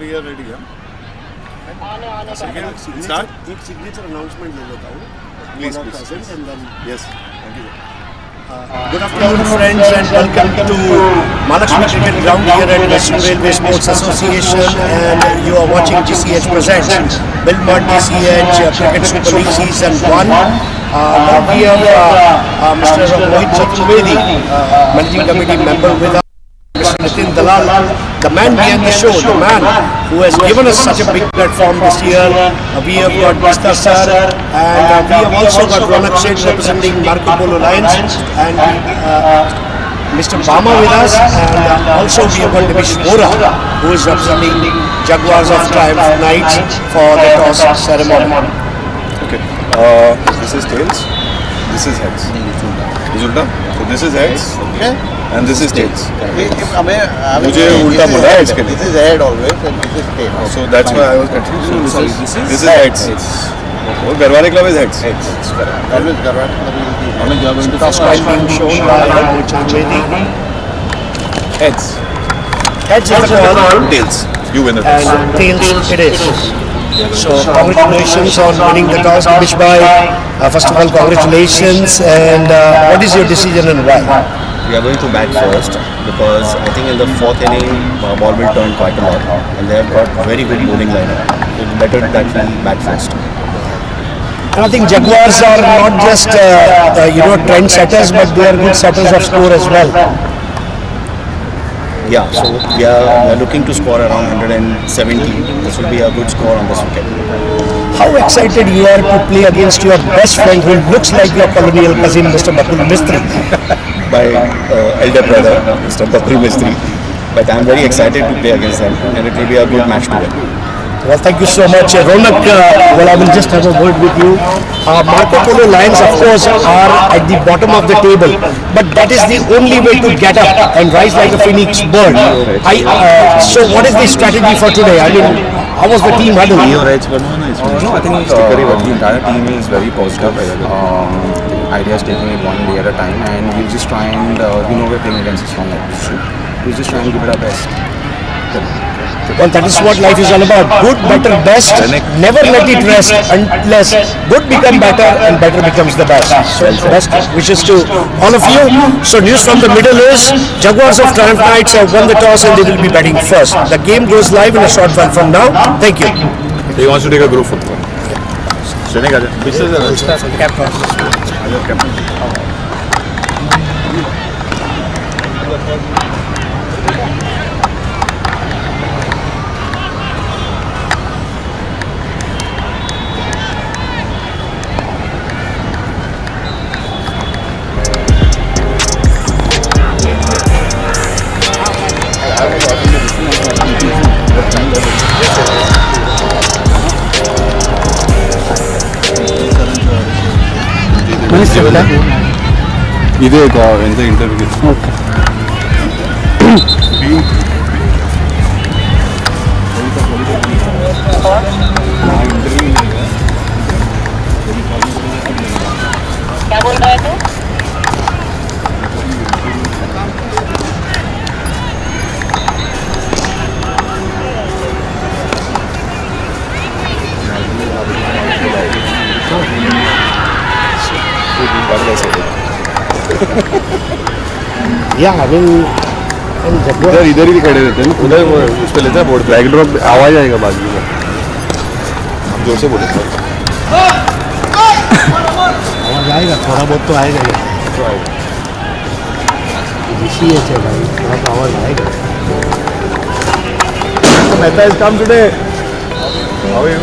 We are ready, huh? Start? एक signature announcement ले लेता हूँ. Please. And then Yes. Thank you. good afternoon, friends, and welcome to Malakshmi Cricket Ground here at Western Railway Sports Association, and you are watching GCH presents Billmart GCH Cricket Super League Season 1. Now we have Mr. Mohit Chaturvedi, Managing Committee member with us. Mr. Nitin Dalal, the man behind the show, the man who has given us such a big platform this year. We have got Mr. Sir, and we have also got Ronak Seth representing Marko Polo Lions, and Mr. Bama with us, and also we have got Divish Vora, who is representing Jaguars of Triumph Knights for the toss ceremony. Okay. This is tails. This is heads. Ulta. So this is heads. Okay. And this is tails. मुझे उल्टा बोला है इसके लिए. This is head always and this is tail. So that's why I was confused. So this is heads. Oh, Garwale Club is heads. Always Garwale Club is the Toss line being shown by Mohit Chaturvedi. Heads. Heads is the call, Tails. You win the toss. and tails it is. So congratulations on winning the toss, Divish bhai. First of all, congratulations. And what is your decision and why? We are going to bat first because I think in the fourth inning ball will turn quite a lot and they have got very good bowling lineup. It's better that we bat first. And I think Jaguars are not just trend setters, but they are good setters of score as well. Yeah, so we are looking to score around 170. This will be a good score on this wicket. How excited you are to play against your best friend who looks like your colonial cousin, Mr. Bakul Mistry? By elder brother, Mr. Bakul Mistry. But I am very excited to play against them and it will be a good match to win. Well, thank you so much. Ronak, well, I will just have a word with you. Marko Polo Lions, of course, are at the bottom of the table, but that is the only way to get up and rise like a phoenix bird. So what is the strategy for today? I mean, how was the team huddle? I think the entire team is very positive. The idea is taking it one day at a time, and we'll just try and we're playing against a strong opposition. We'll just try and give it our best. Well, that is what life is all about. Good, better, best. Never let it rest unless good become better and better becomes the best. So best wishes to all of you. So news from the middle is Jaguars of Triumph Knights have won the toss and they will be batting first. The game goes live in a short while from now. Thank you. He wants to take a group photo. This is a captain. इधे interview क्या बोल रहा है तू? Yeah, I mean, इधर ही खड़े रहते हैं ना. उधर उस पे लेते हैं बोर्ड फ्लैग ड्रॉप आवाज आएगा बाजू में. जोर से बोले आवाज आएगा, थोड़ा बहुत तो आएगा ही. GCH है भाई, थोड़ा तो आवाज आएगा. Mehta has come today. How are you?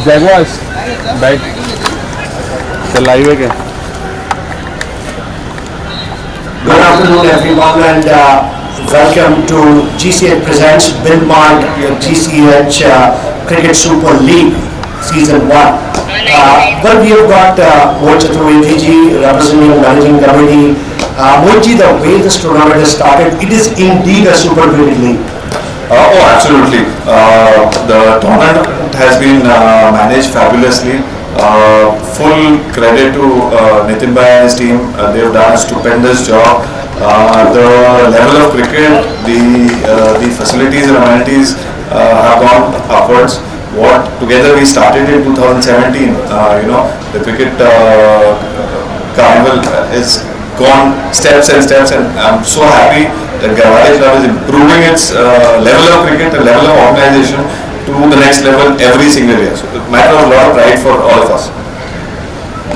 Jaguars. Right. चल लाइव है क्या? Good afternoon, everyone, and welcome to GCH presents Billmart GCH Cricket Super League Season 1. Well, we have got Mohit Chaturvedi ji representing Managing Committee. Mohit ji, the way this tournament has started, it is indeed a super cricket league. Oh, absolutely. The tournament has been managed fabulously. Full credit to Nitin Bhai and his team. They've done a stupendous job. The level of cricket, the facilities and amenities have gone upwards. What together we started in 2017, the cricket carnival is gone steps and steps, and I'm so happy that Garwade Club is improving its level of cricket and level of organization to the next level every single year. So it matters a lot of pride for all of us.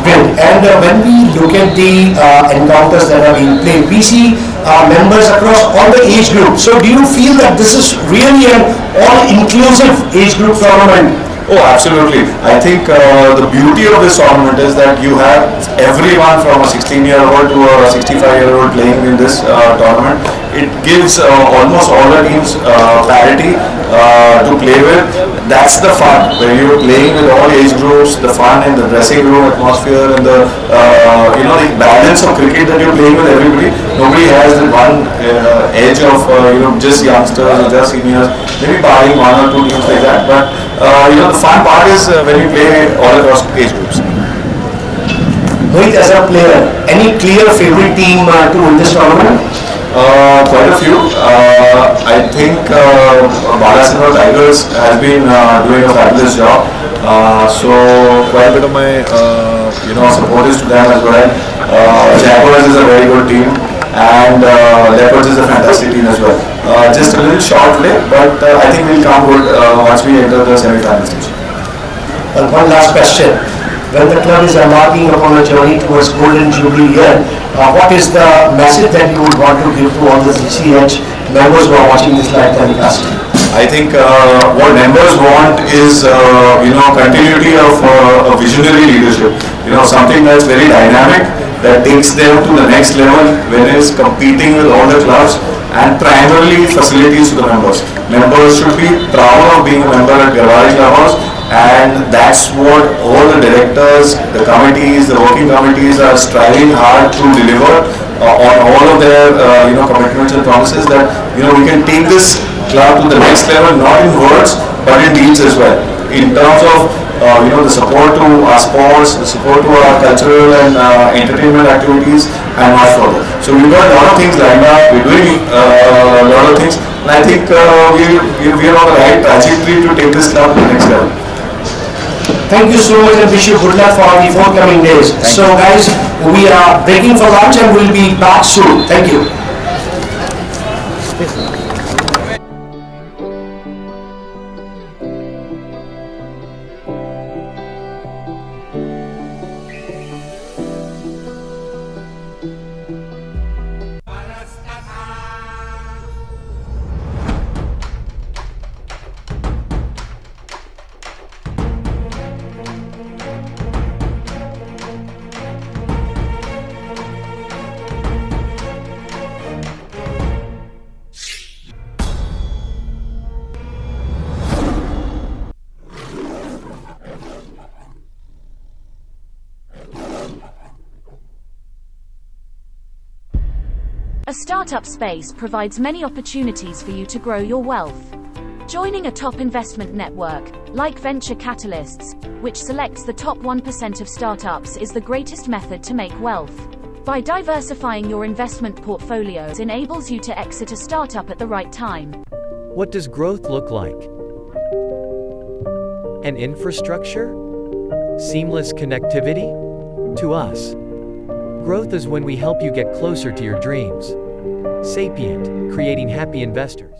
Great. And when we look at the encounters that are being played, we see members across all the age groups. So do you feel that this is really an all-inclusive age group tournament? Oh, absolutely. I think the beauty of this tournament is that you have everyone from a 16-year-old to a 65-year-old playing in this tournament. It gives almost all the teams parity to play with. That's the fun, where you're playing with all age groups, the fun in the dressing room atmosphere, and the the balance of cricket that you're playing with everybody. Nobody has the one edge of just youngsters or just seniors, maybe barring one or two teams like that. But the fun part is when you play all across age groups. Mohit, as a player, any clear favorite team to win this tournament? Quite a few. I think Balasingham Tigers has been doing a fabulous job. So quite a bit of my support is to them as well. Jaguars is a very good team, and Leopards is a fantastic team as well. Just a little short today, but I think we'll come good once we enter the semi-final stage. Well, one last question. When the club is embarking upon a journey towards Golden Jubilee year, what is the message that you would want to give to all the GCH members who are watching this live telecast? I think what members want is continuity of a visionary leadership. Something that's very dynamic, that takes them to the next level when it's competing with all the clubs, and primarily facilities to the members. Members should be proud of being a member at Garwade Clubhouse, and that's what all the directors, the committees, the working committees are striving hard to deliver on all of their commitments and promises, that we can take this club to the next level, not in words but in deeds as well, in terms of the support to our sports, the support to our cultural and entertainment activities, and much further. So we've got a lot of things lined up. We're doing a lot of things, and I think we're on the right trajectory to take this club to the next level. Thank you so much, and wish you good luck for the forthcoming days. So guys, we are breaking for lunch and we'll be back soon. Thank you. A startup space provides many opportunities for you to grow your wealth. Joining a top investment network, like Venture Catalysts, which selects the top 1% of startups, is the greatest method to make wealth. By diversifying your investment portfolios enables you to exit a startup at the right time. What does growth look like? An infrastructure? Seamless connectivity? To us, growth is when we help you get closer to your dreams. Sapient, creating happy investors.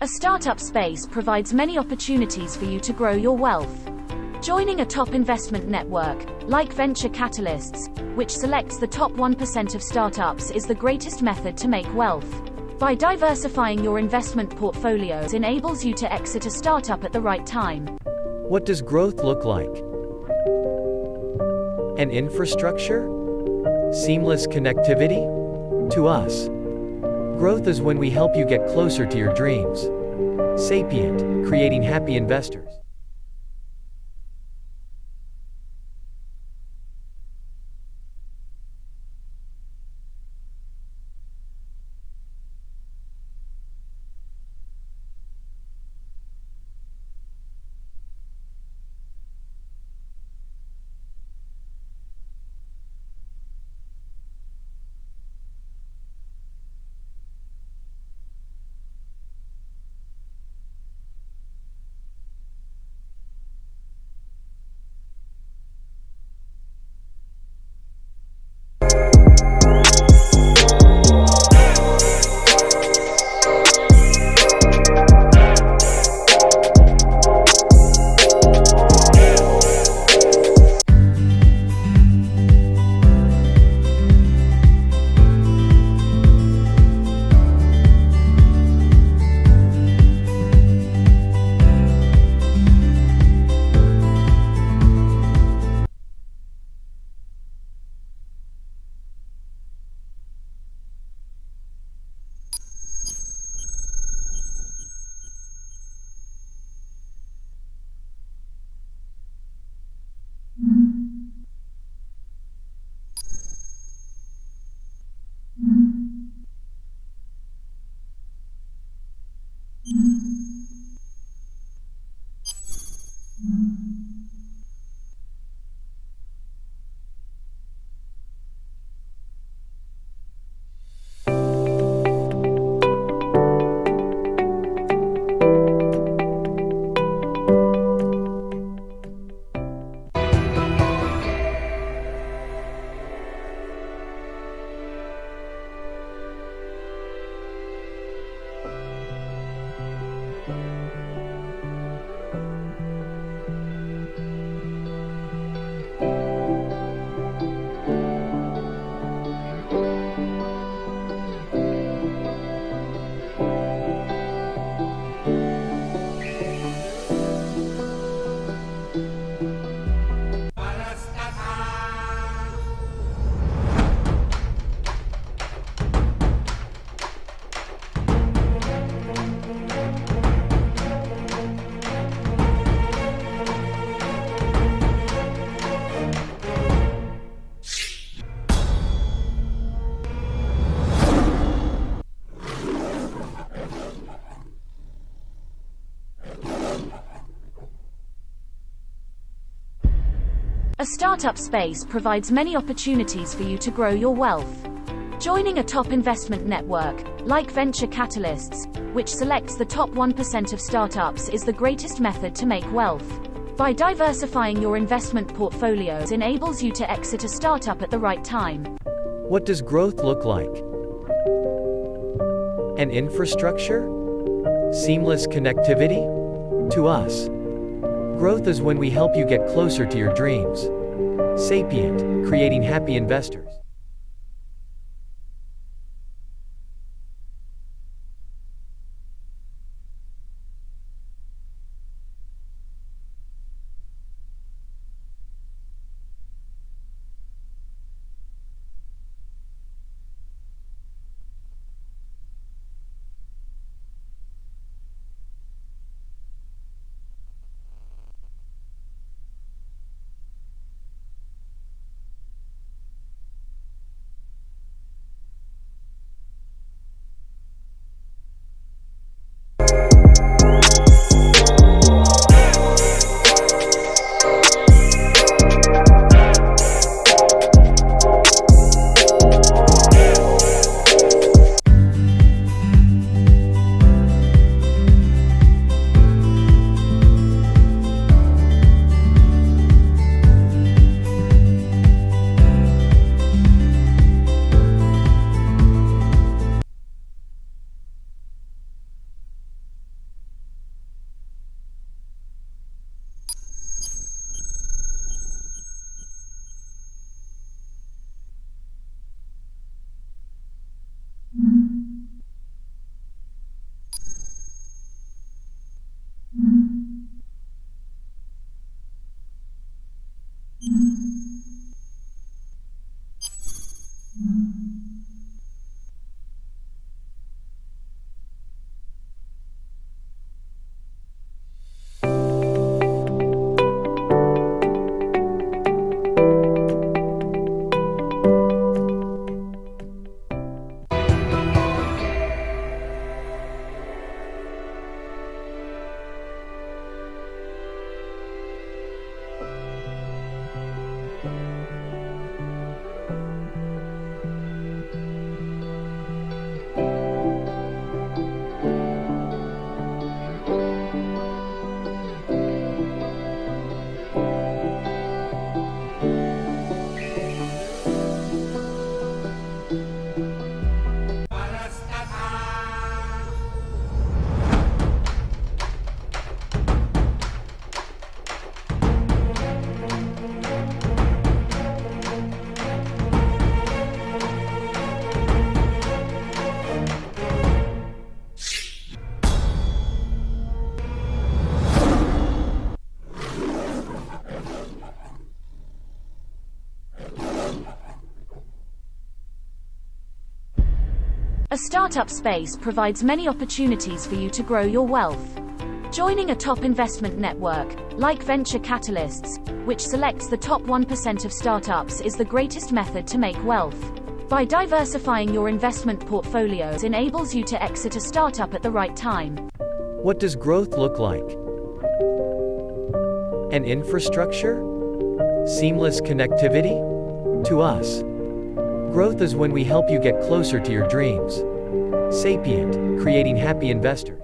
A startup space provides many opportunities for you to grow your wealth. Joining a top investment network, like venture capitalists, which selects the top 1% of startups, is the greatest method to make wealth. By diversifying your investment portfolio, it enables you to exit a startup at the right time. What does growth look like? An infrastructure? Seamless connectivity? To us, growth is when we help you get closer to your dreams. Sapient, creating happy investors. A startup space provides many opportunities for you to grow your wealth. Joining a top investment network, like venture capitalists, which selects the top 1% of startups, is the greatest method to make wealth. By diversifying your investment portfolio, it enables you to exit a startup at the right time. What does growth look like? An infrastructure? Seamless connectivity? To us, growth is when we help you get closer to your dreams. Sapient, creating happy investors. A startup space provides many opportunities for you to grow your wealth. Joining a top investment network, like venture capitalists, which selects the top 1% of startups, is the greatest method to make wealth. By diversifying your investment portfolios enables you to exit a startup at the right time. What does growth look like? An infrastructure? Seamless connectivity? To us, growth is when we help you get closer to your dreams. Sapient, creating happy investors.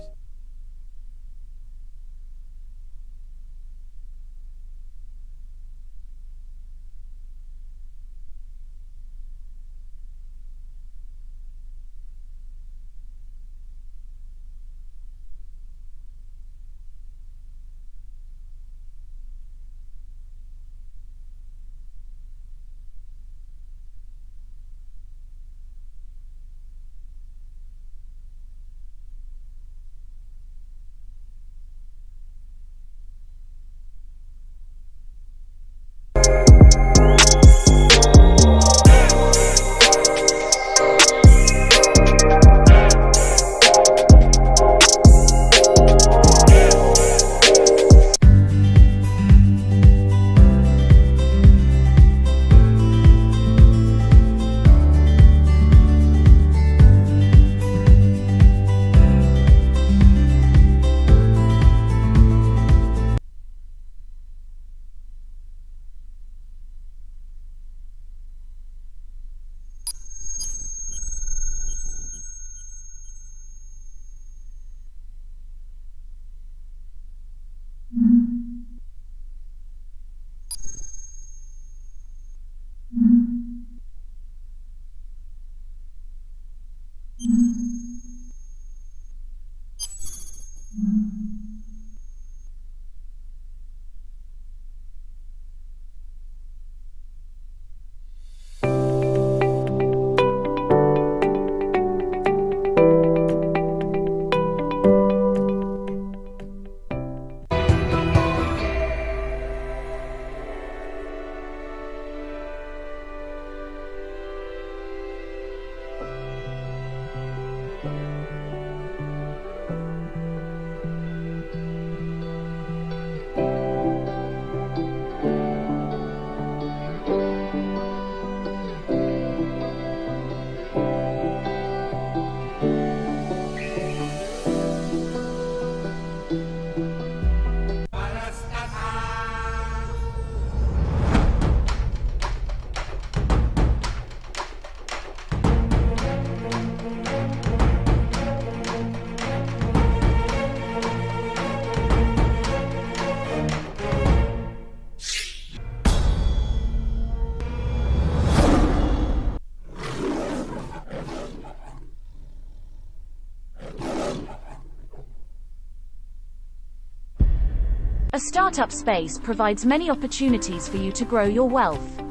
A startup space provides many opportunities for you to grow your wealth.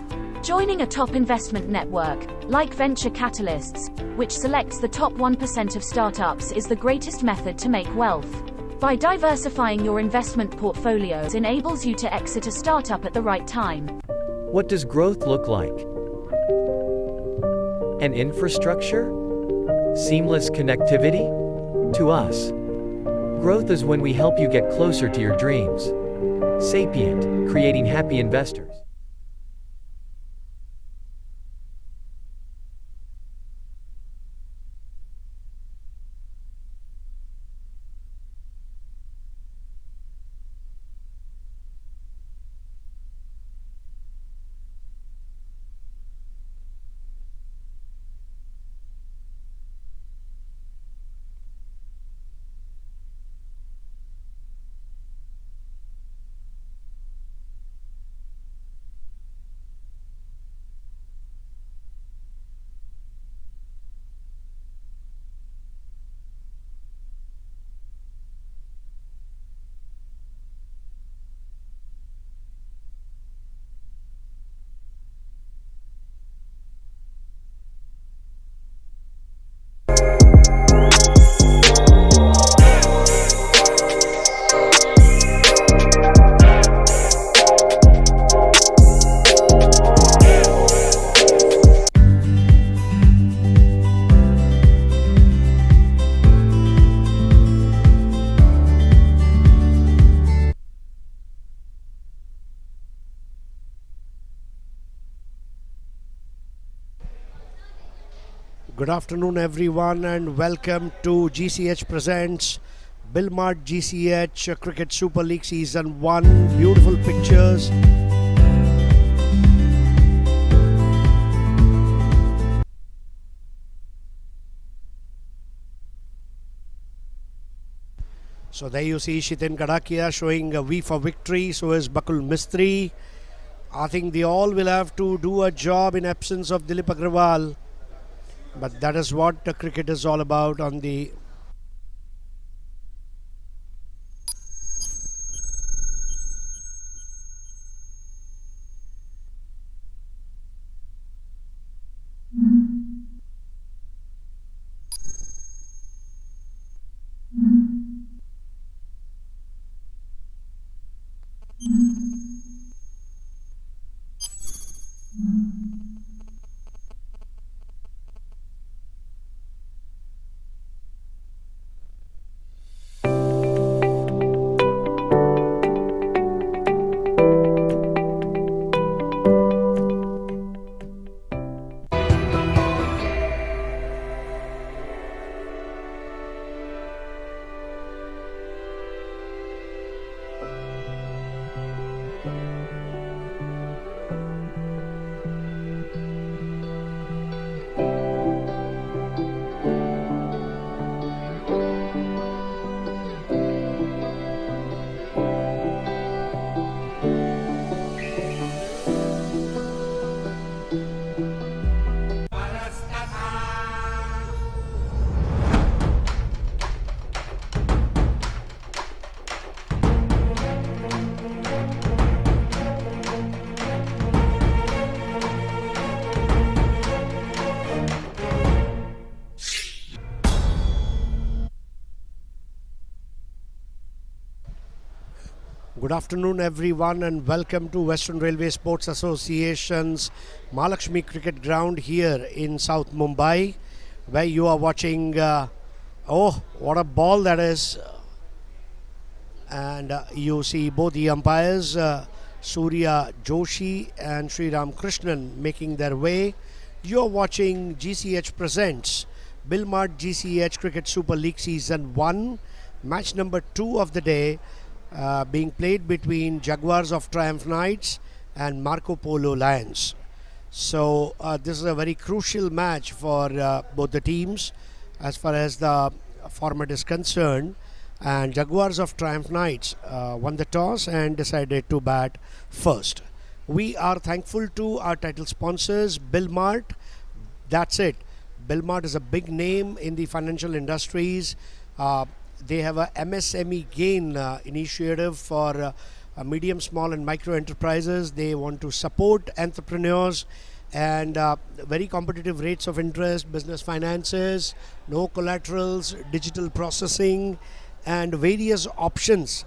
Joining a top investment network, like venture capitalists, which selects the top 1% of startups, is the greatest method to make wealth. By diversifying your investment portfolios enables you to exit a startup at the right time. What does growth look like? An infrastructure? Seamless connectivity? To us, growth is when we help you get closer to your dreams. Sapient, creating happy investors. Good afternoon, everyone, and welcome to GCH Presents Billmart GCH Cricket Super League Season 1. Beautiful pictures. So there you see Shitin Kadakia showing a V for victory. So is Bakul Mistri. I think they all will have to do a job in absence of Dilip Agrawal. But that is what the cricket is all about on the Good afternoon, everyone, and welcome to Western Railway Sports Association's Mahalakshmi Cricket Ground here in South Mumbai, where you are watching. Oh, what a ball that is! And you see both the umpires, Surya Joshi and Sri Ram Krishnan, making their way. You are watching GCH Presents Billmart GCH Cricket Super League Season 1, match number 2 of the day. Being played between Jaguars of Triumph Knights and Marko Polo Lions. So this is a very crucial match for both the teams as far as the format is concerned. And Jaguars of Triumph Knights won the toss and decided to bat first. We are thankful to our title sponsors, Billmart. That's it. Billmart is a big name in the financial industries. They have a MSME gain initiative for medium, small and micro enterprises. They want to support entrepreneurs and very competitive rates of interest, business finances, no collaterals, digital processing and various options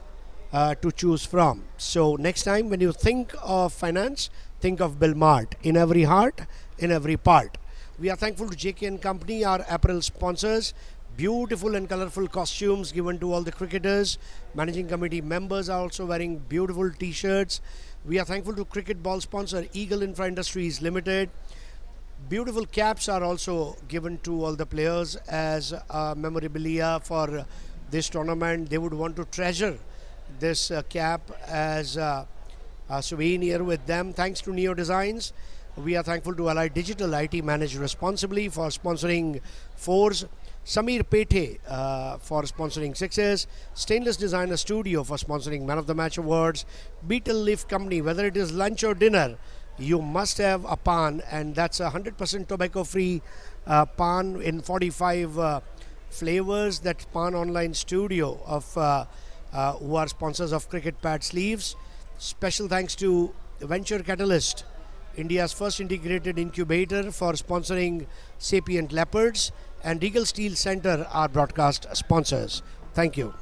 to choose from. So next time when you think of finance, think of Billmart. In every heart, in every part. We are thankful to JK & Company, our apparel sponsors. Beautiful and colorful costumes given to all the cricketers. Managing committee members are also wearing beautiful t-shirts. We are thankful to cricket ball sponsor Eagle Infra Industries Limited. Beautiful caps are also given to all the players as memorabilia for this tournament. They would want to treasure this cap as a souvenir with them. Thanks to Neo Designs. We are thankful to Allied Digital IT managed responsibly for sponsoring fours. Samir Pete for sponsoring sixes, Stainless Designer Studio for sponsoring Man of the Match Awards, Beetle Leaf Company, whether it is lunch or dinner, you must have a pan, and that's a 100% tobacco free pan in 45 flavors. That's Pan Online Studio of who are sponsors of Cricket Pad Sleeves. Special thanks to Venture Catalyst, India's first integrated incubator, for sponsoring Sapient Leopards, and Regal Steel Center are broadcast sponsors. Thank you.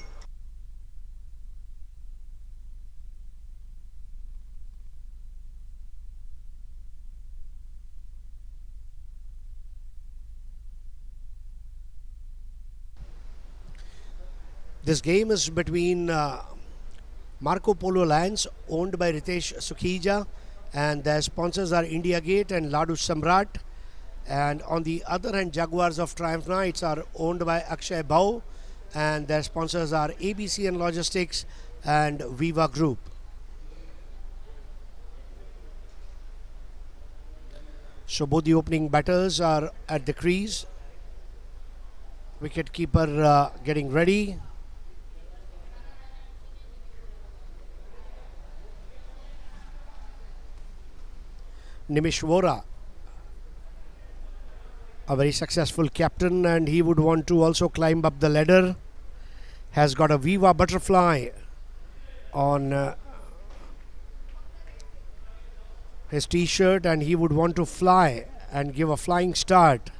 This game is between Marko Polo Lions, owned by Ritesh Sukhija, and their sponsors are India Gate and Ladu Samrat. And on the other hand, Jaguars of Triumph Knights are owned by Akshay Bhau, and their sponsors are ABC and Logistics and Viva Group. So both the opening batters are at the crease. Wicket keeper getting ready. Nimish Vora, a very successful captain, and he would want to also climb up the ladder. Has got a Viva butterfly on his t-shirt, and he would want to fly and give a flying start.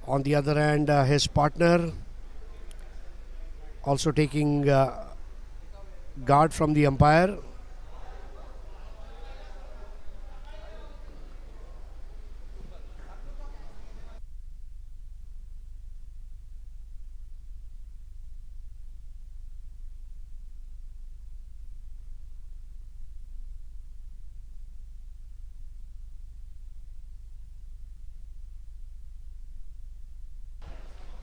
On the other hand, his partner also taking guard from the umpire.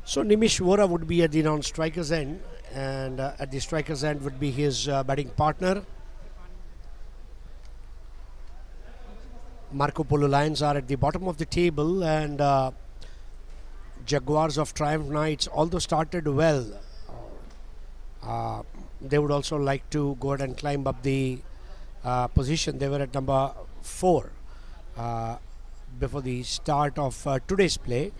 So Nimish Vora would be at the non-striker's end, and at the striker's end would be his batting partner. Marko Polo Lions are at the bottom of the table, and Jaguars of Triumph Knights, although started well, they would also like to go ahead and climb up the position. They were at number 4 before the start of today's play.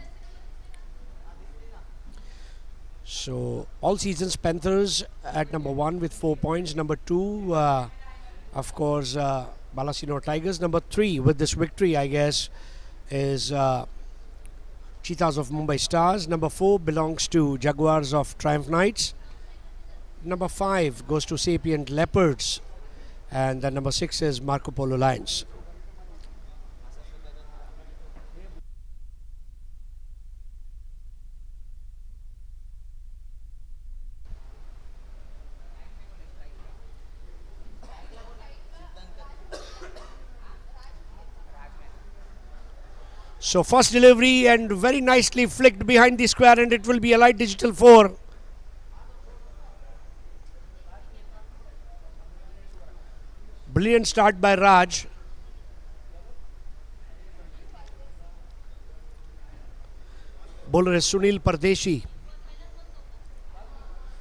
So all seasons Panthers at number 1 with 4 points. Number 2, of course, Balasino Tigers. Number 3 with this victory, I guess, is Cheetahs of Mumbai Stars. Number 4 belongs to Jaguars of Triumph Knights. Number 5 goes to Sapient Leopards, and then number 6 is Marko Polo Lions. So first delivery and very nicely flicked behind the square, and it will be a light digital 4. Brilliant start by Raj. Bowler is Sunil Pardeshi.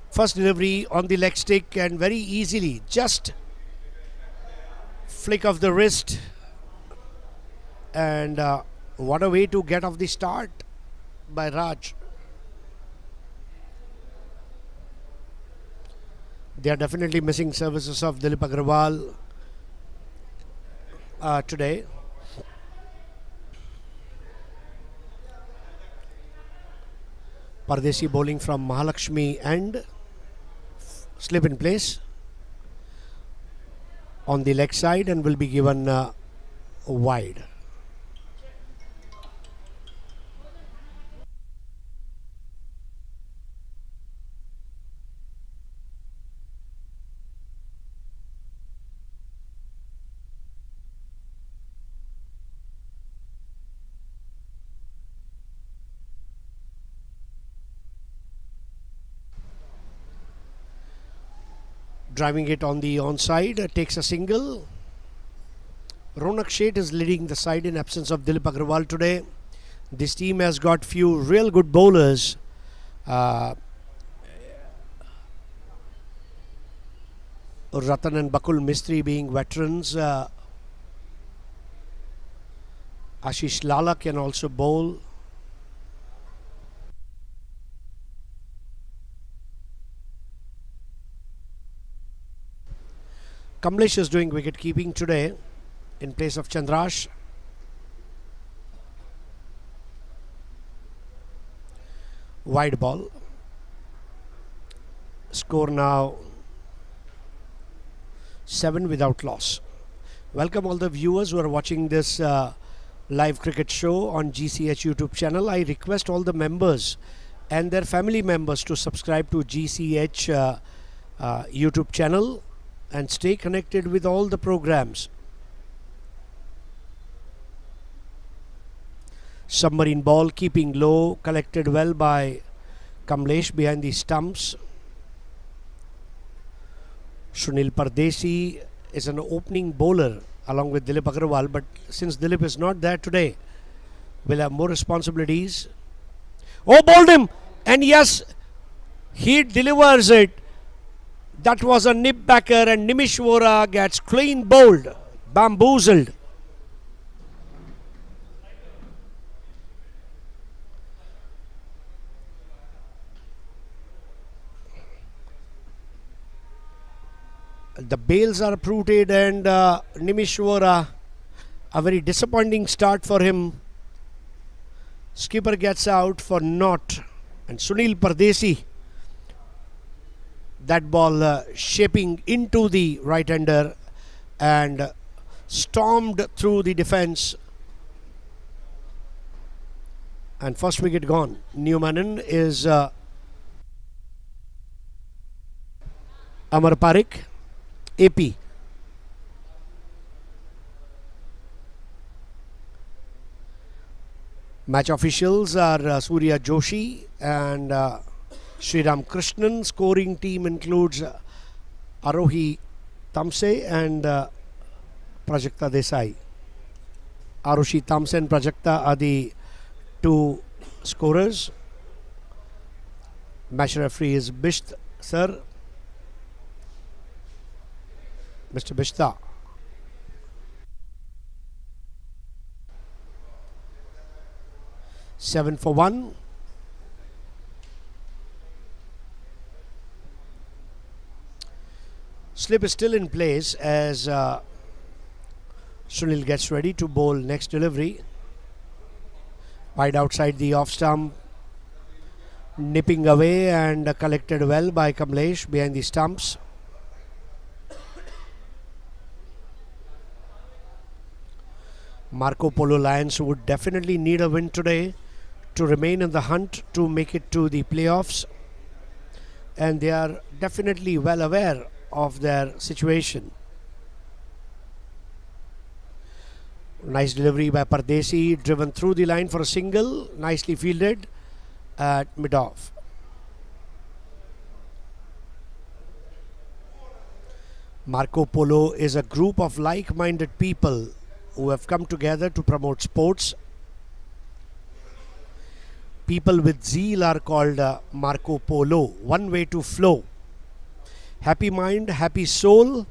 First delivery on the leg stick, and very easily, just flick of the wrist, and what a way to get off the start by Raj. They are definitely missing services of Dilip Agrawal today. Pardesi bowling from Mahalakshmi and slip in place on the leg side and will be given wide. Driving it on the onside, takes a single. Ronak Sheth is leading the side in absence of Dilip Agrawal today. This team has got few real good bowlers. Ratan and Bakul Mistry being veterans. Ashish Lala can also bowl. Kamlesh is doing wicket keeping today in place of Chandrash. Wide ball. Score now 7 without loss. Welcome all the viewers who are watching this live cricket show on GCH YouTube channel. I request all the members and their family members to subscribe to GCH YouTube channel and stay connected with all the programs. Submarine ball keeping low, collected well by Kamlesh behind the stumps. Sunil Pardesi is an opening bowler along with Dilip Agarwal, but since Dilip is not there today, will have more responsibilities. Oh, bowled him, and yes, he delivers it. That was a nip backer, and Nimish Vora gets clean bowled, bamboozled. The bails are uprooted, and Nimish Vora, a very disappointing start for him. Skipper gets out for naught, and Sunil Pardesi, that ball shaping into the right-hander and stormed through the defence, and first wicket gone. Newmanan is Amar Parekh, AP. Match officials are Surya Joshi and Sriram Krishnan. Scoring team includes Arohi Tamse and Prajakta Desai. Arushi Tamse and Prajakta are the two scorers. Match referee is Bisht Sir, Mr. Bishta. Seven for one. Slip is still in place as Sunil gets ready to bowl next delivery. Wide outside the off stump, nipping away and collected well by Kamlesh behind the stumps. Marko Polo Lions would definitely need a win today to remain in the hunt to make it to the playoffs, and they are definitely well aware of their situation. Nice delivery by Pardesi, driven through the line for a single, nicely fielded at mid-off. Marko Polo is a group of like-minded people who have come together to promote sports. People with zeal are called Marko Polo, one way to flow. Happy mind, happy soul,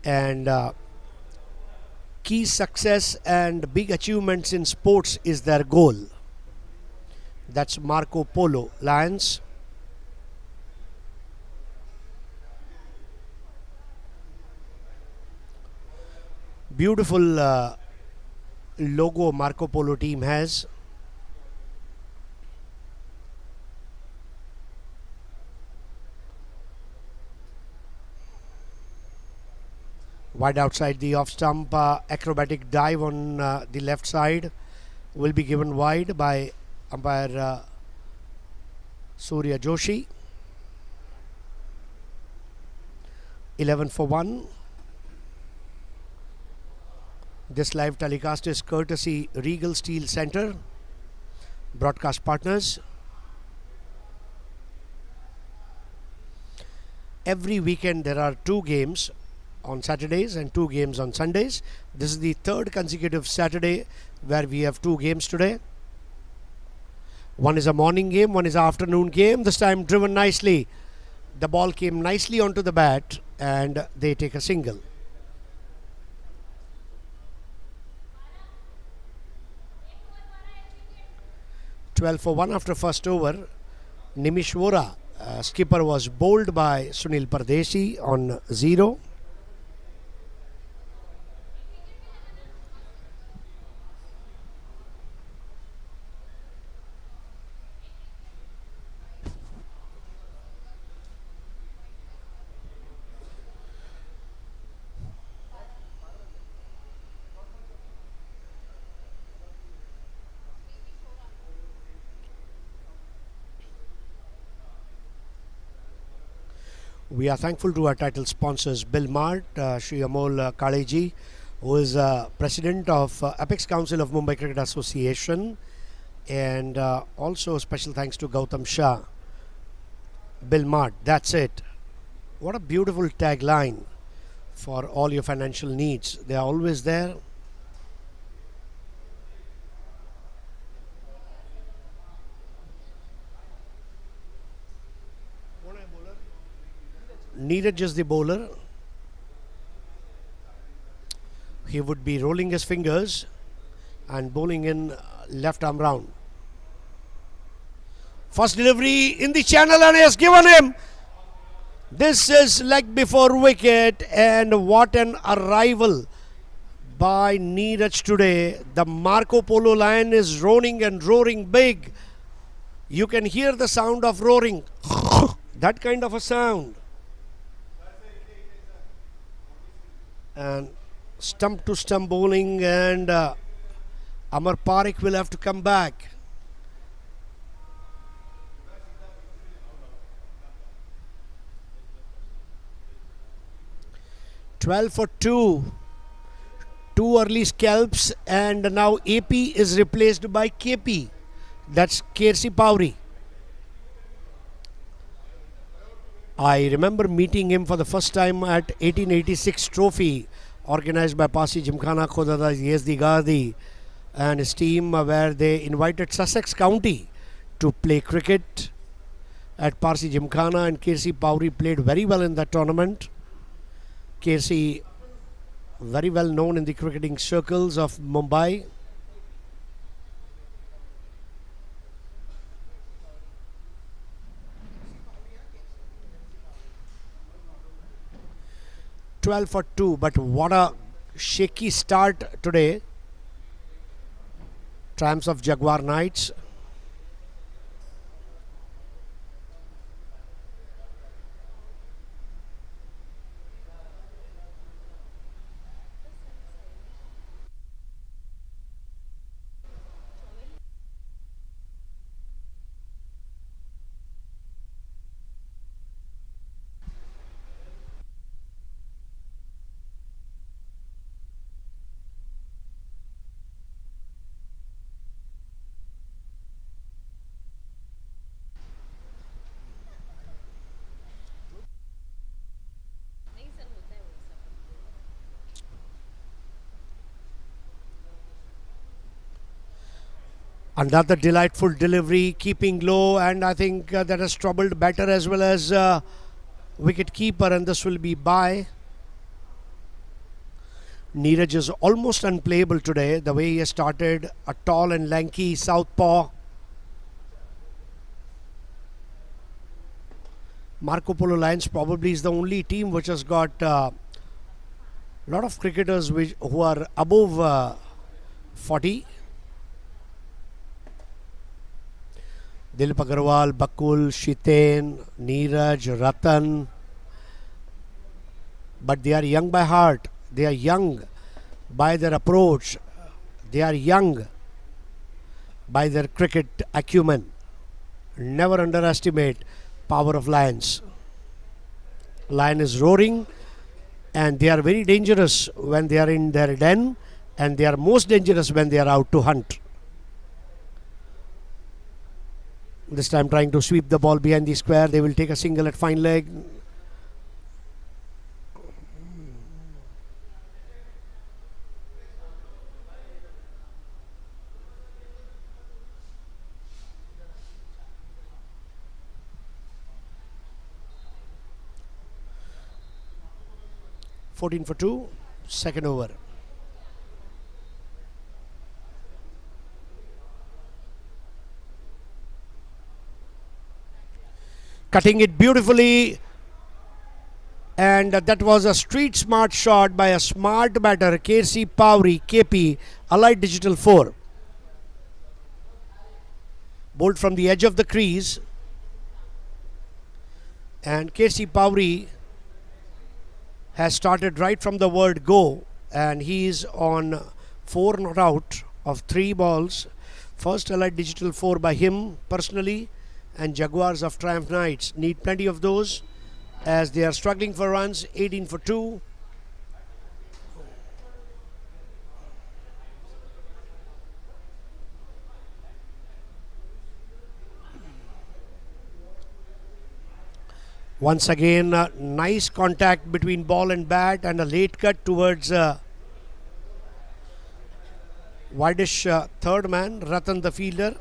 and key success and big achievements in sports is their goal. That's Marko Polo Lions. Beautiful logo Marko Polo team has. Wide outside the off stump, acrobatic dive on the left side will be given wide by umpire Surya Joshi. 11 for 1. This live telecast is courtesy Regal Steel Center, broadcast partners. Every weekend there are 2 games on Saturdays and 2 games on Sundays. This is the 3rd consecutive Saturday where we have 2 games today. One is a morning game, one is an afternoon game. This time driven nicely. The ball came nicely onto the bat and they take a single. "12 for 1 after first over. Nimish Vora, skipper, was bowled by Sunil Pardesi on 0. We are thankful to our title sponsors Billmart, Shri Amol Kaleji, who is president of Apex Council of Mumbai Cricket Association, and also special thanks to Gautam Shah. Billmart, that's it. What a beautiful tagline for all your financial needs. They are always there. Neeraj is the bowler. He would be rolling his fingers and bowling in left arm round. First delivery in the channel and he has given him. This is leg before wicket, and what an arrival by Neeraj today. The Marko Polo line is roaring and roaring big. You can hear the sound of roaring. That kind of a sound. And stump to stump bowling, and Amar Parekh will have to come back. Twelve for two. Two early scalps, and now AP is replaced by KP. That's Kersi Pauri. I remember meeting him for the first time at 1886 trophy organized by Pasi Jimkhana Khodada Yazdi Gadi and his team, where they invited Sussex County to play cricket at Parsi Gymkhana, and Kersi Pauri played very well in that tournament. Kersi, very well known in the cricketing circles of Mumbai. Twelve for two, but what a shaky start today. Triumphs of Jaguar Knights. Another delightful delivery, keeping low, and I think that has troubled batter as well as wicket keeper, and this will be by. Neeraj is almost unplayable today, the way he has started, a tall and lanky southpaw. Marko Polo Lions probably is the only team which has got a lot of cricketers who are above 40. Dilip Agarwal, Bakul, Shiten, Neeraj, Ratan. But they are young by heart. They are young by their approach. They are young by their cricket acumen. Never underestimate power of lions. Lion is roaring, and they are very dangerous when they are in their den, and they are most dangerous when they are out to hunt. This time trying to sweep the ball behind the square. They will take a single at fine leg. (14 for 2), second over. Cutting it beautifully, and that was a street smart shot by a smart batter, Kersi Pauri, KP, Allied Digital 4. Bowled from the edge of the crease, and Kersi Pauri has started right from the word go, and he is on 4 not out of 3 balls. First Allied Digital 4 by him personally, and Jaguars of Triumph Knights need plenty of those as they are struggling for runs. 18 for 2. Once again, nice contact between ball and bat and a late cut towards Widish third man, Ratan the fielder.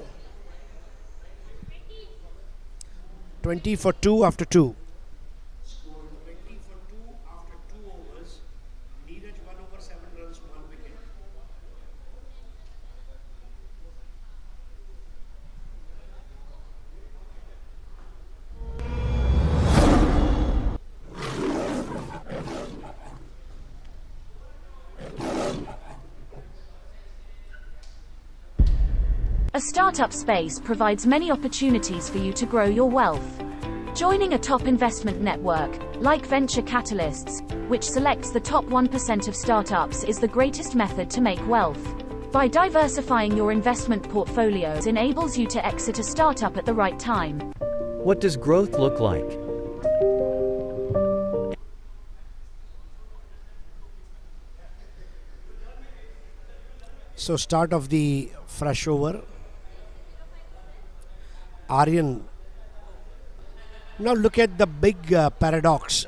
20 for 2 after 2. A startup space provides many opportunities for you to grow your wealth. Joining a top investment network, like Venture Catalysts, which selects the top 1% of startups, is the greatest method to make wealth. By diversifying your investment portfolios enables you to exit a startup at the right time. What does growth look like? So start of the fresh over. Aryan. Now look at the big paradox.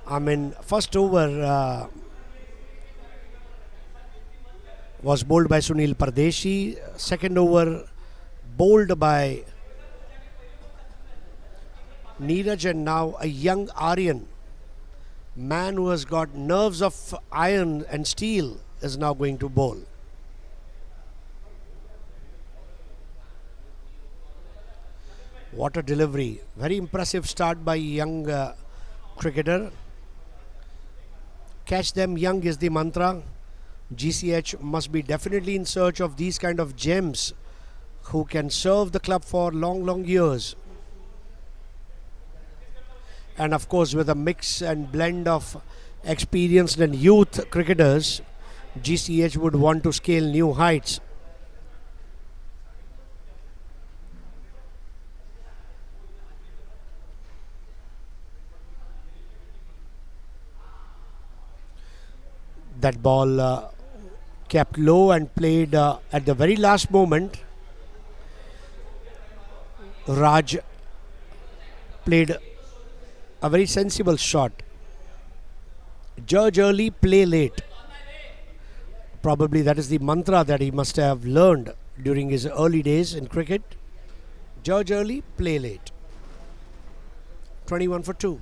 I mean, first over was bowled by Sunil Pardeshi. Second over bowled by Neeraj, and now a young Aryan, man who has got nerves of iron and steel, is now going to bowl. What a delivery. Very impressive start by young cricketer. Catch them young is the mantra. GCH must be definitely in search of these kind of gems who can serve the club for long years. And of course, with a mix and blend of experienced and youth cricketers, GCH would want to scale new heights. That ball kept low and played at the very last moment. Raj played a very sensible shot. Judge early, play late. Probably that is the mantra that he must have learned during his early days in cricket. Judge early, play late. 21 for 2.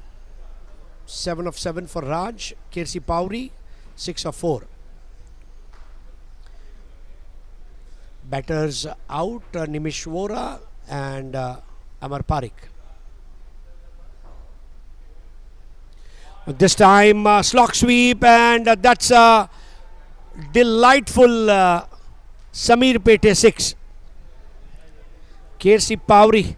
7 of 7 for Raj. Kirsi Pauri, 6 of 4. Batters out, Nimish Vora and Amar Parikh. This time slog sweep, and that's a delightful Samir Pete 6. Kirsi Pauri.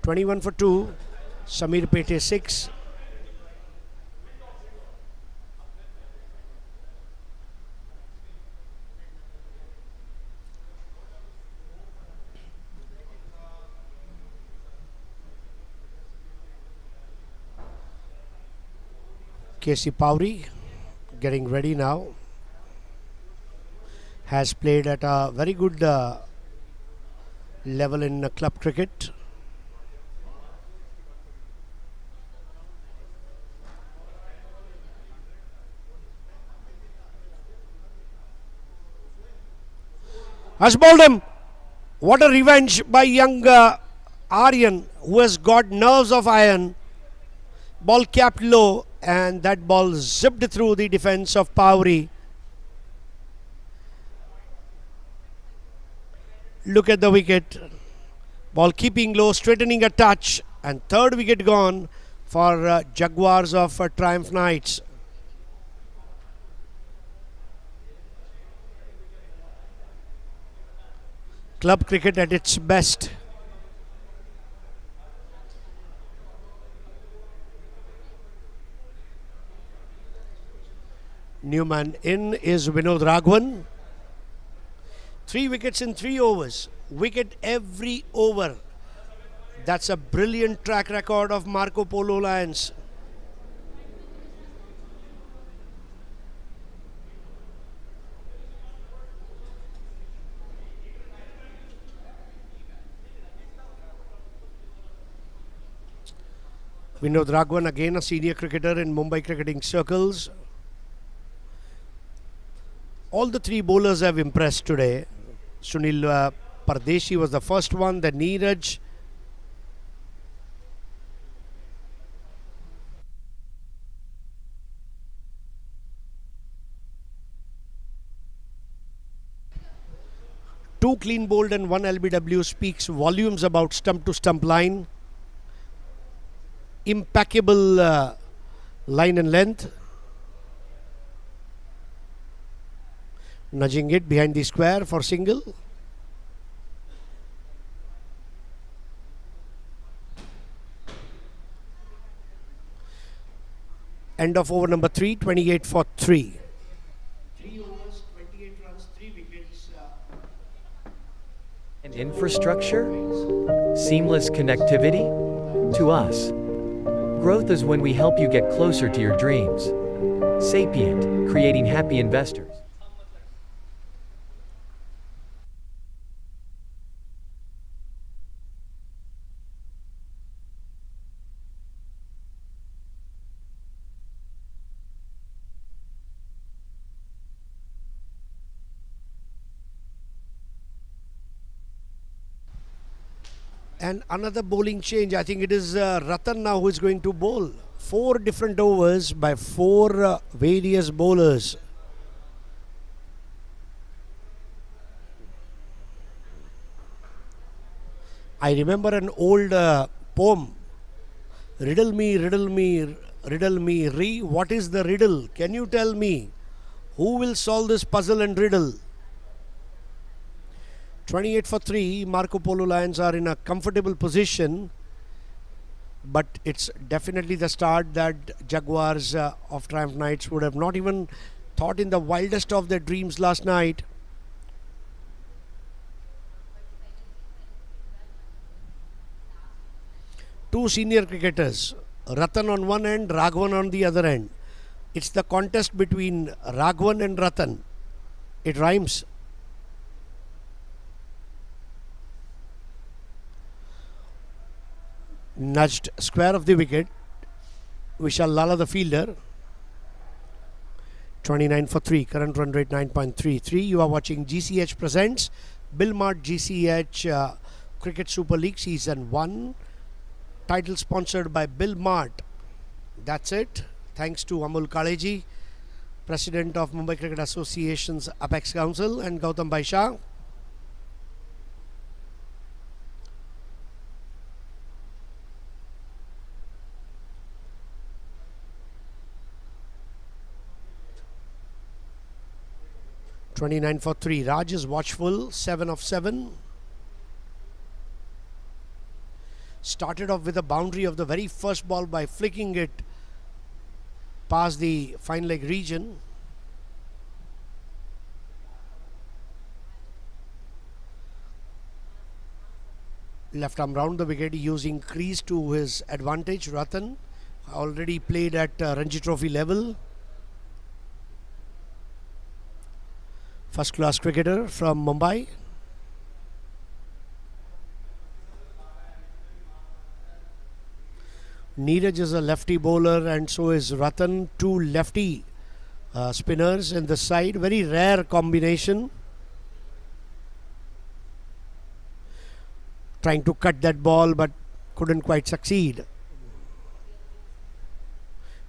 (21 for 2), Samir Pete 6. Kirsi Pauri getting ready now. Has played at a very good level in club cricket. Has bowled him. What a revenge by young Aryan, who has got nerves of iron. Ball capped low, and that ball zipped through the defense of Pauri. Look at the wicket. Ball keeping low, straightening a touch, and third wicket gone for Jaguars of Triumph Knights. Club cricket at its best. New man in is Vinod Raghavan. 3 wickets in 3 overs. Wicket every over. That's a brilliant track record of Marko Polo Lions. Vinod Raghavan, again a senior cricketer in Mumbai cricketing circles. All the three bowlers have impressed today. Sunil Pardeshi was the first one, then Neeraj. Two clean bowled and one LBW speaks volumes about stump to stump line. Impeccable line and length. Nudging it behind the square for single. End of over number 3, 28 for 3. 3 overs, 28 runs, 3 wickets. And infrastructure? Seamless connectivity? To us. Growth is when we help you get closer to your dreams. Sapient, creating happy investors. And another bowling change. I think it is Ratan now who is going to bowl. 4 different overs by 4 various bowlers. I remember an old poem. Riddle me, riddle me, riddle me, re. What is the riddle? Can you tell me? Who will solve this puzzle and riddle? 28 for 3, Marko Polo Lions are in a comfortable position, but it's definitely the start that Jaguars of Triumph Knights would have not even thought in the wildest of their dreams last night. Two senior cricketers, Ratan on one end, Raghavan on the other end. It's the contest between Raghavan and Ratan. It rhymes. Nudged square of the wicket. Vishal Lala the fielder. 29 for 3. Current run rate 9.33. You are watching GCH presents Billmart GCH Cricket Super League Season 1. Title sponsored by Billmart. That's it. Thanks to Amul Kaleji, President of Mumbai Cricket Association's Apex Council, and Gautam Baisha. $29 for 3. Raj is watchful. 7 of 7. Started off with a boundary of the very first ball by flicking it past the fine leg region. Left arm round the wicket using crease to his advantage. Ratan already played at Ranji Trophy level. First class cricketer from Mumbai. Neeraj is a lefty bowler and so is Ratan. Two lefty spinners in the side. Very rare combination. Trying to cut that ball but couldn't quite succeed.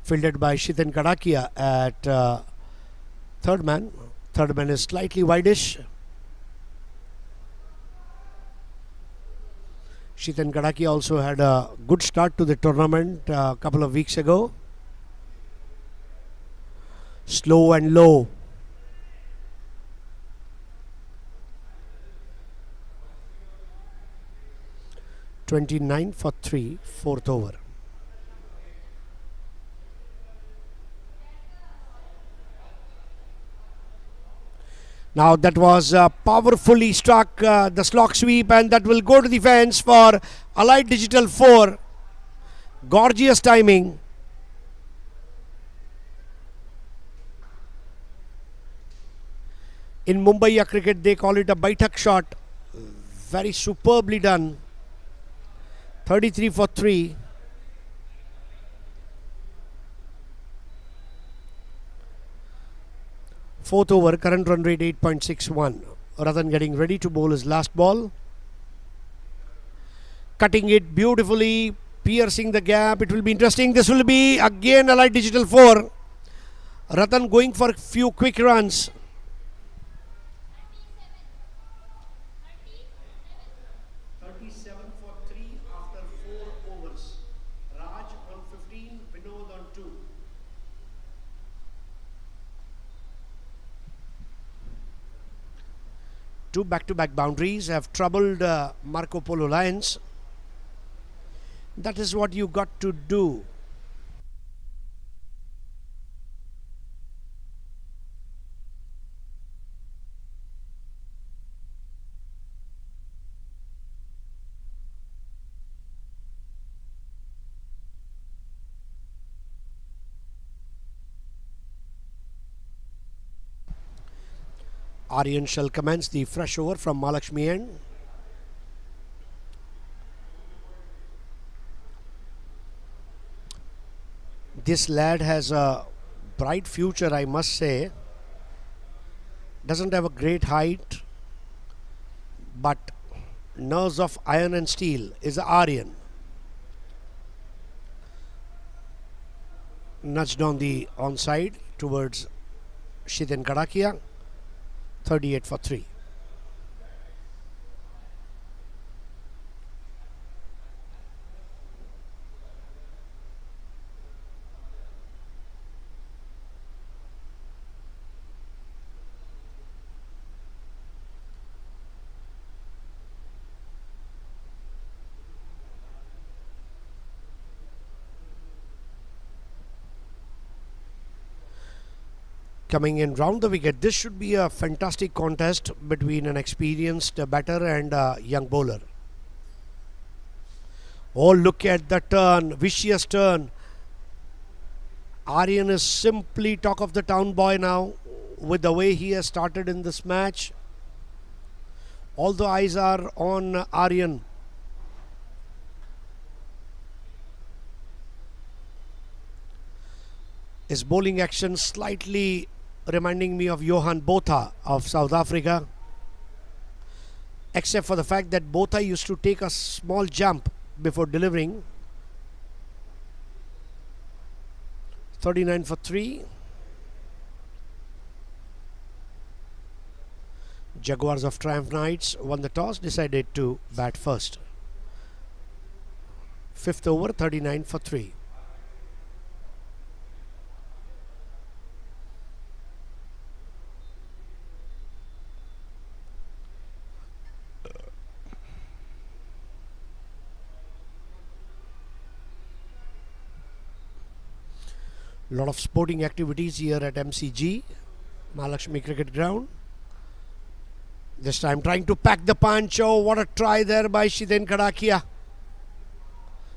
Fielded by Shitan Kadakia at third man. Third man is slightly wideish. Shitan Kadaki also had a good start to the tournament a couple of weeks ago. Slow and low. $29 for 3, 4th over. Now that was powerfully struck, the slog sweep, and that will go to the fence for Allied Digital 4. Gorgeous timing. In Mumbai cricket they call it a Baitak shot. Very superbly done. 33 for 3. Fourth over, current run rate 8.61. Ratan getting ready to bowl his last ball. Cutting it beautifully, piercing the gap. It will be interesting. This will be again a light digital 4. Ratan going for a few quick runs. Two back-to-back boundaries have troubled Marko Polo Lions. That is what you got to do. Aryan shall commence the fresh over from Mahalakshmi end. This lad has a bright future, I must say. Doesn't have a great height, but nerves of iron and steel is Aryan. Nudged on the onside towards Shiten Kadakia. 38 for 3. Coming in round the wicket, this should be a fantastic contest between an experienced batter and a young bowler. Oh, look at the turn, vicious turn. Aryan is simply talk of the town boy now with the way he has started in this match. All the eyes are on Aryan. His bowling action slightly reminding me of Johan Botha of South Africa, except for the fact that Botha used to take a small jump before delivering. 39 for 3. Jaguars of Triumph Knights won the toss, decided to bat first. Fifth over, 39 for 3. Lot of sporting activities here at MCG, Mahalakshmi Cricket Ground. This time trying to pack the punch. Oh, what a try there by Shiten Kadakia.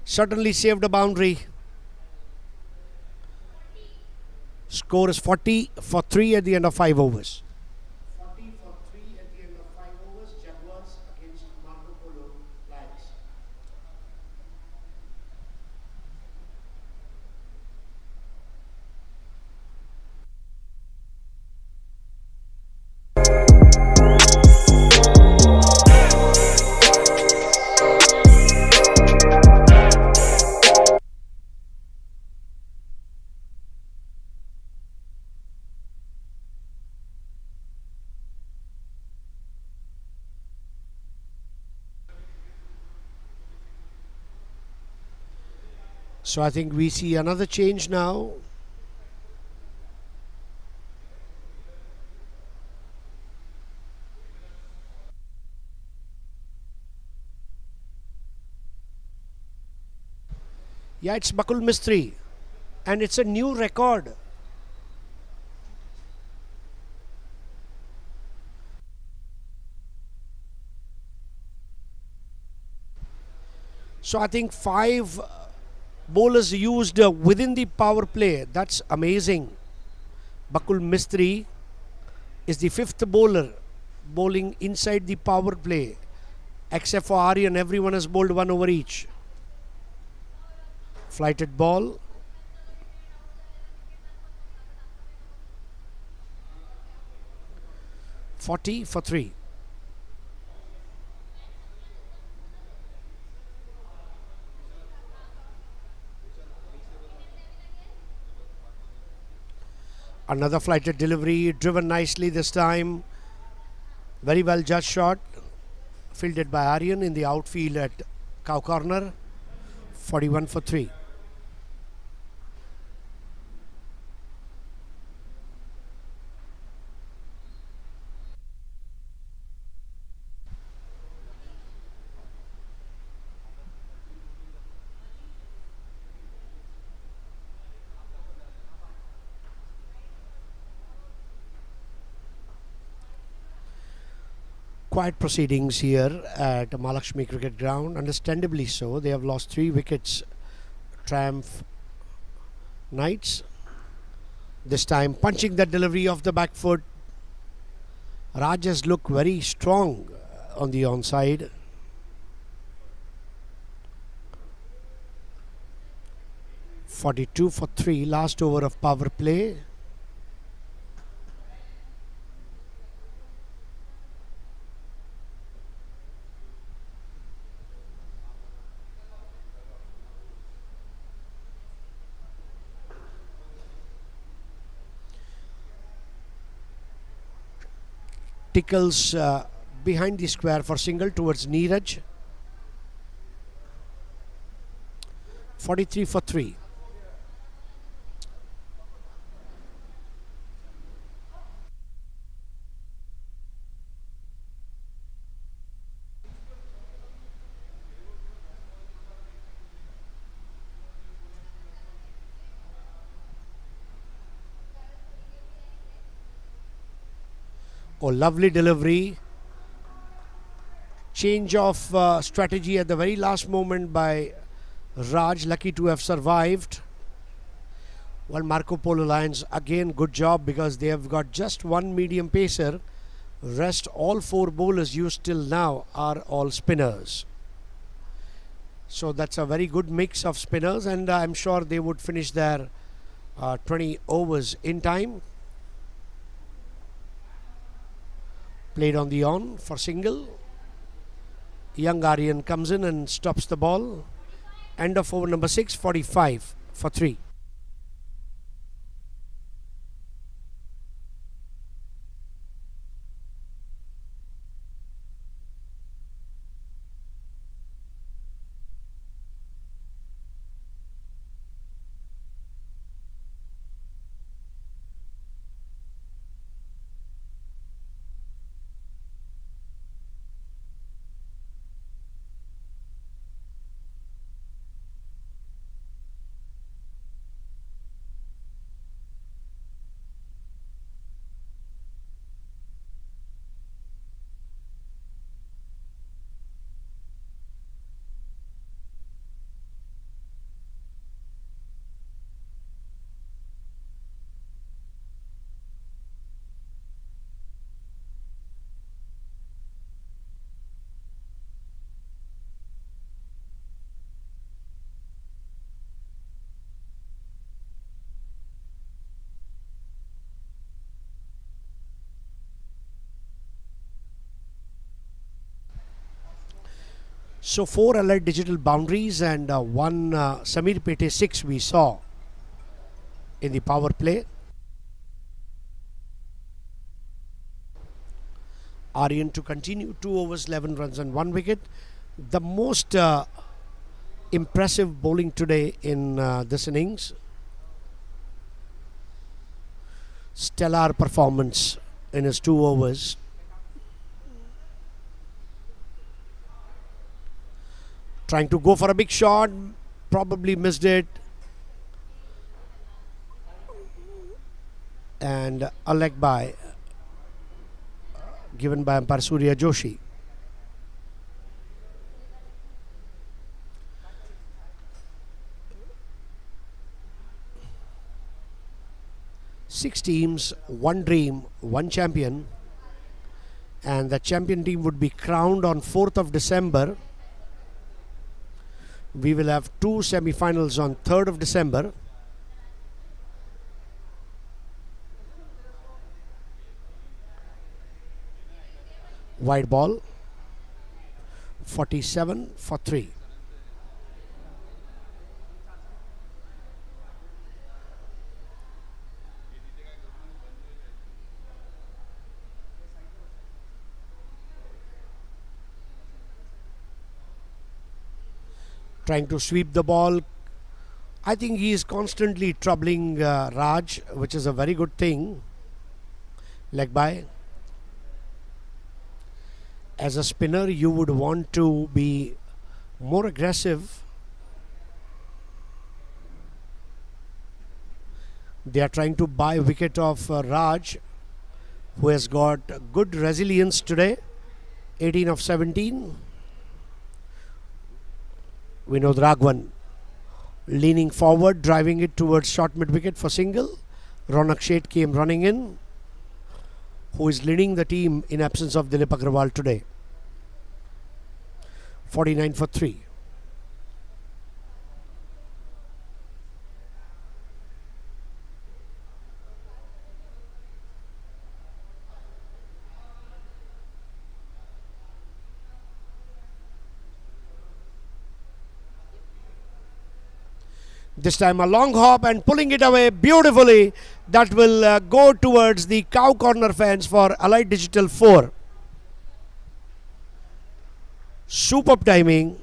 Certainly saved a boundary. Score is 40 for 3 at the end of 5 overs. 40 for 3 at the end of 5 overs. Jaguars against Marko Polo Lions. So I think we see another change now. Yeah, it's Bakul Mistry, and it's a new record. So I think 5 bowlers used within the power play. That's amazing. Bakul Mistry is the 5th bowler bowling inside the power play. Except for Aryan, everyone has bowled 1 over each. Flighted ball. 40 for 3. Another flighted delivery, driven nicely this time. Very well judged shot. Fielded by Aryan in the outfield at cow corner. 41 for 3. Quiet proceedings here at Mahalakshmi Cricket Ground. Understandably so. They have lost 3 wickets. Triumph Knights. This time punching that delivery off the back foot. Raj has looked very strong on the onside. .42 for 3. Last over of power play. Tickles behind the square for single towards Neeraj. 43 for 3. Oh, lovely delivery. Change of strategy at the very last moment by Raj. Lucky to have survived. Well, Marko Polo Lions again good job because they have got just one medium pacer. Rest all 4 bowlers used till now are all spinners. So that's a very good mix of spinners, and I'm sure they would finish their 20 overs in time. Played on the on for single. Young Aryan comes in and stops the ball. End of over number 6, 45 for 3. So 4 allied digital boundaries and 1 Samir Pete 6 we saw in the power play. Aryan to continue 2 overs 11 runs and 1 wicket. The most impressive bowling today in this innings. Stellar performance in his 2 overs. Trying to go for a big shot, probably missed it. And a leg by given by umpire Surya Joshi. Six teams, 1 dream, 1 champion. And the champion team would be crowned on 4th of December. We will have 2 semi-finals on 3rd of December. Wide ball. 47 for 3. Trying to sweep the ball. I think he is constantly troubling Raj, which is a very good thing. Leg by. As a spinner, you would want to be more aggressive. They are trying to buy wicket of Raj, who has got good resilience today. 18 of 17. Vinod Raghavan leaning forward, driving it towards short mid wicket for single. Ronak Sheth came running in, who is leading the team in absence of Dilip Agrawal today. 49 for 3. This time a long hop and pulling it away beautifully. That will go towards the cow corner fence for Allied Digital 4. Superb timing.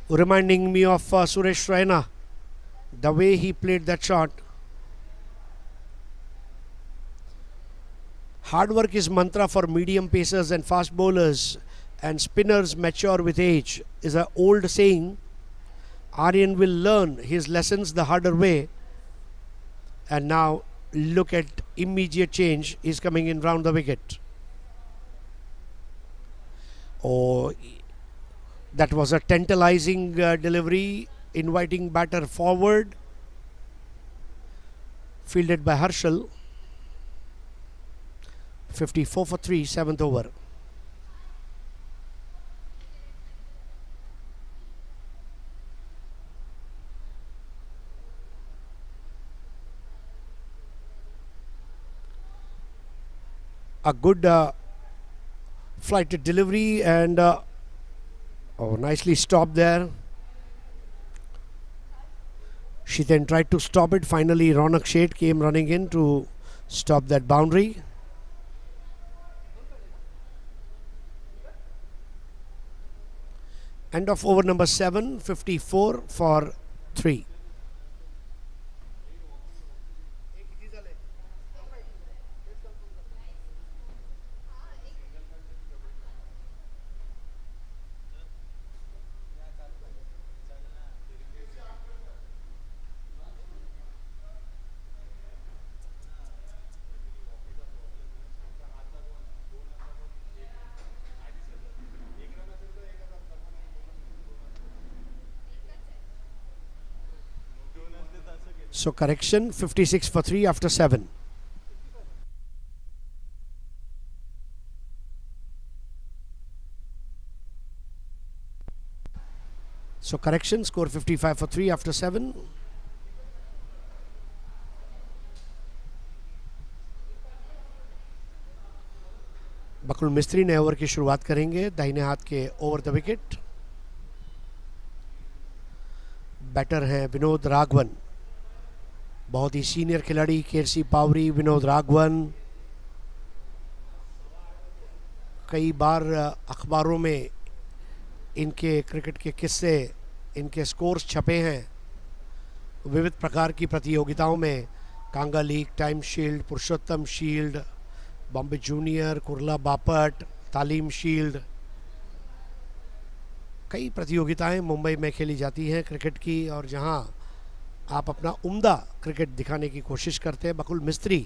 Reminding me of Suresh Raina, the way he played that shot. Hard work is mantra for medium pacers and fast bowlers, and spinners mature with age is an old saying. Aryan will learn his lessons the harder way, and now look at immediate change. He's coming in round the wicket. Oh, that was a tantalizing delivery, inviting batter forward. Fielded by Harshal. 54 for 3, 7th over. A good flighted delivery and nicely stopped there. She then tried to stop it. Finally, Ronak Sheth came running in to stop that boundary. End of over number 7, 54 for 3. So correction, 56 for 3 after 7. So correction, score 55 for 3 after 7. बकुल मिस्त्री नए over की शुरुआत करेंगे दाहिने हाथ के over the wicket. Batter हैं विनोद राघवन, बहुत ही सीनियर खिलाड़ी. केरसी पावरी, विनोद राघवन. कई बार अखबारों में इनके क्रिकेट के किस्से, इनके स्कोर्स छपे हैं विविध प्रकार की प्रतियोगिताओं में. कांगा लीग, टाइम शील्ड, पुरुषोत्तम शील्ड, बॉम्बे जूनियर, कुर्ला बापट, तालीम शील्ड. कई प्रतियोगिताएं मुंबई में खेली जाती हैं क्रिकेट की, और जहां आप अपना उम्दा क्रिकेट दिखाने की कोशिश करते हैं. बकुल मिस्त्री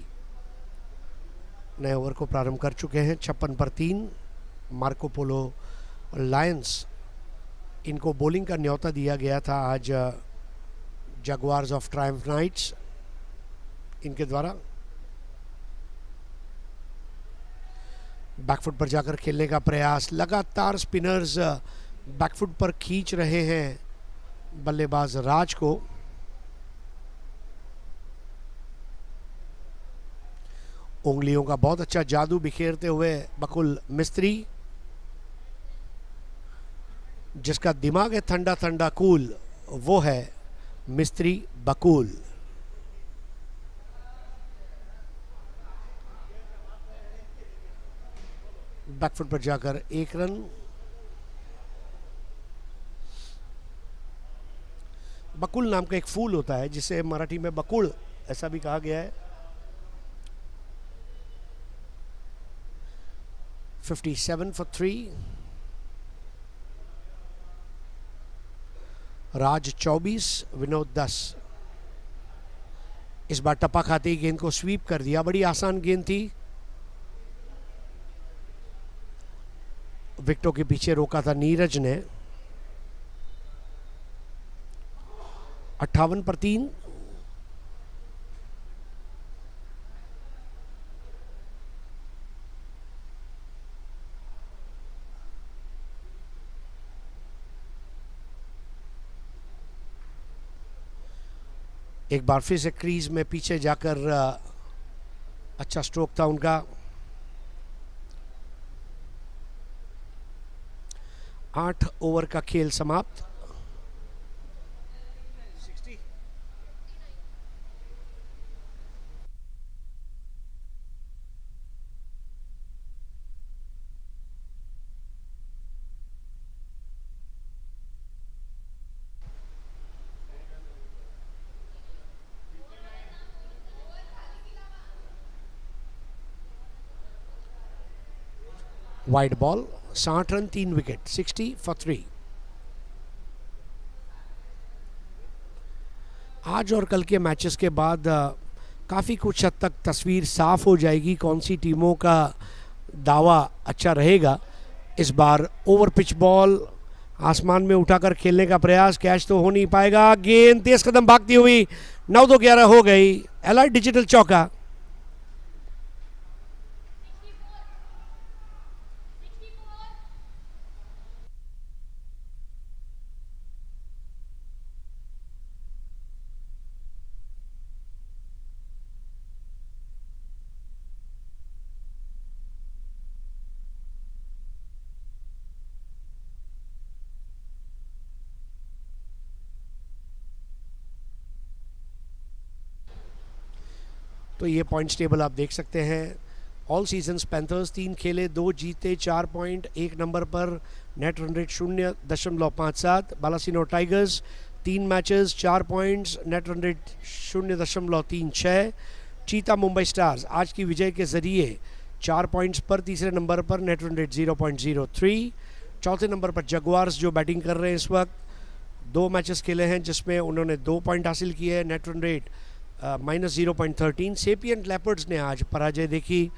नए ओवर को प्रारंभ कर चुके हैं. 56 पर 3. मार्को, पोलो और लायंस, इनको बॉलिंग का न्योता दिया गया था आज जगुआर्स ऑफ ट्रायम्फ नाइट्स इनके द्वारा. बैकफुट पर जाकर खेलने का प्रयास. लगातार स्पिनर्स बैकफुट पर खींच रहे हैं बल्लेबाज राज को. उंगलियों का बहुत अच्छा जादू बिखेरते हुए बकुल मिस्त्री, जिसका दिमाग है ठंडा ठंडा कूल, वो है मिस्त्री बकुल। बैकफुट पर जाकर 1 रन। बकुल नाम का एक फूल होता है जिसे मराठी में बकुड़ ऐसा भी कहा गया है। 57 for 3। राज 24, विनोद 10। इस बार टप्पा खाते ही गेंद को स्वीप कर दिया, बड़ी आसान गेंद थी। विकेटों के पीछे रोका था नीरज ने। 58 पर 3। एक बार फिर से क्रीज में पीछे जाकर अच्छा स्ट्रोक था उनका। 8 ओवर का खेल समाप्त। Wide ball, 60 run 3 wicket, 60 for 3। आज और कल के मैचेस के बाद काफ़ी कुछ हद तक तस्वीर साफ हो जाएगी कौन सी टीमों का दावा अच्छा रहेगा। इस बार ओवर पिच बॉल आसमान में उठाकर खेलने का प्रयास, कैच तो हो नहीं पाएगा। गेंद तेज कदम भागती हुई 9-2-11 हो गई। एलाइट डिजिटल चौका। तो ये पॉइंट्स टेबल आप देख सकते हैं। ऑल सीजन्स पैंथर्स 3 खेले, 2 जीते, 4 पॉइंट, 1 नंबर पर, net run rate 0.57। Balasinor tigers 3 matches, 4 points, net run rate 0.36। चीता मुंबई स्टार्स आज की विजय के जरिए 4 पॉइंट्स पर तीसरे नंबर पर, नेट रन रेट 0.03। चौथे नंबर पर जगुआर्स जो बैटिंग कर रहे हैं इस वक्त, 2 मैचेस खेले हैं जिसमें उन्होंने 2 पॉइंट हासिल किए हैं, net run rate -0.13। Sapient leopards ने आज पराजय देखी,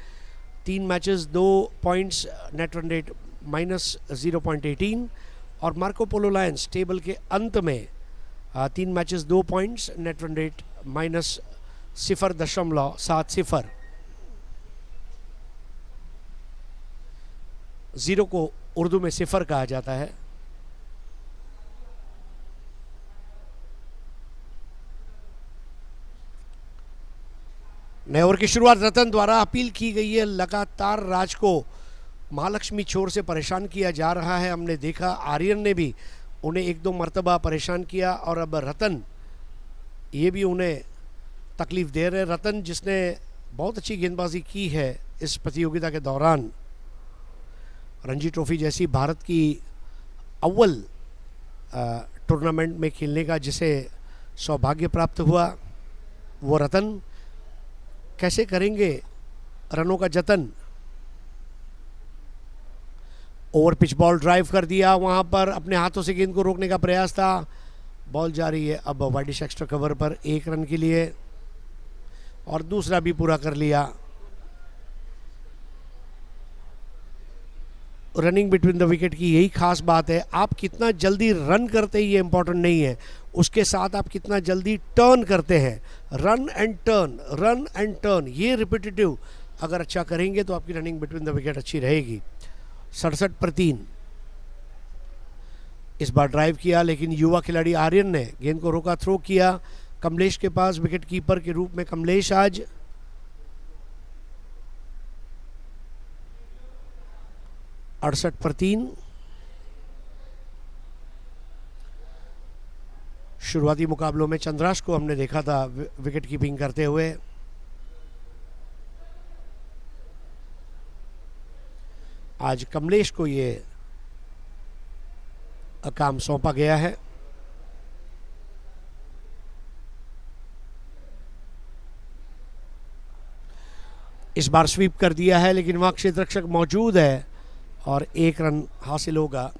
3 matches, 2 points, net run rate -0.18। और मार्को पोलो लायंस टेबल के अंत में 3 matches, 2 points, net run rate -0.70। 0 को उर्दू में सिफर कहा जाता है। नए ओवर की शुरुआत रतन द्वारा अपील की गई है। लगातार राज को महालक्ष्मी छोर से परेशान किया जा रहा है। हमने देखा आर्यन ने भी उन्हें 1-2 मरतबा परेशान किया और अब रतन ये भी उन्हें तकलीफ दे रहे। रतन जिसने बहुत अच्छी गेंदबाजी की है इस प्रतियोगिता के दौरान, रणजी ट्रॉफी जैसी भारत की अव्वल टूर्नामेंट में खेलने का जिसे सौभाग्य प्राप्त हुआ, वो रतन कैसे करेंगे रनों का जतन। ओवर पिच बॉल ड्राइव कर दिया, वहां पर अपने हाथों से गेंद को रोकने का प्रयास था। बॉल जा रही है अब वाइडिश एक्स्ट्रा कवर पर 1 रन के लिए और दूसरा भी पूरा कर लिया। रनिंग बिटवीन द विकेट की यही खास बात है, आप कितना जल्दी रन करते हैं ये इंपॉर्टेंट नहीं है, उसके साथ आप कितना जल्दी टर्न करते हैं। Run and turn, run and turn, ये रिपीटेटिव अगर अच्छा करेंगे तो आपकी रनिंग बिटवीन द विकेट अच्छी रहेगी। 67 पर 3। इस बार ड्राइव किया लेकिन युवा खिलाड़ी आर्यन ने गेंद को रोका, थ्रो किया कमलेश के पास, विकेट कीपर के रूप में कमलेश आज। 68 पर 3। शुरुआती मुकाबलों में चंद्राश को हमने देखा था विकेट कीपिंग करते हुए। आज कमलेश को ये काम सौंपा गया है। इस बार स्वीप कर दिया है, लेकिन वहां क्षेत्ररक्षक मौजूद है और 1 रन हासिल होगा।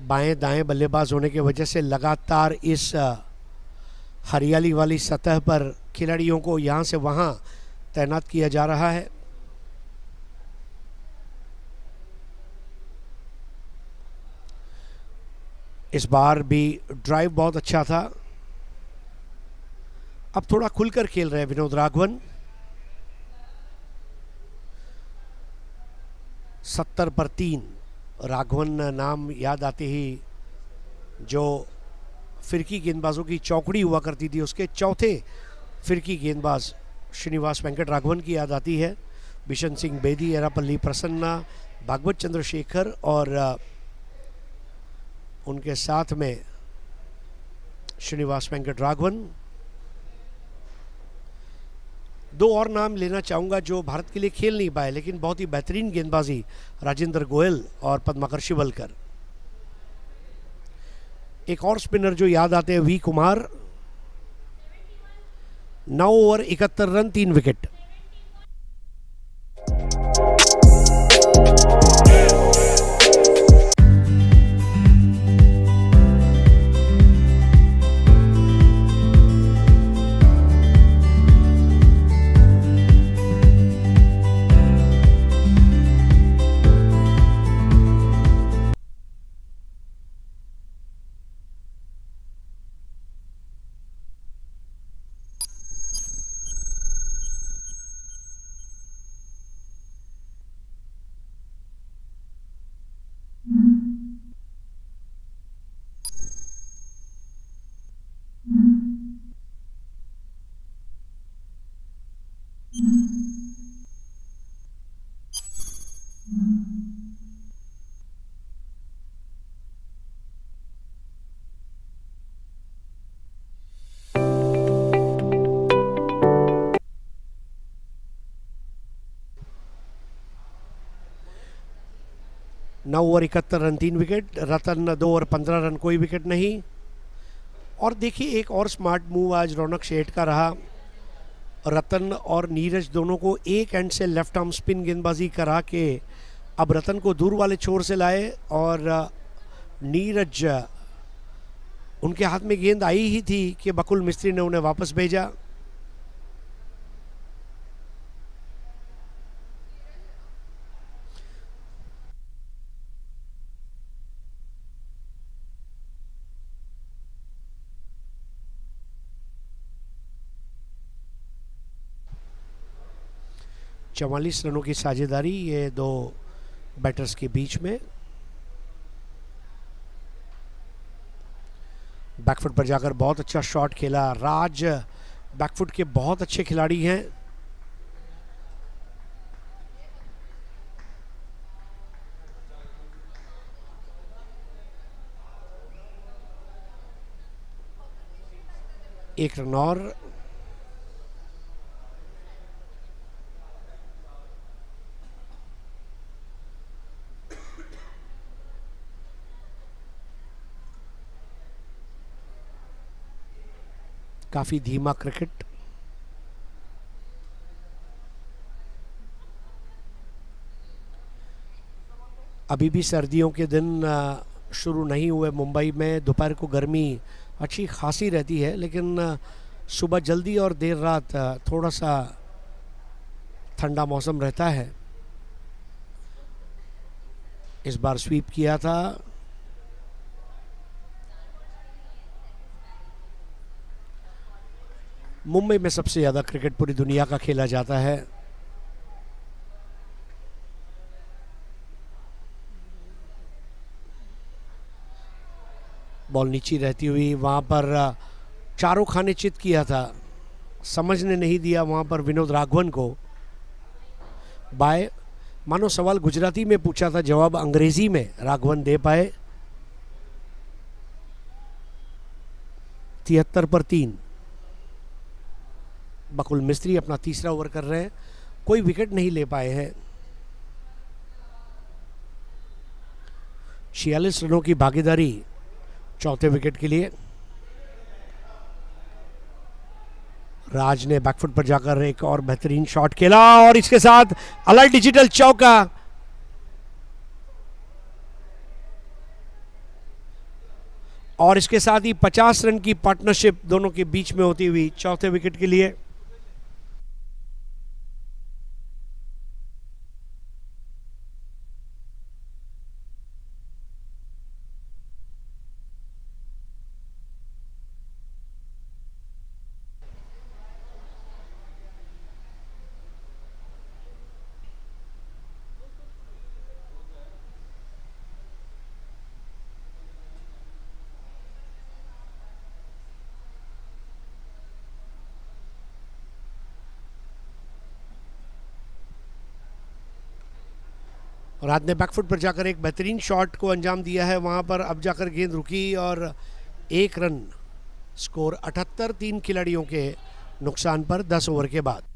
बाएं दाएं बल्लेबाज होने की वजह से लगातार इस हरियाली वाली सतह पर खिलाड़ियों को यहां से वहां तैनात किया जा रहा है। इस बार भी ड्राइव बहुत अच्छा था। अब थोड़ा खुलकर खेल रहे हैं विनोद राघवन। 70 पर 3। राघवन नाम याद आते ही जो फिरकी गेंदबाजों की चौकड़ी हुआ करती थी, उसके चौथे फिरकी गेंदबाज श्रीनिवास वेंकट राघवन की याद आती है। बिशन सिंह बेदी, एरापल्ली प्रसन्ना, भागवत चंद्रशेखर और उनके साथ में श्रीनिवास वेंकट राघवन। 2 और नाम लेना चाहूँगा जो भारत के लिए खेल नहीं पाए, लेकिन बहुत ही बेहतरीन गेंदबाजी, राजेंद्र गोयल और पद्माकर शिवलकर। एक और स्पिनर जो याद आते हैं V Kumar. 9 over 71 run 3 wicket. नौ over 71 run 3 wicket. Ratan 2 over 15 run, कोई विकेट नहीं। और देखिए एक और स्मार्ट मूव आज रौनक शेठ का रहा। रतन और नीरज दोनों को एक एंड से लेफ्ट आर्म स्पिन गेंदबाजी करा के अब रतन को दूर वाले छोर से लाए और नीरज, उनके हाथ में गेंद आई ही थी कि बकुल मिस्त्री ने उन्हें वापस भेजा। चवालीस रनों की साझेदारी ये 2 बैटर्स के बीच में। बैकफुट पर जाकर बहुत अच्छा शॉट खेला। राज बैकफुट के बहुत अच्छे खिलाड़ी हैं। एक रन और। काफी धीमा क्रिकेट। अभी भी सर्दियों के दिन शुरू नहीं हुए मुंबई में। दोपहर को गर्मी अच्छी खासी रहती है, लेकिन सुबह जल्दी और देर रात थोड़ा सा ठंडा मौसम रहता है। इस बार स्वीप किया था। मुंबई में सबसे ज़्यादा क्रिकेट पूरी दुनिया का खेला जाता है। बॉल नीचे रहती हुई वहाँ पर चारों खाने चित किया था। समझने नहीं दिया वहाँ पर विनोद राघवन को। बाय मानो सवाल गुजराती में पूछा था, जवाब अंग्रेजी में राघवन दे पाए। 73 पर 3। बकुल मिस्त्री अपना तीसरा ओवर कर रहे हैं, कोई विकेट नहीं ले पाए हैं। 46 रनों की भागीदारी चौथे विकेट के लिए। राज ने बैकफुट पर जाकर एक और बेहतरीन शॉट खेला और इसके साथ अलर्ट डिजिटल चौका। और इसके साथ ही 50 रन की पार्टनरशिप दोनों के बीच में होती हुई चौथे विकेट के लिए। राज ने बैकफुट पर जाकर एक बेहतरीन शॉट को अंजाम दिया है। वहां पर अब जाकर गेंद रुकी और 1 रन। स्कोर 78, 3 खिलाड़ियों के नुकसान पर 10 ओवर के बाद।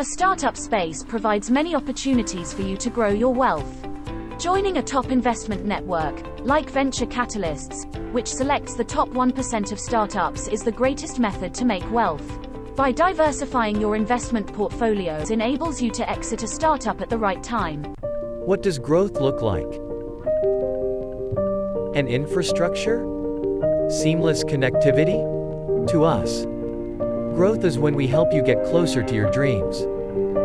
A startup space provides many opportunities for you to grow your wealth. Joining a top investment network, like Venture Catalysts, which selects the top 1% of startups, is the greatest method to make wealth. By diversifying your investment portfolios enables you to exit a startup at the right time. What does growth look like? An infrastructure? Seamless connectivity? To us, growth is when we help you get closer to your dreams.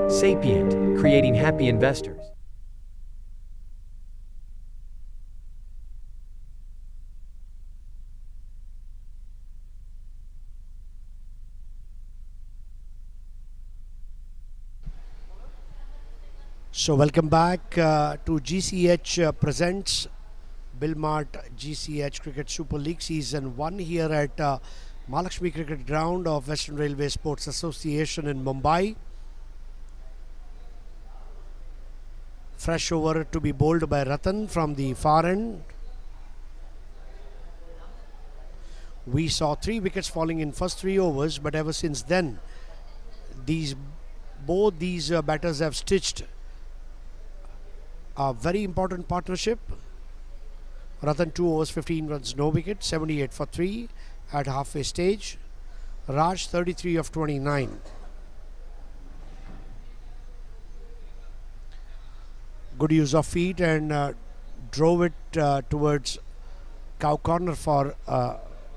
Sapient, creating happy investors. So welcome back to GCH presents Billmart GCH Cricket Super League Season 1 here at Mahalakshmi Cricket Ground of Western Railway Sports Association in Mumbai. Fresh over to be bowled by Ratan from the far end. We saw 3 wickets falling in first 3 overs, but ever since then, both these batters have stitched a very important partnership. Ratan 2 overs, 15 runs, no wicket, 78 for 3 at halfway stage. Raj 33 of 29. Good use of feet and drove it towards cow corner for a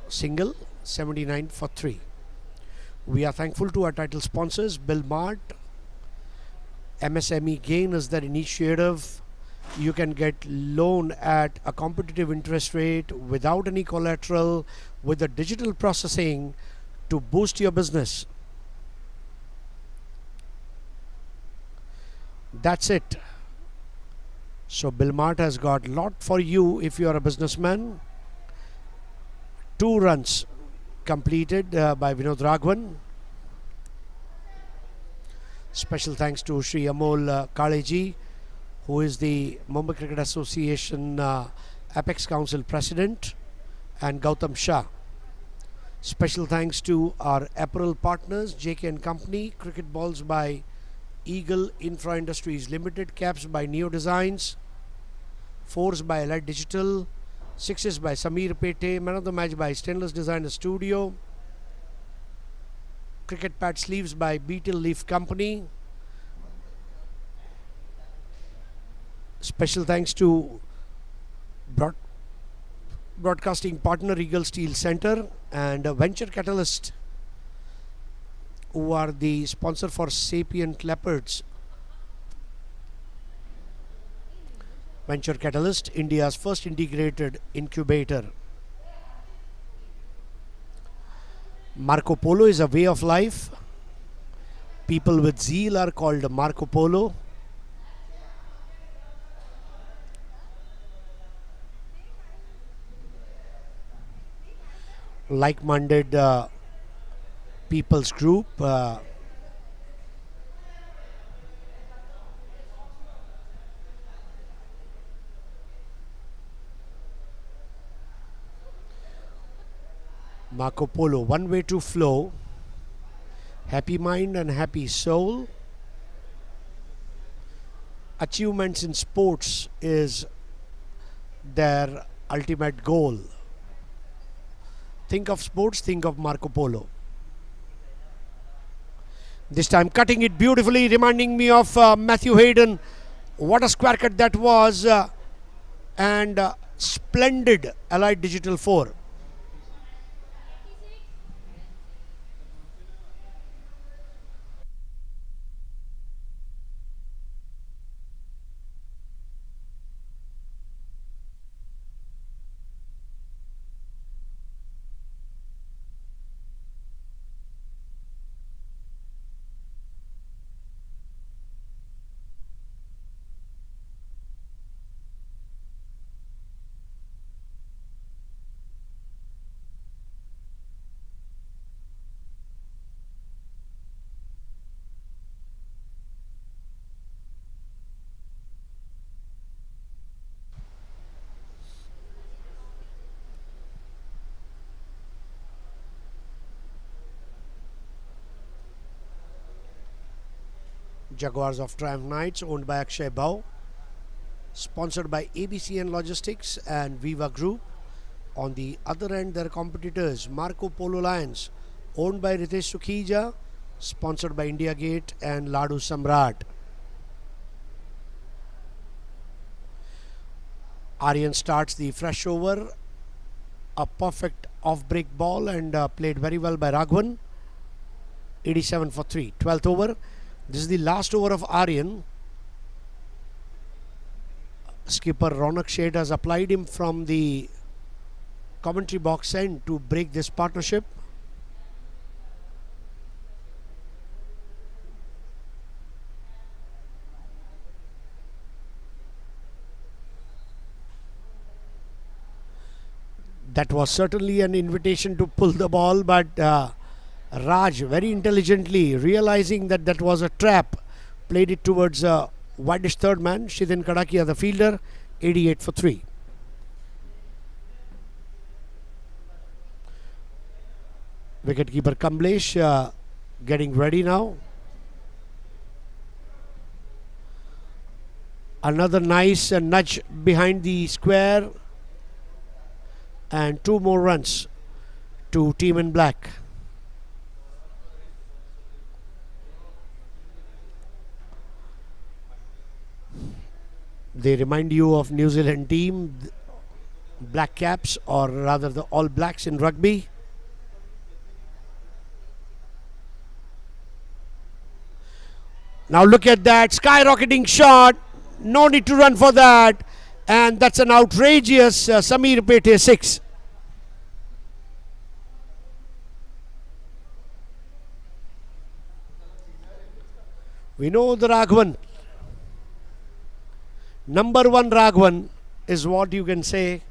single, 79 for 3. We are thankful to our title sponsors, Billmart. MSME Gain is their initiative. You can get loan at a competitive interest rate without any collateral with the digital processing to boost your business. That's it. So Billmart has got lot for you if you are a businessman. 2 runs completed by Vinod Raghavan. Special thanks to Sri Amol Kaleji, who is the Mumbai Cricket Association Apex Council President, and Gautam Shah. Special thanks to our apparel partners, JK and Company, cricket balls by Eagle Infra Industries Limited, caps by Neo Designs, fours by Allied Digital, sixes by Samir Pete, man of the match by Stainless Designer Studio, cricket pad sleeves by Beetle Leaf Company. Special thanks to broadcasting partner Eagle Steel Center and Venture Catalyst, who are the sponsor for Sapient Leopards. Venture Catalyst, India's first integrated incubator. Marko Polo is a way of life. People with zeal are called Marko Polo. Like-minded people's group. Marko Polo, one way to flow, happy mind and happy soul. Achievements in sports is their ultimate goal. Think of sports, think of Marko Polo. This time cutting it beautifully, reminding me of Matthew Hayden. What a square cut that was, and splendid Allied Digital 4. Jaguars of Triumph Knights, owned by Akshay Bhau, sponsored by ABCN Logistics and Viva Group. On the other end, their competitors, Marko Polo Lions, owned by Ritesh Sukhija, sponsored by India Gate and Ladu Samrat. Aryan starts the fresh over, a perfect off-break ball, and played very well by Raghavan. 87 for 3. 12th over. This is the last over of Aryan. Skipper Ronak Sheth has applied him from the commentary box end to break this partnership. That was certainly an invitation to pull the ball, but Raj very intelligently, realizing that that was a trap, played it towards widest third man, Shidin Kadakia, the fielder. 88 for 3. Wicketkeeper Kamlesh getting ready now. Another nice nudge behind the square, and 2 more runs to team in black. They remind you of New Zealand team, Black Caps, or rather the All Blacks in rugby. Now look at that skyrocketing shot. No need to run for that. And that's an outrageous Samir Pete 6. We know the Raghavan. Number 1 Raghavan is what you can say.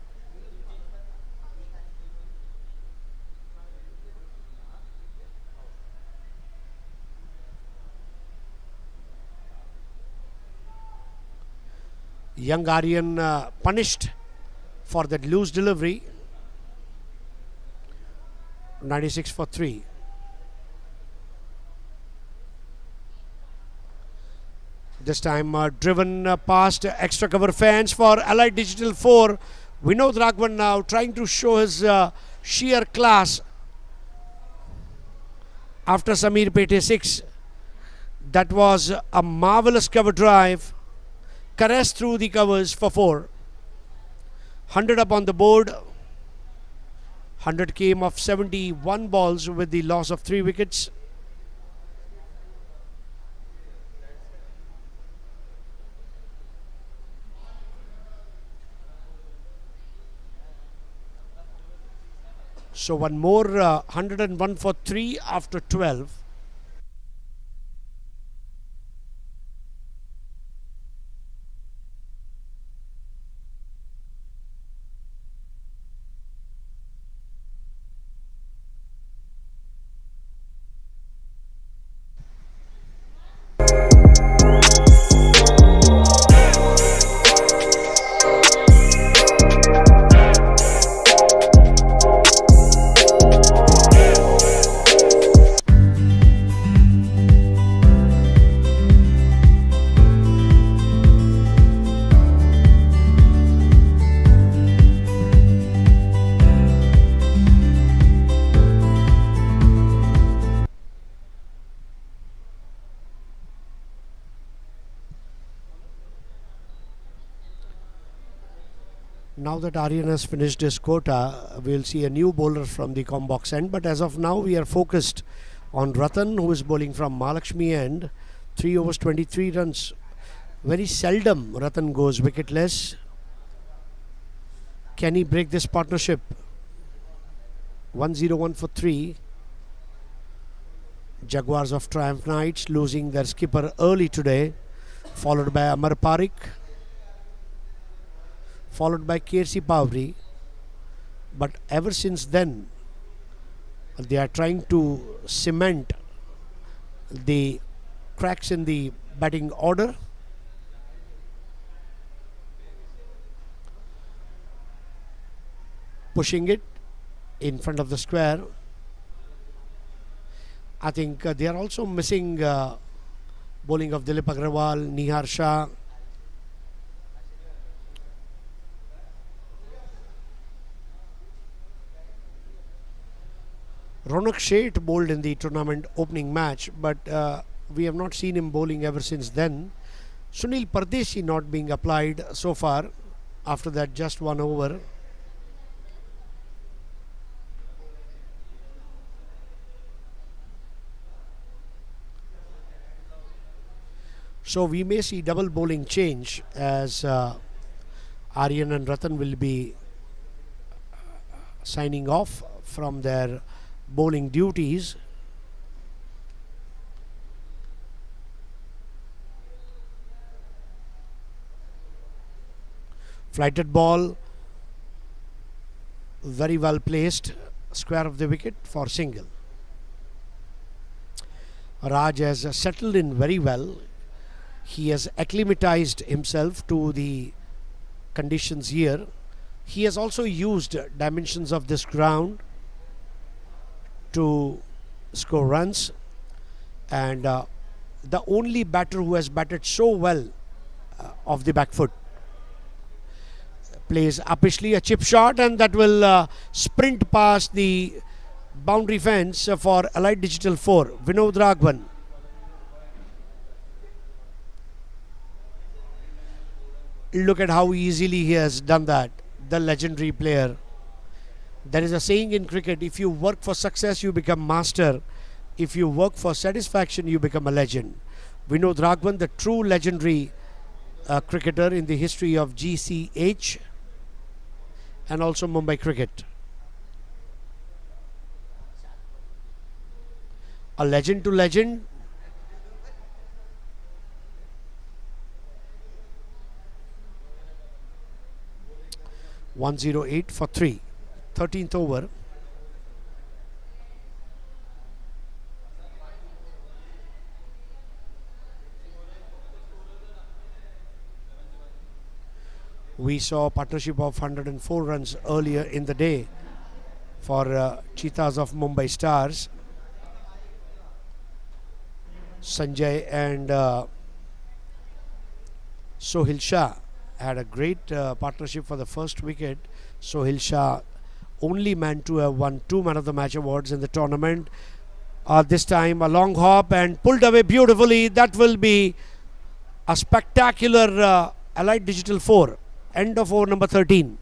Young Aryan punished for that loose delivery. 96 for 3. This time driven past extra cover fence for Allied Digital 4. Vinod Raghavan now trying to show his sheer class after Samir Pete 6. That was a marvelous cover drive. Caressed through the covers for 4. 100 up on the board. 100 came off 71 balls with the loss of 3 wickets. So one more 101 for 3 after 12. Now that Aryan has finished his quota, we'll see a new bowler from the Combox end. But as of now, we are focused on Ratan, who is bowling from Mahalakshmi end. 3 overs, 23 runs. Very seldom Ratan goes wicketless. Can he break this partnership? 101 for 3. Jaguars of Triumph Knights losing their skipper early today, followed by Amar Parikh, followed by KC Pavri. But ever since then, they are trying to cement the cracks in the batting order. Pushing it in front of the square. I think they are also missing bowling of Dilip Agrawal, Nihar Shah. Ronak Sheth bowled in the tournament opening match, but we have not seen him bowling ever since then. Sunil Pardeshi not being applied so far. After that, just 1 over. So we may see double bowling change as Aryan and Ratan will be signing off from their bowling duties. Flighted ball, very well placed, square of the wicket for single. Raj has settled in very well. He has acclimatized himself to the conditions here. He has also used dimensions of this ground to score runs, and the only batter who has batted so well off the back foot. Plays uppishly a chip shot, and that will sprint past the boundary fence for Allied Digital 4. Vinod Raghavan. Look at how easily he has done that, the legendary player. There is a saying in cricket, if you work for success, you become master. If you work for satisfaction, you become a legend. Vinod Raghavan, the true legendary cricketer in the history of GCH and also Mumbai cricket. A legend to legend. (108 for 3). 13th over. We saw a partnership of 104 runs earlier in the day for Cheetahs of Mumbai Stars. Sanjay and Sohil Shah had a great partnership for the first wicket. Sohil Shah, only man to have won 2 Man of the Match awards in the tournament. This time a long hop and pulled away beautifully. That will be a spectacular Allied Digital 4. End of over number 13.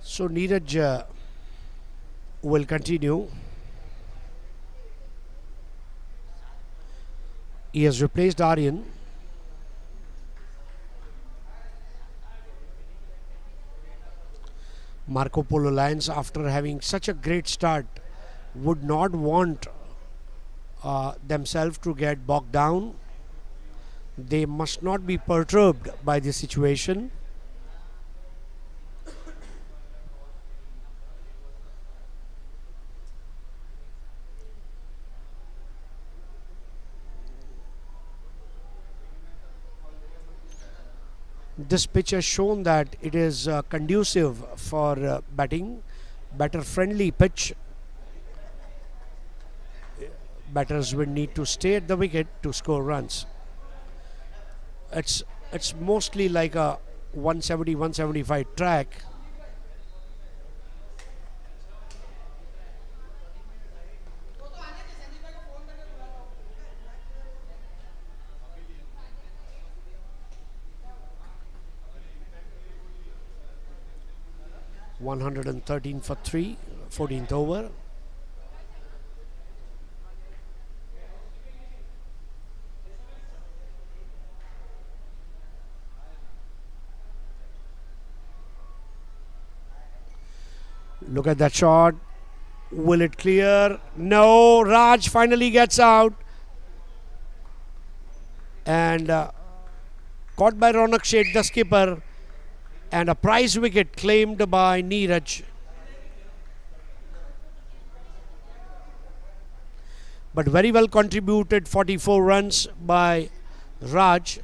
So Neeraj will continue. He has replaced Aryan. Marko Polo Lions, after having such a great start, would not want themselves to get bogged down. They must not be perturbed by the situation. This pitch has shown that it is conducive for batting, batter friendly pitch. Batters will need to stay at the wicket to score runs. It's mostly like a 170-175 track. (113 for 3), 14th over. Look at that shot. Will it clear? No. Raj finally gets out. And caught by Ronak Sheth, the skipper. And a prize wicket claimed by Neeraj. But very well contributed, 44 runs by Raj.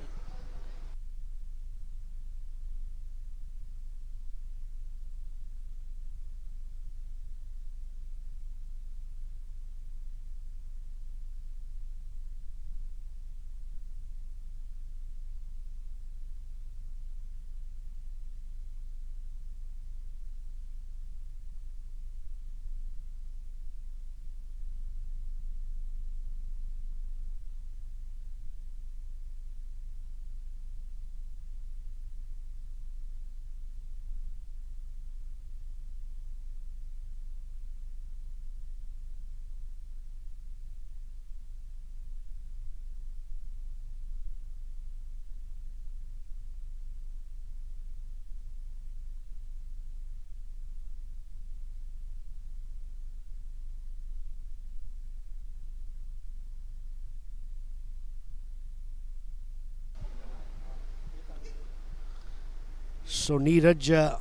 So Neeraj,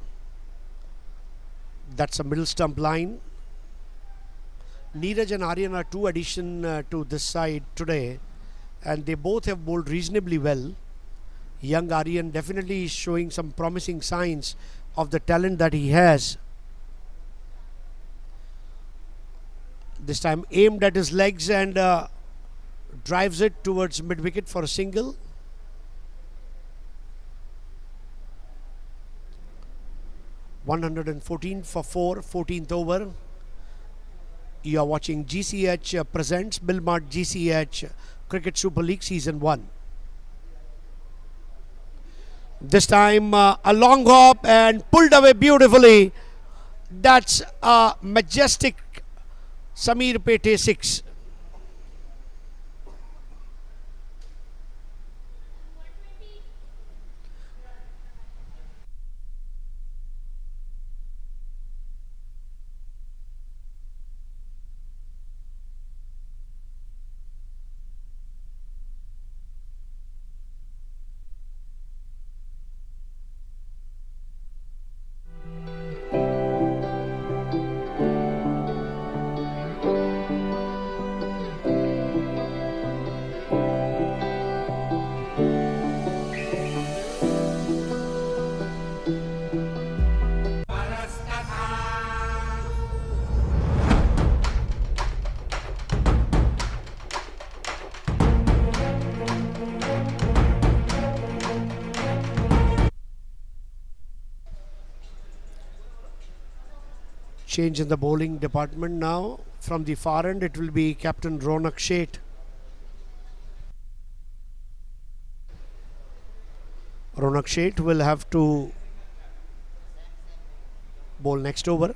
that's a middle stump line. Neeraj and Aryan are 2 addition to this side today, and they both have bowled reasonably well. Young Aryan definitely is showing some promising signs of the talent that he has. This time aimed at his legs and drives it towards mid-wicket for a single. (114 for 4), 14th over. You are watching GCH presents Billmart GCH Cricket Super League Season 1. This time a long hop and pulled away beautifully. That's a majestic Samir Pete 6. Change in the bowling department now. From the far end, it will be Captain Ronak Sheth. Ronak Sheth will have to bowl next over.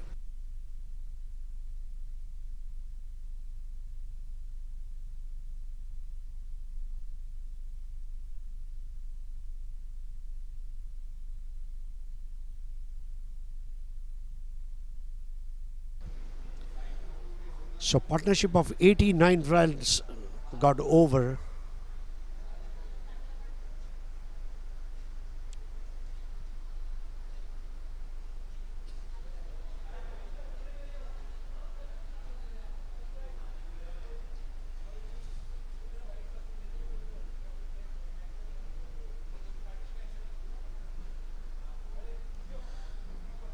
So partnership of 89 runs got over.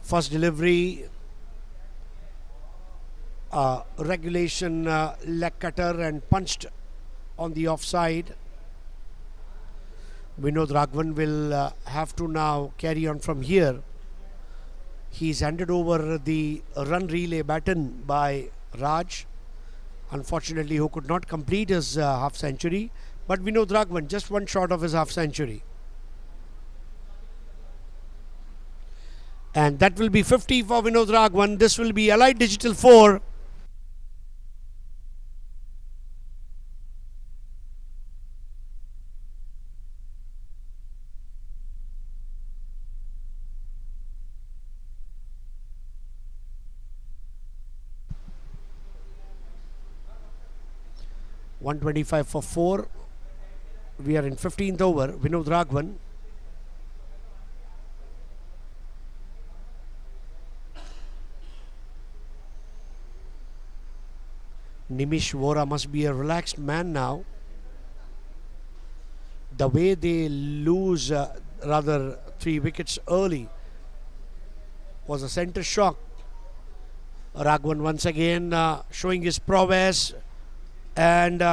First delivery, regulation leg cutter and punched on the offside. Vinod Raghavan will have to now carry on from here. He's handed over the run relay baton by Raj, unfortunately, who could not complete his half century. But Vinod Raghavan just one short of his half century. And that will be 50 for Vinod Raghavan. This will be Allied Digital 4. (125 for 4). We are in 15th over. Vinod Raghavan. Nimish Vora must be a relaxed man now. The way they lose rather 3 wickets early was a center shock. Raghavan once again showing his prowess, and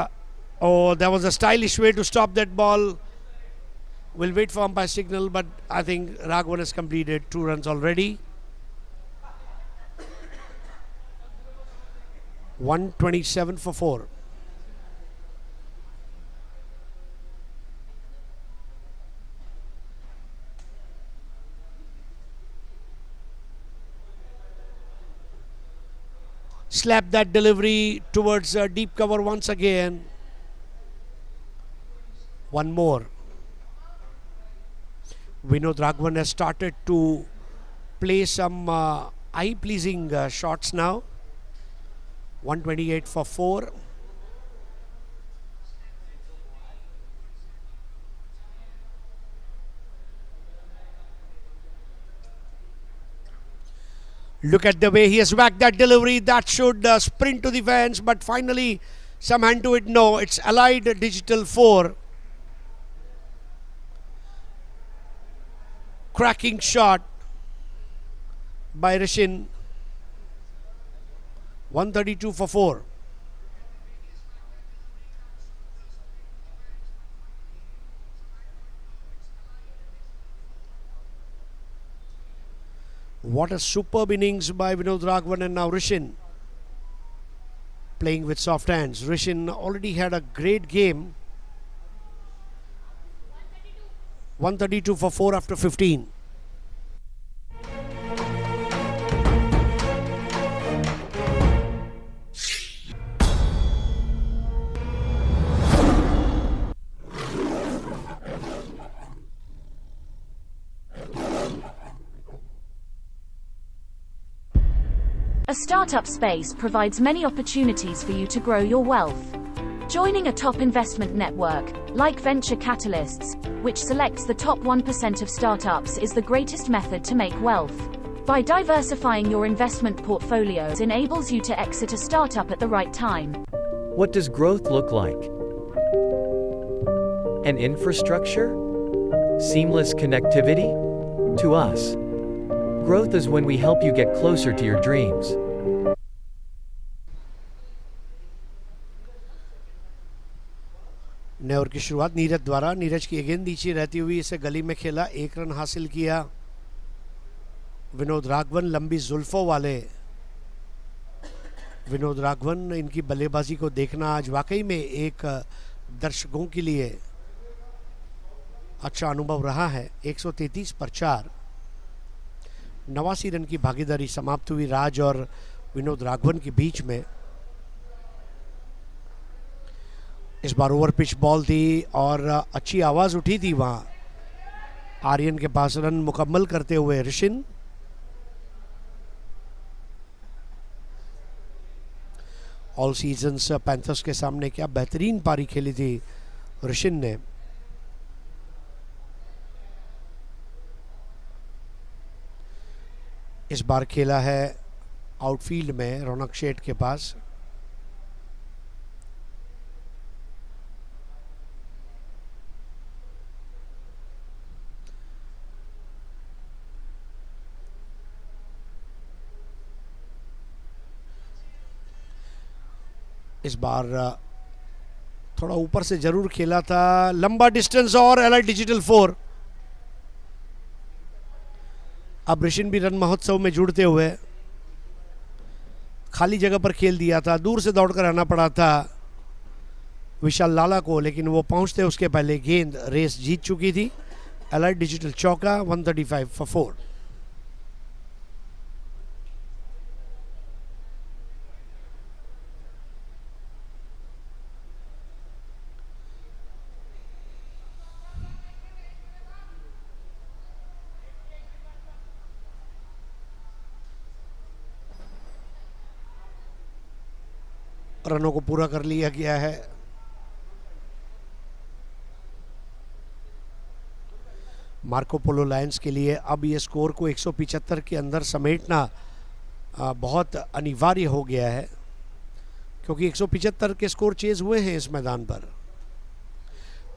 oh, there was a stylish way to stop that ball. We'll wait for umpire signal, but I think Raghavan has completed 2 runs already. 127 for 4. Slap that delivery towards deep cover once again. One more. Vinod Raghavan has started to play some eye-pleasing shots now. 128 for 4. Look at the way he has whacked that delivery. That should sprint to the fence, but finally some hand to it. No, it's Allied Digital 4. Cracking shot. by Rishin. 132 for 4. What a superb innings by Vinod Raghavan, and now Rishin playing with soft hands. Rishin already had a great game. 132 for 4 after 15. A startup space provides many opportunities for you to grow your wealth. Joining a top investment network, like Venture Catalysts, which selects the top 1% of startups, is the greatest method to make wealth. By diversifying your investment portfolios enables you to exit a startup at the right time. What does growth look like? An infrastructure? Seamless connectivity? To us, growth is when we help you get closer to your dreams. नए over की शुरुआत नीरज द्वारा. नीरज की गेंद नीचे रहती हुई इसे गली में खेला, 1 रन हासिल किया. विनोद राघवन लंबी जुल्फों वाले विनोद राघवन, इनकी बल्लेबाजी को देखना आज वाकई में एक दर्शकों के लिए अच्छा अनुभव रहा है. 133 पर 4. 89 रन की भागीदारी समाप्त हुई राज और विनोद राघवन के बीच में. इस बार ओवर पिच बॉल थी और अच्छी आवाज़ उठी थी वहाँ. आर्यन के पास रन मुकम्मल करते हुए ऋषिन. ऑल सीजन्स पैंथर्स के सामने क्या बेहतरीन पारी खेली थी ऋषिन ने. इस बार खेला है आउटफील्ड में रौनक शेठ के पास. इस बार थोड़ा ऊपर से जरूर खेला था. लंबा डिस्टेंस और एलाइट डिजिटल 4. अब ऋषिन भी रन महोत्सव में जुड़ते हुए खाली जगह पर खेल दिया था. दूर से दौड़कर आना पड़ा था विशाल लाला को, लेकिन वो पहुंचते उसके पहले गेंद रेस जीत चुकी थी. एलाइट डिजिटल चौका. 135 फॉर 4. रनों को पूरा कर लिया गया है. मार्को पोलो लायंस के लिए अब ये स्कोर को 175 के अंदर समेटना बहुत अनिवार्य हो गया है, क्योंकि 175 के स्कोर चेज हुए हैं इस मैदान पर.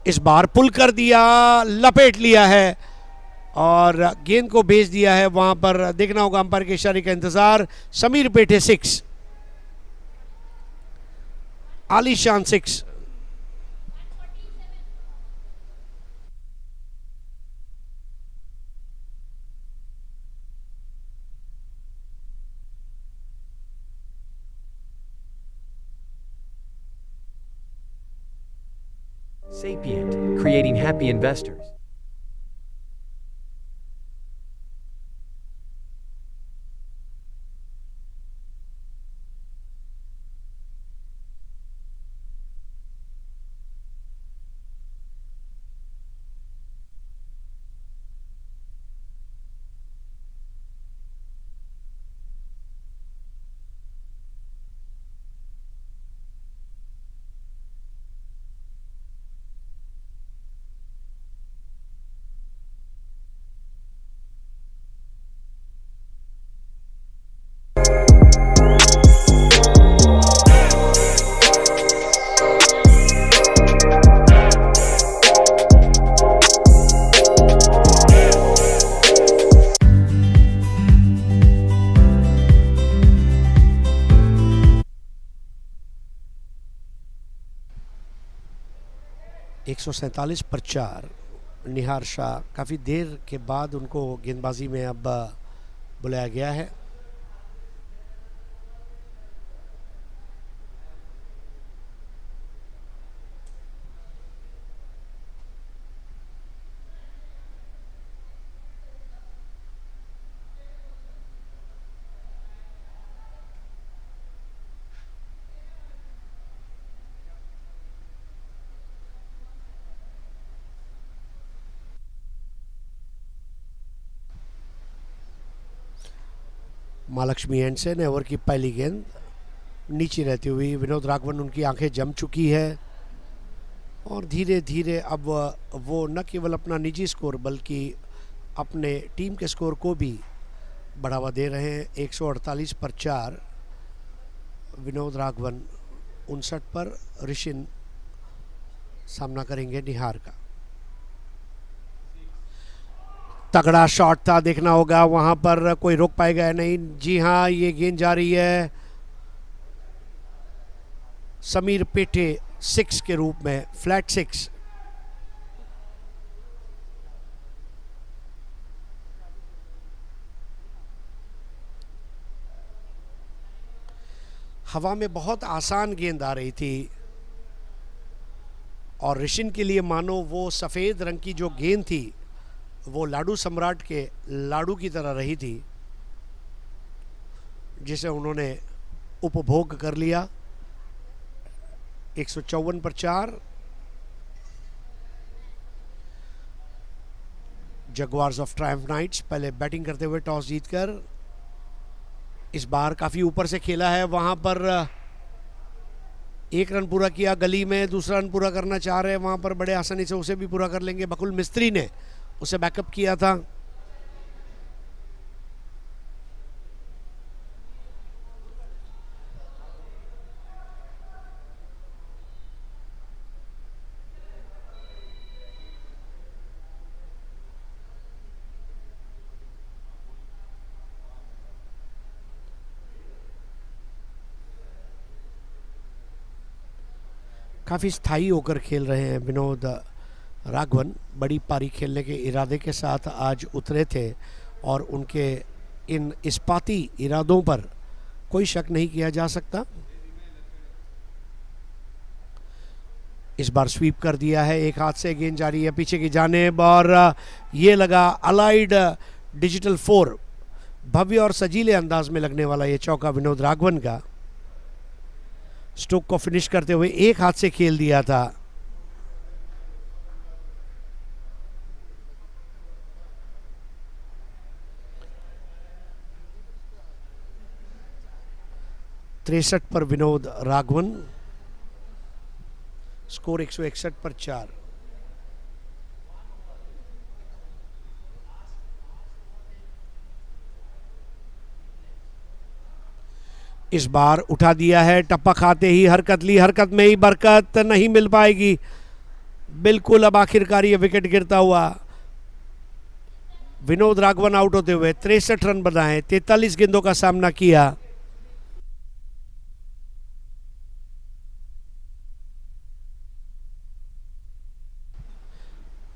इस बार पुल कर दिया, लपेट लिया है और गेंद को भेज दिया है. वहां पर देखना होगा अंपायर के इशारे का इंतजार. समीर पेठे 6. आलीशान 6. Sapient, creating happy investors. 147 पर 4। निहार शाह, काफ़ी देर के बाद उनको गेंदबाजी में अब बुलाया गया है। महालक्ष्मी एंड से ओवर की पहली गेंद नीचे रहती हुई विनोद राघवन, उनकी आंखें जम चुकी है और धीरे धीरे अब वो न केवल अपना निजी स्कोर बल्कि अपने टीम के स्कोर को भी बढ़ावा दे रहे हैं। 148 पर 4 विनोद राघवन, 59 पर ऋषिन सामना करेंगे निहार का। तगड़ा शॉट था, देखना होगा वहां पर कोई रोक पाएगा या नहीं। जी हाँ, ये गेंद जा रही है समीर पेटे 6 के रूप में, फ्लैट 6। हवा में बहुत आसान गेंद आ रही थी और ऋषिन के लिए मानो वो सफ़ेद रंग की जो गेंद थी वो लाडू सम्राट के लाडू की तरह रही थी, जिसे उन्होंने उपभोग कर लिया। 154 पर 4 जगुआर्स ऑफ ट्रायम्फ नाइट्स पहले बैटिंग करते हुए टॉस जीतकर इस बार काफ़ी ऊपर से खेला है। वहां पर 1 रन पूरा किया गली में, दूसरा रन पूरा करना चाह रहे हैं वहां पर बड़े आसानी से उसे भी पूरा कर लेंगे। बकुल मिस्त्री ने उसे बैकअप किया था। काफ़ी स्थायी होकर खेल रहे हैं विनोद राघवन। बड़ी पारी खेलने के इरादे के साथ आज उतरे थे और उनके इन इस्पाती इरादों पर कोई शक नहीं किया जा सकता। इस बार स्वीप कर दिया है, एक हाथ से गेंद जारी है पीछे की जानिब और ये लगा अलाइड डिजिटल 4। भव्य और सजीले अंदाज में लगने वाला ये चौका विनोद राघवन का। स्ट्रोक को फिनिश करते हुए एक हाथ से खेल दिया था। तिरसठ पर विनोद राघवन, स्कोर 161 पर 4। इस बार उठा दिया है, टप्पा खाते ही हरकत ली, हरकत में ही बरकत नहीं मिल पाएगी। बिल्कुल अब आखिरकार ये विकेट गिरता हुआ विनोद राघवन आउट होते हुए 63 रन बनाए, 43 गेंदों का सामना किया।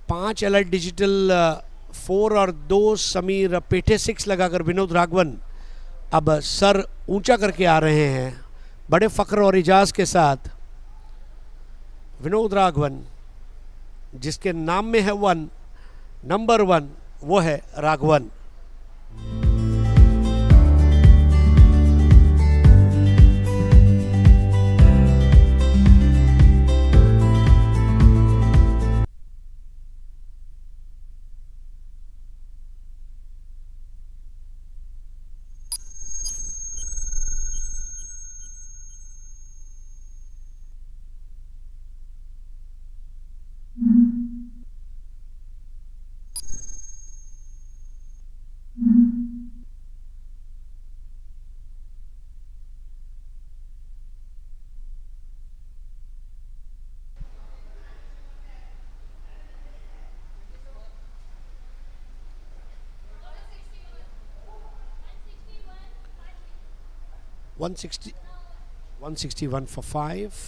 पांच एलाइट डिजिटल 4 और 2 समीर पेठे 6 लगाकर विनोद राघवन अब सर ऊंचा करके आ रहे हैं बड़े फख्र और इजाज के साथ। विनोद राघवन जिसके नाम में है 1, नंबर 1 वो है राघवन। $160, 161 for 5.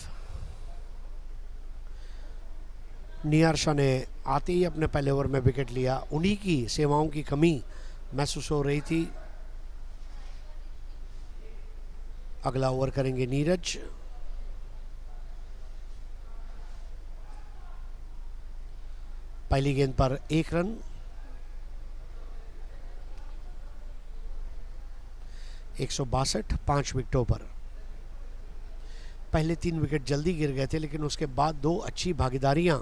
नियार शाह ने आते ही अपने पहले ओवर में विकेट लिया। उन्हीं की सेवाओं की कमी महसूस हो रही थी। अगला ओवर करेंगे नीरज। पहली गेंद पर 1 रन। 162 5 विकेटों पर। पहले 3 विकेट जल्दी गिर गए थे, लेकिन उसके बाद 2 अच्छी भागीदारियां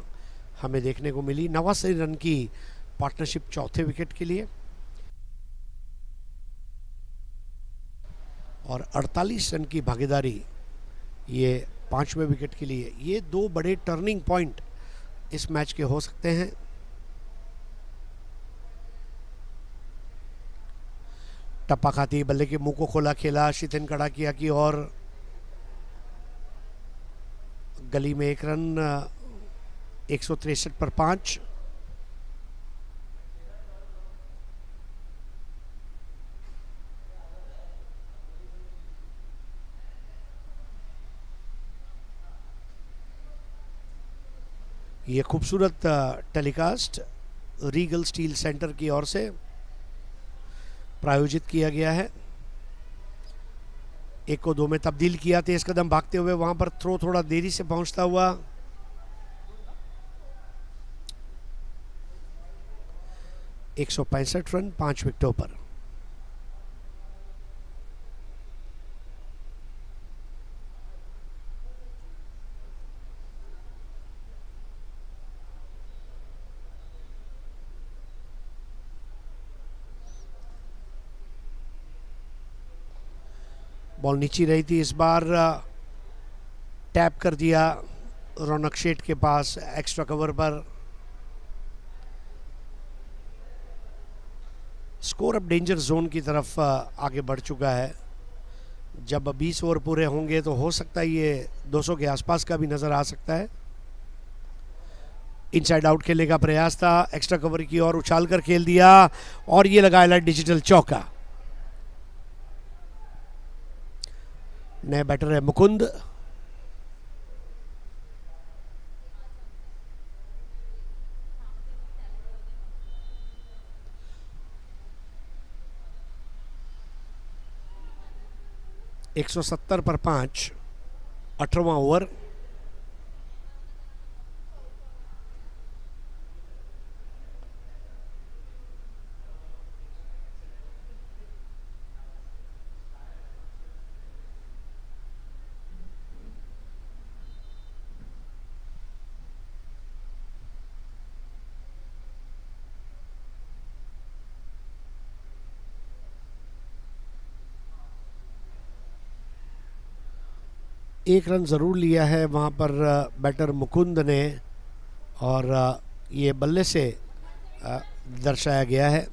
हमें देखने को मिली। 89 रन की पार्टनरशिप चौथे विकेट के लिए और 48 रन की भागीदारी ये 5वें विकेट के लिए। ये 2 बड़े टर्निंग पॉइंट इस मैच के हो सकते हैं। टप्पा खाती बल्ले के मुंह को खोला खेला शिथिन कड़ा किया की और गली में 1 रन। 163 पर 5। ये खूबसूरत टेलीकास्ट रीगल स्टील सेंटर की ओर से प्रायोजित किया गया है। 1 को 2 में तब्दील किया। तेज कदम भागते हुए वहां पर थ्रो थोड़ा देरी से पहुंचता हुआ। 165 रन 5 विकेटों पर। बॉल नीचे रही थी, इस बार टैप कर दिया रौनक शेठ के पास एक्स्ट्रा कवर पर। स्कोर अब डेंजर जोन की तरफ आगे बढ़ चुका है। जब 20 ओवर पूरे होंगे तो हो सकता है ये 200 के आसपास का भी नजर आ सकता है। इनसाइड आउट खेलने का प्रयास था, एक्स्ट्रा कवर की ओर उछाल कर खेल दिया और ये लगाया डिजिटल चौका। नए बैटर है मुकुंद। एक 170 पर 5। 18वां ओवर। एक रन ज़रूर लिया है वहाँ पर बैटर मुकुंद ने और ये बल्ले से दर्शाया गया है।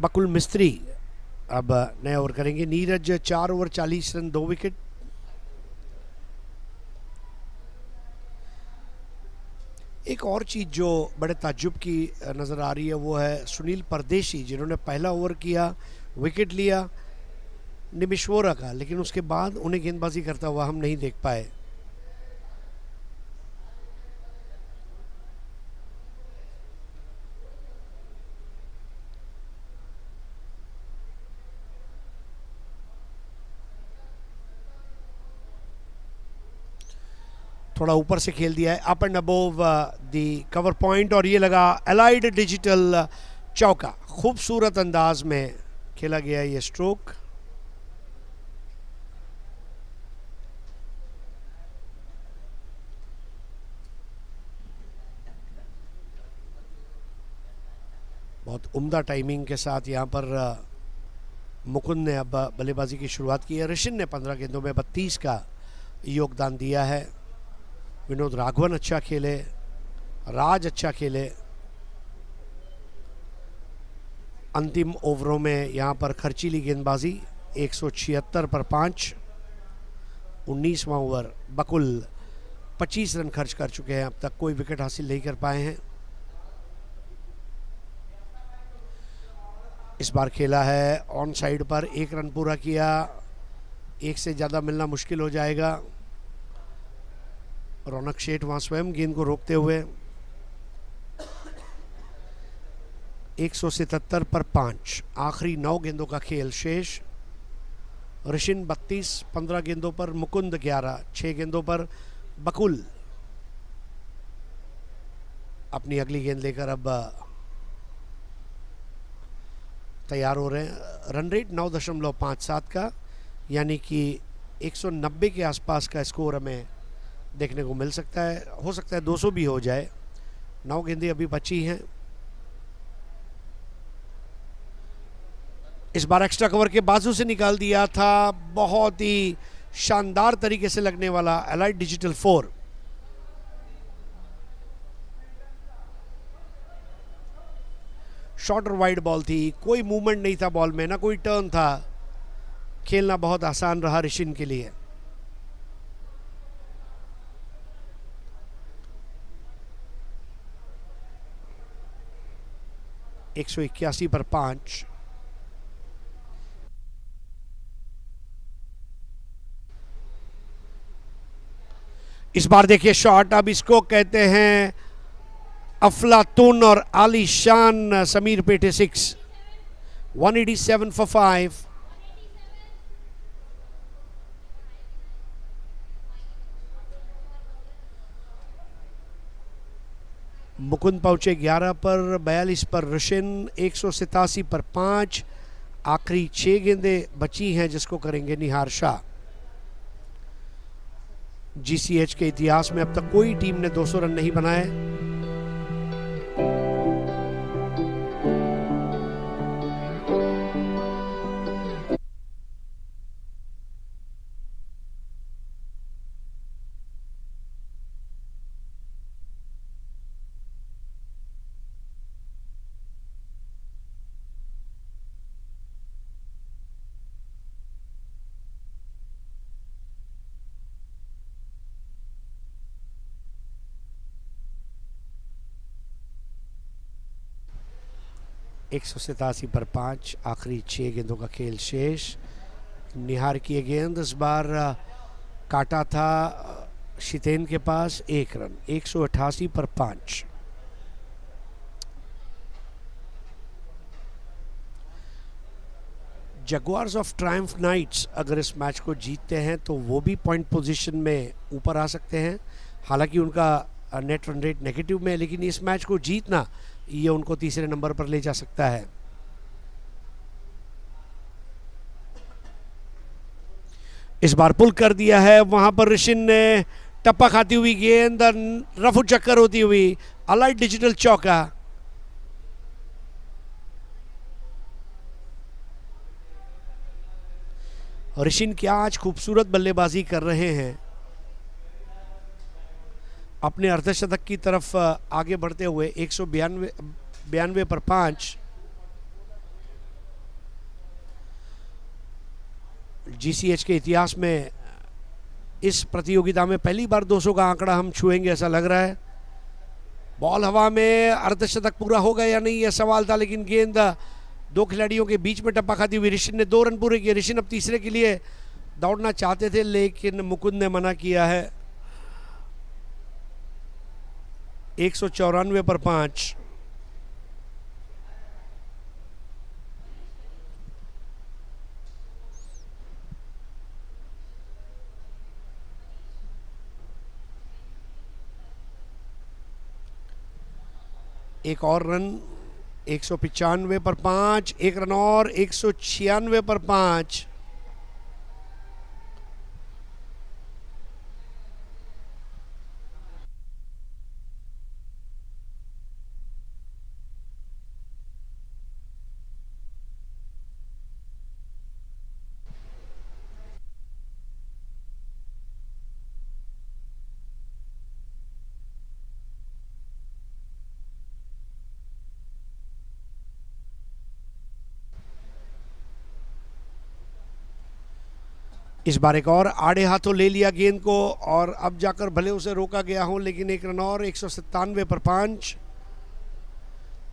बकुल मिस्त्री अब नए ओवर करेंगे। Neeraj 4 over 40 run 2 wicket. एक और चीज जो बड़े ताज्जुब की नजर आ रही है वो है सुनील परदेशी, जिन्होंने पहला ओवर किया, विकेट लिया निमिशवोरा का, लेकिन उसके बाद उन्हें गेंदबाजी करता हुआ हम नहीं देख पाए। थोड़ा ऊपर से खेल दिया है, up and above the cover point, और ये लगा एलाइड डिजिटल चौका। खूबसूरत अंदाज में खेला गया ये स्ट्रोक। बहुत उम्दा टाइमिंग के साथ यहाँ पर मुकुंद ने अब बल्लेबाजी की शुरुआत की है। ऋषिन ने 15 गेंदों में 32 का योगदान दिया है। विनोद राघवन अच्छा खेले, राज अच्छा खेले। अंतिम ओवरों में यहाँ पर खर्चीली गेंदबाजी 176 पर 5। 19वां ओवर बकुल 25 रन खर्च कर चुके हैं, अब तक कोई विकेट हासिल नहीं कर पाए हैं। इस बार खेला है ऑन साइड पर, 1 रन पूरा किया, 1 से ज़्यादा मिलना मुश्किल हो जाएगा। रौनक शेठ वहाँ स्वयं गेंद को रोकते हुए। 177 पर 5, आखिरी 9 गेंदों का खेल शेष। ऋषिन 32, 15 गेंदों पर मुकुंद 11, 6 गेंदों पर बकुल अपनी अगली गेंद लेकर अब तैयार हो रहे हैं। रन रेट 9.57 का, यानी कि 190 के आसपास का स्कोर हमें देखने को मिल सकता है। हो सकता है 200 भी हो जाए। 9 गेंदें अभी बची हैं। इस बार एक्स्ट्रा कवर के बाजू से निकाल दिया था, बहुत ही शानदार तरीके से लगने वाला एलाइट डिजिटल 4। शॉर्ट और वाइड बॉल थी, कोई मूवमेंट नहीं था बॉल में, ना कोई टर्न था। खेलना बहुत आसान रहा ऋषिन के लिए। एक 181 पर 5। इस बार देखिए शॉट, अब इसको कहते हैं अफलातून और आलीशान समीर पेटे 6। 187 for 5। मुकुंद पहुंचे 11 पर, 42 पर ऋषिन, 187 पर 5। आखिरी 6 गेंदें बची हैं जिसको करेंगे निहार शाह। जीसीएच के इतिहास में अब तक कोई टीम ने 200 रन नहीं बनाए। एक 187 पर 5, आखिरी 6 गेंदों का खेल शेष। निहार की गेंद इस बार काटा था शितेन के पास, 1 रन। 188 पर 5। जगुआर्स ऑफ ट्रायम्फ नाइट्स अगर इस मैच को जीतते हैं तो वो भी पॉइंट पोजीशन में ऊपर आ सकते हैं। हालांकि उनका नेट रन रेट नेगेटिव में है, लेकिन इस मैच को जीतना ये उनको तीसरे नंबर पर ले जा सकता है। इस बार पुल कर दिया है, वहां पर ऋषिन ने टप्पा खाती हुई गेंद, रफू चक्कर होती हुई, अलाइट डिजिटल चौका। ऋषिन क्या आज खूबसूरत बल्लेबाजी कर रहे हैं, अपने अर्धशतक की तरफ आगे बढ़ते हुए। 192 पर 5। जीसीएच के इतिहास में इस प्रतियोगिता में पहली बार 200 का आंकड़ा हम छुएंगे ऐसा लग रहा है। बॉल हवा में, अर्धशतक पूरा होगा या नहीं यह सवाल था, लेकिन गेंद 2 खिलाड़ियों के बीच में टप्पा खाती हुई ऋषिन ने 2 रन पूरे किए। ऋषिन अब तीसरे के लिए दौड़ना चाहते थे, लेकिन मुकुंद ने मना किया है। 194 पर 5। एक और रन, 195 पर 5। 1 रन और, 196 पर 5। इस बार एक और आड़े हाथों ले लिया गेंद को और अब जाकर भले उसे रोका गया हो, लेकिन एक रन और, 197 पर 5।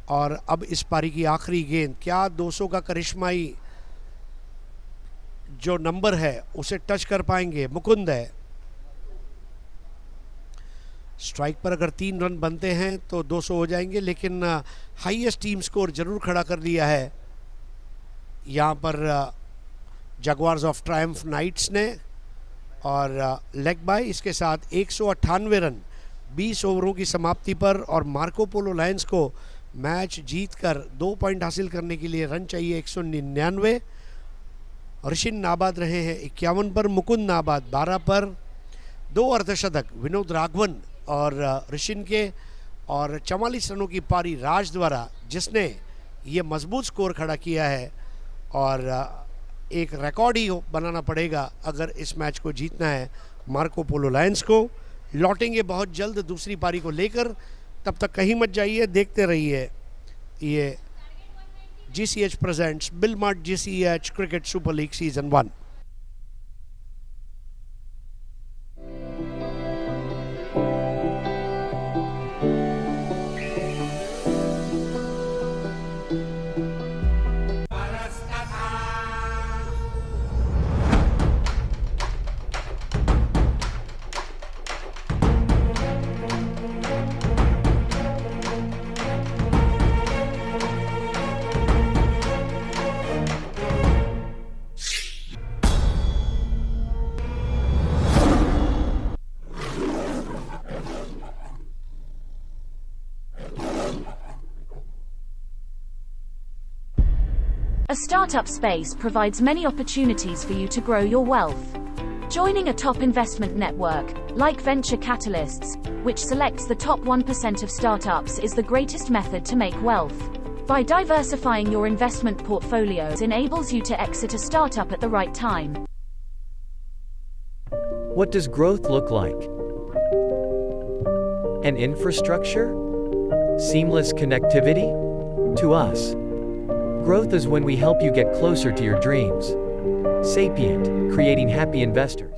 और अब इस पारी की आखिरी गेंद, क्या 200 का करिश्माई जो नंबर है उसे टच कर पाएंगे? मुकुंद है स्ट्राइक पर, अगर 3 रन बनते हैं तो 200 हो जाएंगे, लेकिन हाईएस्ट टीम स्कोर जरूर खड़ा कर दिया है यहाँ पर जगुआर्स ऑफ ट्रायम्फ नाइट्स ने। और लेग बाय इसके साथ 198 रन 20 ओवरों की समाप्ति पर, और मार्को पोलो लायंस को मैच जीतकर 2 पॉइंट हासिल करने के लिए रन चाहिए 199। ऋषिन नाबाद रहे हैं 51 पर, मुकुंद नाबाद 12 पर, 2 अर्धशतक विनोद राघवन और ऋषिन के, और 44 रनों की पारी राज द्वारा, जिसने ये मजबूत स्कोर खड़ा किया है। और एक रिकॉर्ड ही बनाना पड़ेगा अगर इस मैच को जीतना है मार्को पोलो लायंस को। लौटेंगे बहुत जल्द दूसरी पारी को लेकर, तब तक कहीं मत जाइए, देखते रहिए ये GCH presents Billmart GCH cricket super league season 1। A startup space provides many opportunities for you to grow your wealth. Joining a top investment network, like Venture Catalysts, which selects the top 1% of startups, is the greatest method to make wealth. By diversifying your investment portfolio, it enables you to exit a startup at the right time. What does growth look like? An infrastructure? Seamless connectivity? To us, growth is when we help you get closer to your dreams. Sapient, creating happy investors.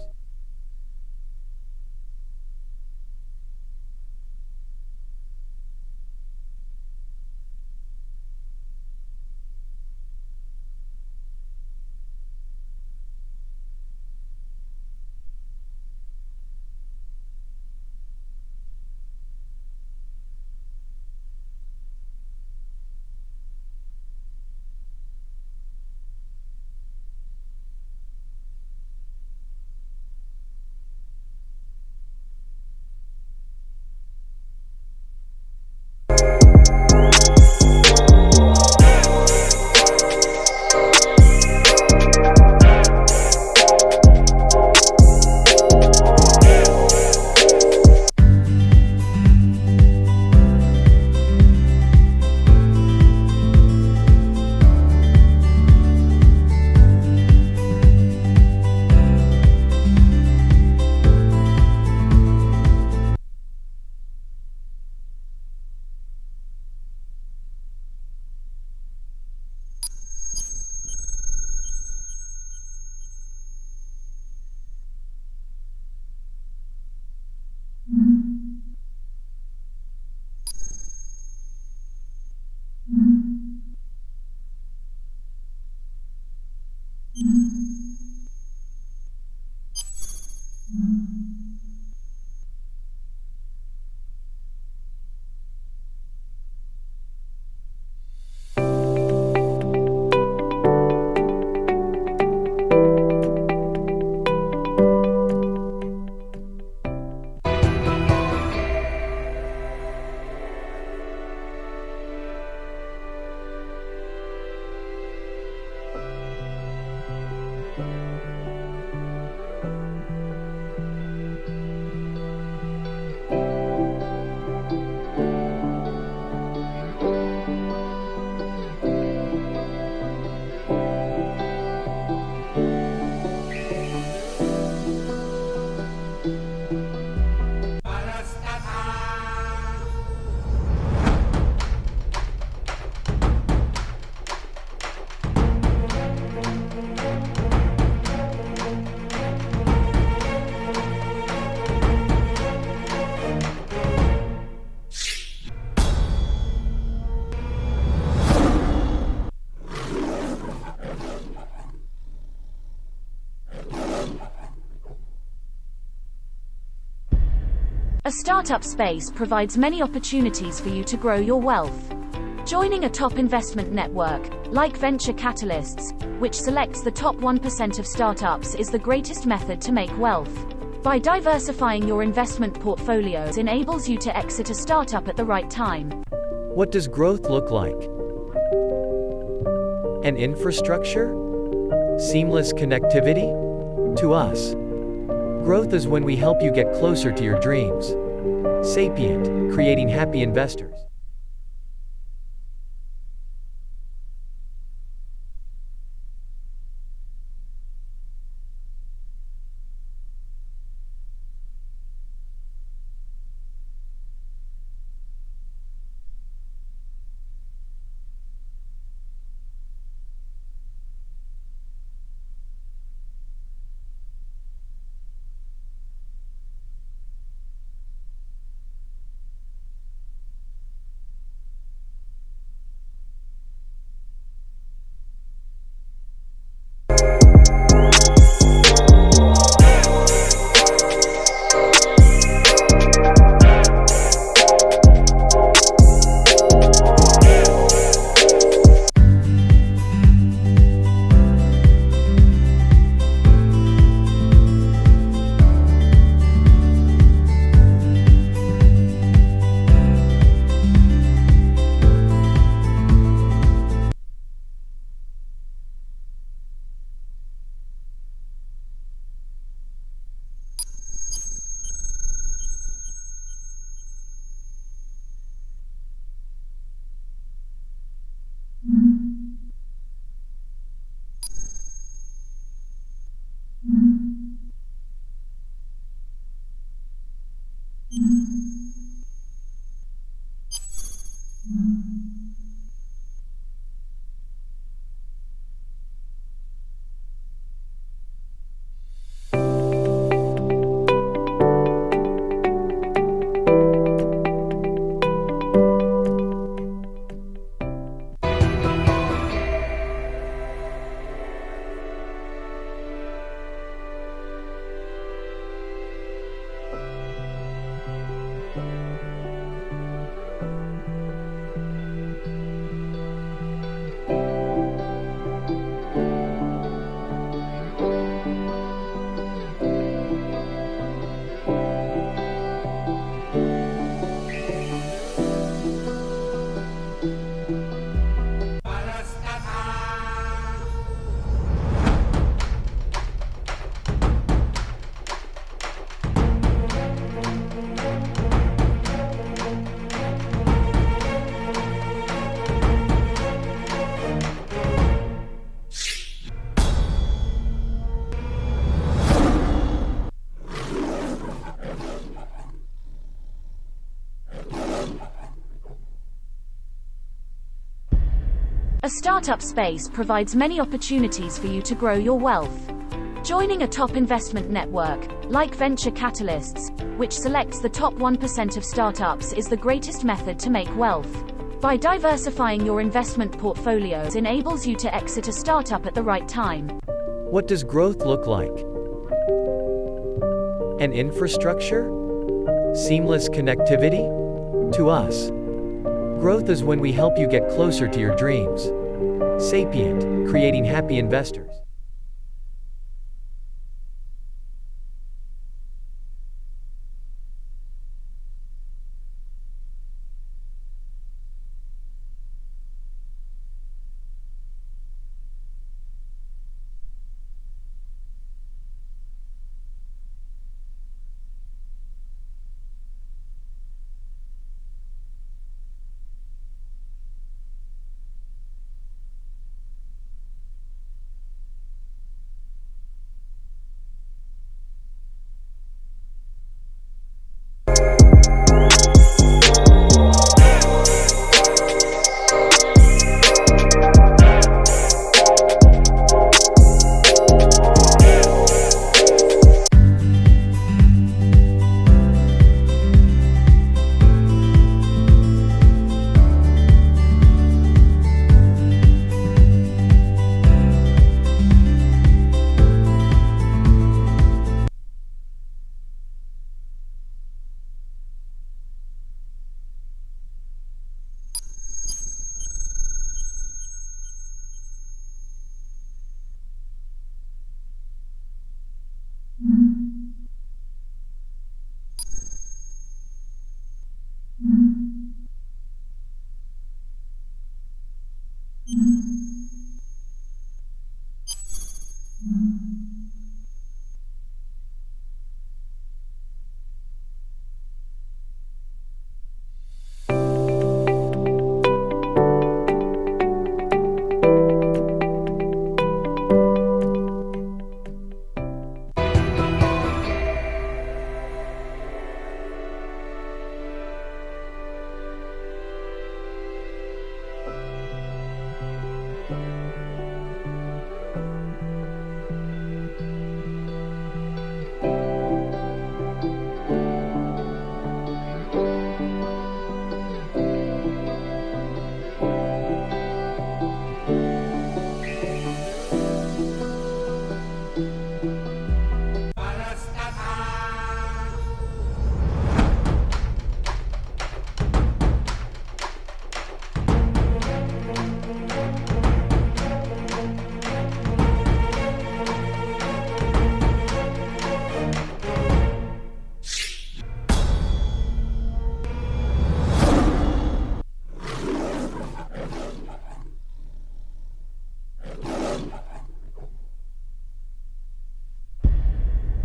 A startup space provides many opportunities for you to grow your wealth. Joining a top investment network, like venture capitalists, which selects the top 1% of startups, is the greatest method to make wealth. By diversifying your investment portfolios enables you to exit a startup at the right time. What does growth look like? An infrastructure? Seamless connectivity? To us, growth is when we help you get closer to your dreams. Sapient, creating happy investors. A startup space provides many opportunities for you to grow your wealth. Joining a top investment network, like venture capitalists, which selects the top 1% of startups, is the greatest method to make wealth. By diversifying your investment portfolios enables you to exit a startup at the right time. What does growth look like? An infrastructure? Seamless connectivity? To us, growth is when we help you get closer to your dreams. Sapient, creating happy investors.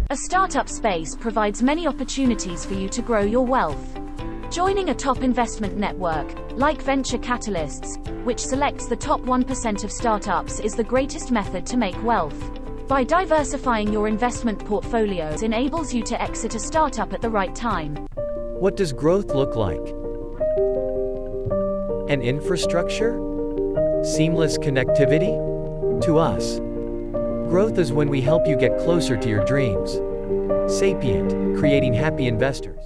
A startup space provides many opportunities for you to grow your wealth. Joining a top investment network, like venture capitalists, which selects the top 1% of startups, is the greatest method to make wealth. By diversifying your investment portfolios enables you to exit a startup at the right time. What does growth look like? An infrastructure? Seamless connectivity? To us, growth is when we help you get closer to your dreams. Sapient, creating happy investors.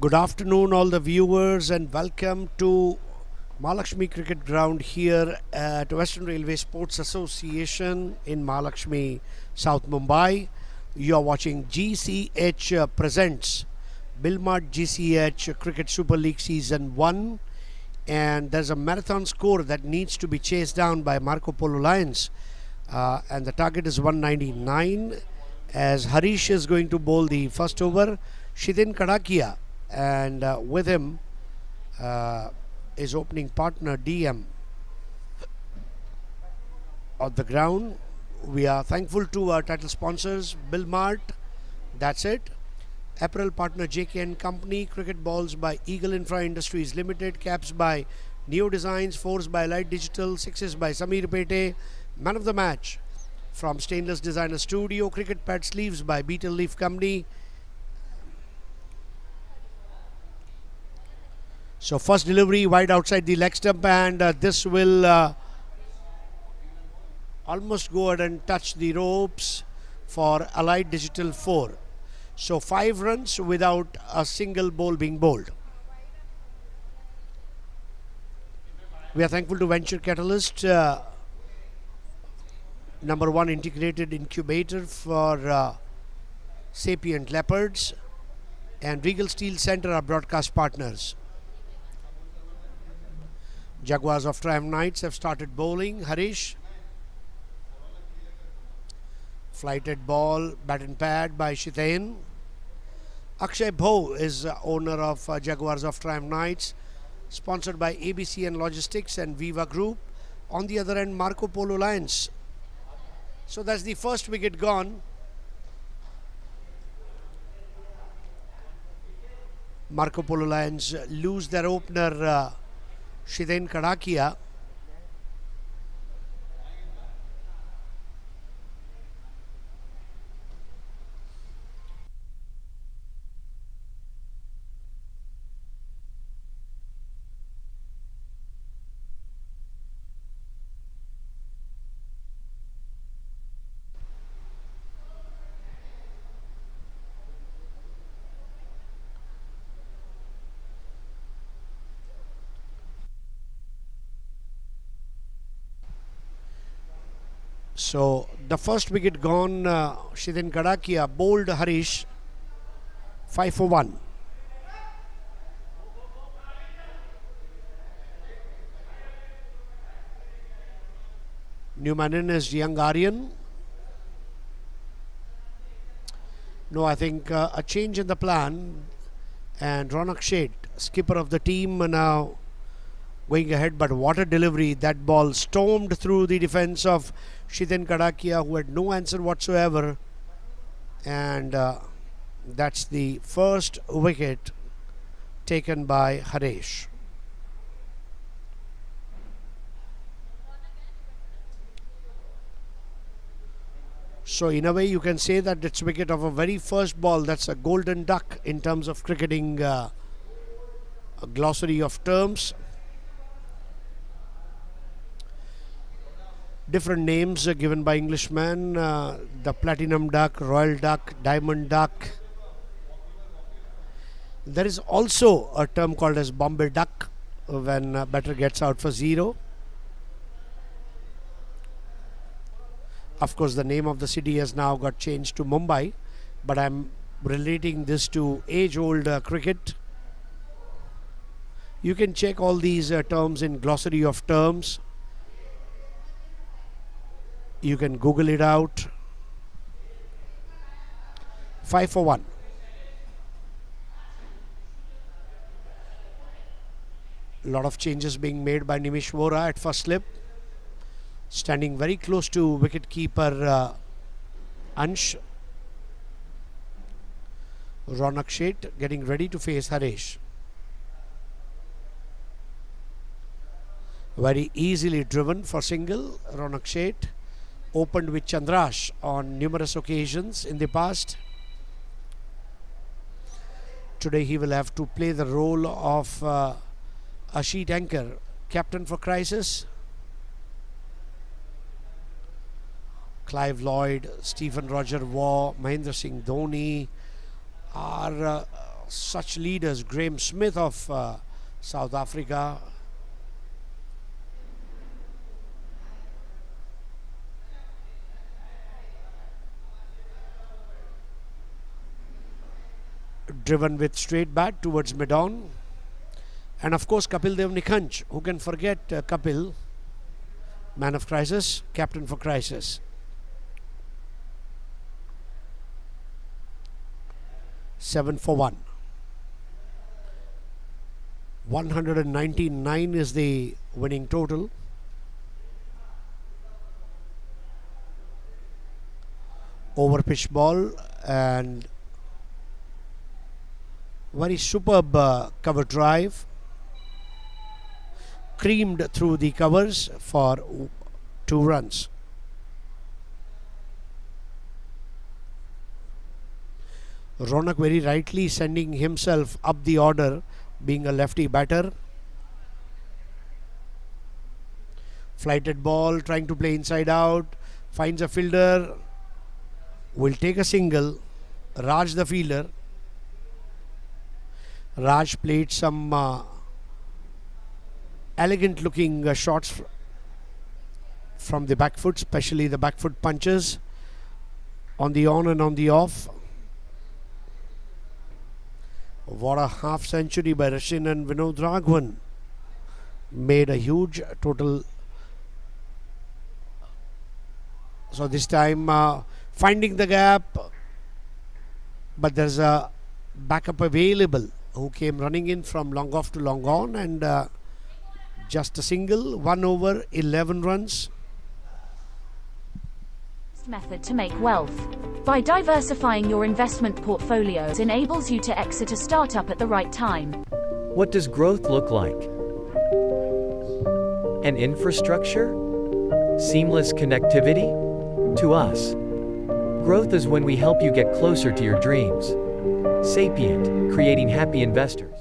Good afternoon, all the viewers, and welcome to Mahalakshmi Cricket Ground here at Western Railway Sports Association in Mahalakshmi, South Mumbai. You are watching GCH presents Billmart GCH Cricket Super League Season 1, and there's a marathon score that needs to be chased down by Marko Polo Lions, and the target is 199, as Harish is going to bowl the first over. Shidin Kadakia, and with him his opening partner DM on the ground. We are thankful to our title sponsors, Billmart, that's it, Apparel partner JK and Company. Cricket balls by Eagle Infra Industries Limited. Caps by Neo Designs. Fours by Light Digital. Sixes by Samir Pete. Man of the match from Stainless Designer Studio. Cricket pad sleeves by Beetle Leaf Company. So first delivery wide outside the leg stump, and this will almost go ahead and touch the ropes for Allied Digital 4. So 5 runs without a single ball being bowled. We are thankful to Venture Catalyst, #1 integrated incubator for sapient leopards, and Regal Steel Center are broadcast partners. Jaguars of Triumph Knights have started bowling. Harish. Flighted ball, bat and pad by Shitaen. Akshay Bho is owner of Jaguars of Triumph Knights, sponsored by ABC and Logistics and Viva Group. On the other end, Marko Polo Lions. So that's the first wicket gone. Marko Polo Lions lose their opener, Shitaen Kadakia. So the first wicket gone, Shitaen Kadakia bowled Harish, 5 for 1. New man in is young Aryan. No, I think a change in the plan, and Ronak Sheth, skipper of the team, now going ahead, but what a delivery. That ball stormed through the defense of Shitaen Kadakia, who had no answer whatsoever, and that's the first wicket taken by Harish. So in a way you can say that it's wicket of a very first ball. That's a golden duck in terms of cricketing, a glossary of terms. Different names given by Englishmen, the platinum duck, royal duck, diamond duck. There is also a term called as Bombay duck when batter gets out for 0. Of course, the name of the city has now got changed to Mumbai, but I'm relating this to age-old cricket. You can check all these terms in glossary of terms. You can Google it out. 5 for 1. A lot of changes being made by Nimish Vora at first slip. Standing very close to wicketkeeper Ansh. Ronak Sheth getting ready to face Harish. Very easily driven for single. Ronak Sheth opened with Chandrash on numerous occasions in the past. Today he will have to play the role of a sheet anchor, captain for crisis. Clive Lloyd, Stephen Roger Waugh, Mahendra Singh Dhoni are such leaders. Graham Smith of South Africa. Driven with straight bat towards mid-on. And of course Kapil Dev Nikhanj. Who can forget Kapil? Man of crisis, captain for crisis. 7 for 1. 199 is the winning total. Over pitch ball, and Very superb cover drive. Creamed through the covers for 2 runs. Ronak very rightly sending himself up the order, being a lefty batter. Flighted ball, trying to play inside out, finds a fielder, will take a single. Raj the fielder. Raj played some elegant looking shots from the back foot, especially the back foot punches on the on and on the off. What a half century by Rashin and Vinod Raghavan. Made a huge total. So this time finding the gap, but there's a backup available who came running in from long off to long on, and just a single. 1 over, 11 runs. Method to make wealth. By diversifying your investment portfolios enables you to exit a startup at the right time. What does growth look like? An infrastructure? Seamless connectivity? To us, growth is when we help you get closer to your dreams. Sapient, creating happy investors.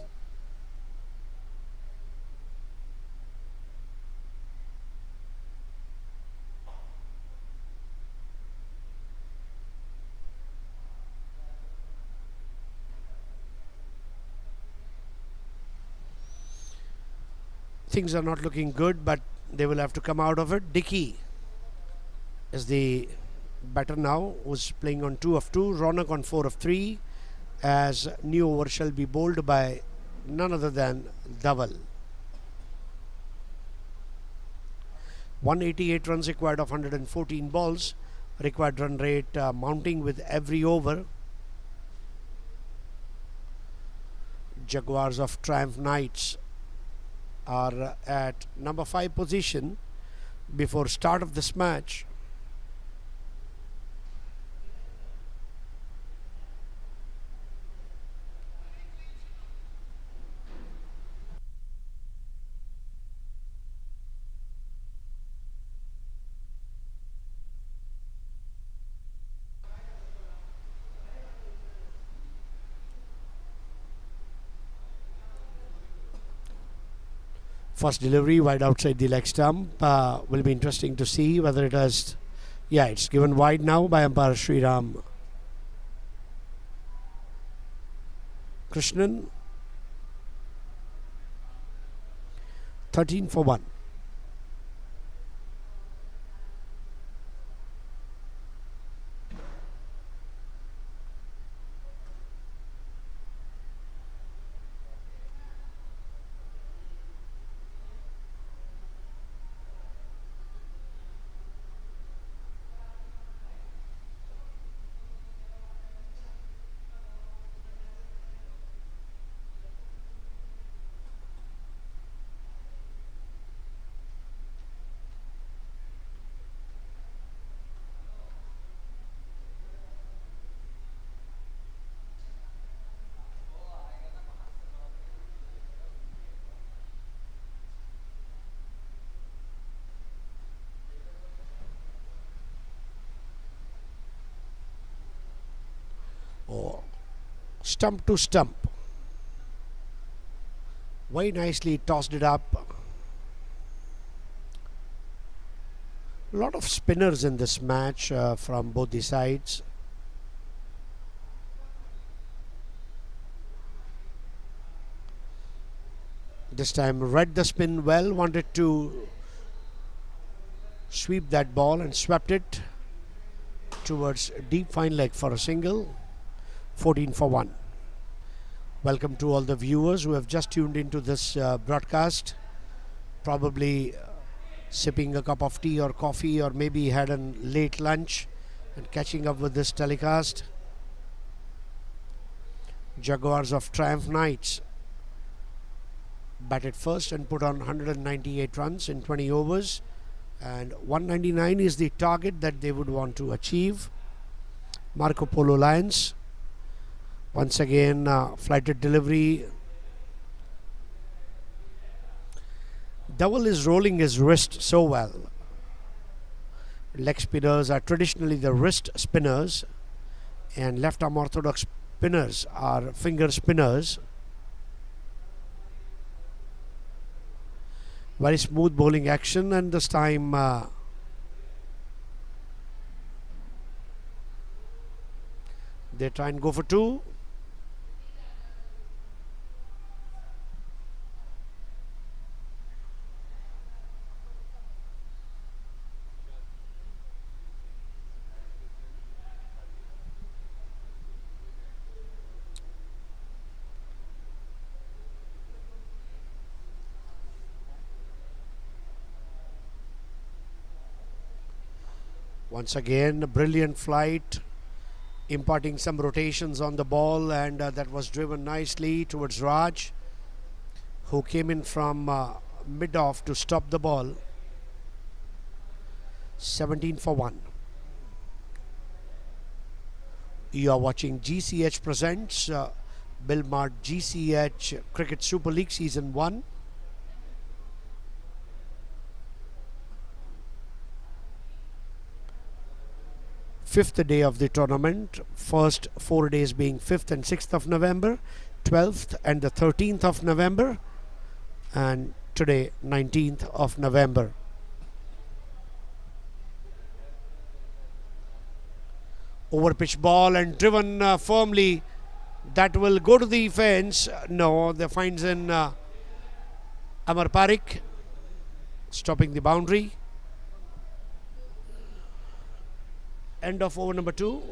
Things are not looking good, but they will have to come out of it. Dickey is the batter now, who's playing on 2 of 2. Ronak on 4 of 3, as new over shall be bowled by none other than Dhaval. 188 runs required of 114 balls. Required run rate mounting with every over. Jaguars of Triumph Knights are at number 5 position before start of this match. First delivery wide outside the leg stump. Will be interesting to see whether it has. Yeah, it's given wide now by umpire Sriram Krishnan. 13 for 1. Stump to stump. Very nicely tossed it up. A lot of spinners in this match from both the sides. This time read the spin well, wanted to sweep that ball and swept it towards deep fine leg for a single. 14 for 1. Welcome to all the viewers who have just tuned into this broadcast, probably sipping a cup of tea or coffee, or maybe had a late lunch and catching up with this telecast. Jaguars of Triumph Knights batted first and put on 198 runs in 20 overs, and 199 is the target that they would want to achieve. Marko Polo Lions Once again, flighted delivery. Dowell is rolling his wrist so well. Leg spinners are traditionally the wrist spinners, and left arm orthodox spinners are finger spinners. Very smooth bowling action, and this time they try and go for two. Once again, a brilliant flight, imparting some rotations on the ball, and that was driven nicely towards Raj, who came in from mid-off to stop the ball. 17 for 1. You are watching GCH presents Billmart GCH Cricket Super League Season 1. Fifth day of the tournament, first 4 days being 5th and 6th of November, 12th and the 13th of November, and today 19th of November. Over pitch ball and driven firmly, that will go to the fence. No, the finds in Amar Parikh, stopping the boundary. End of over number 2.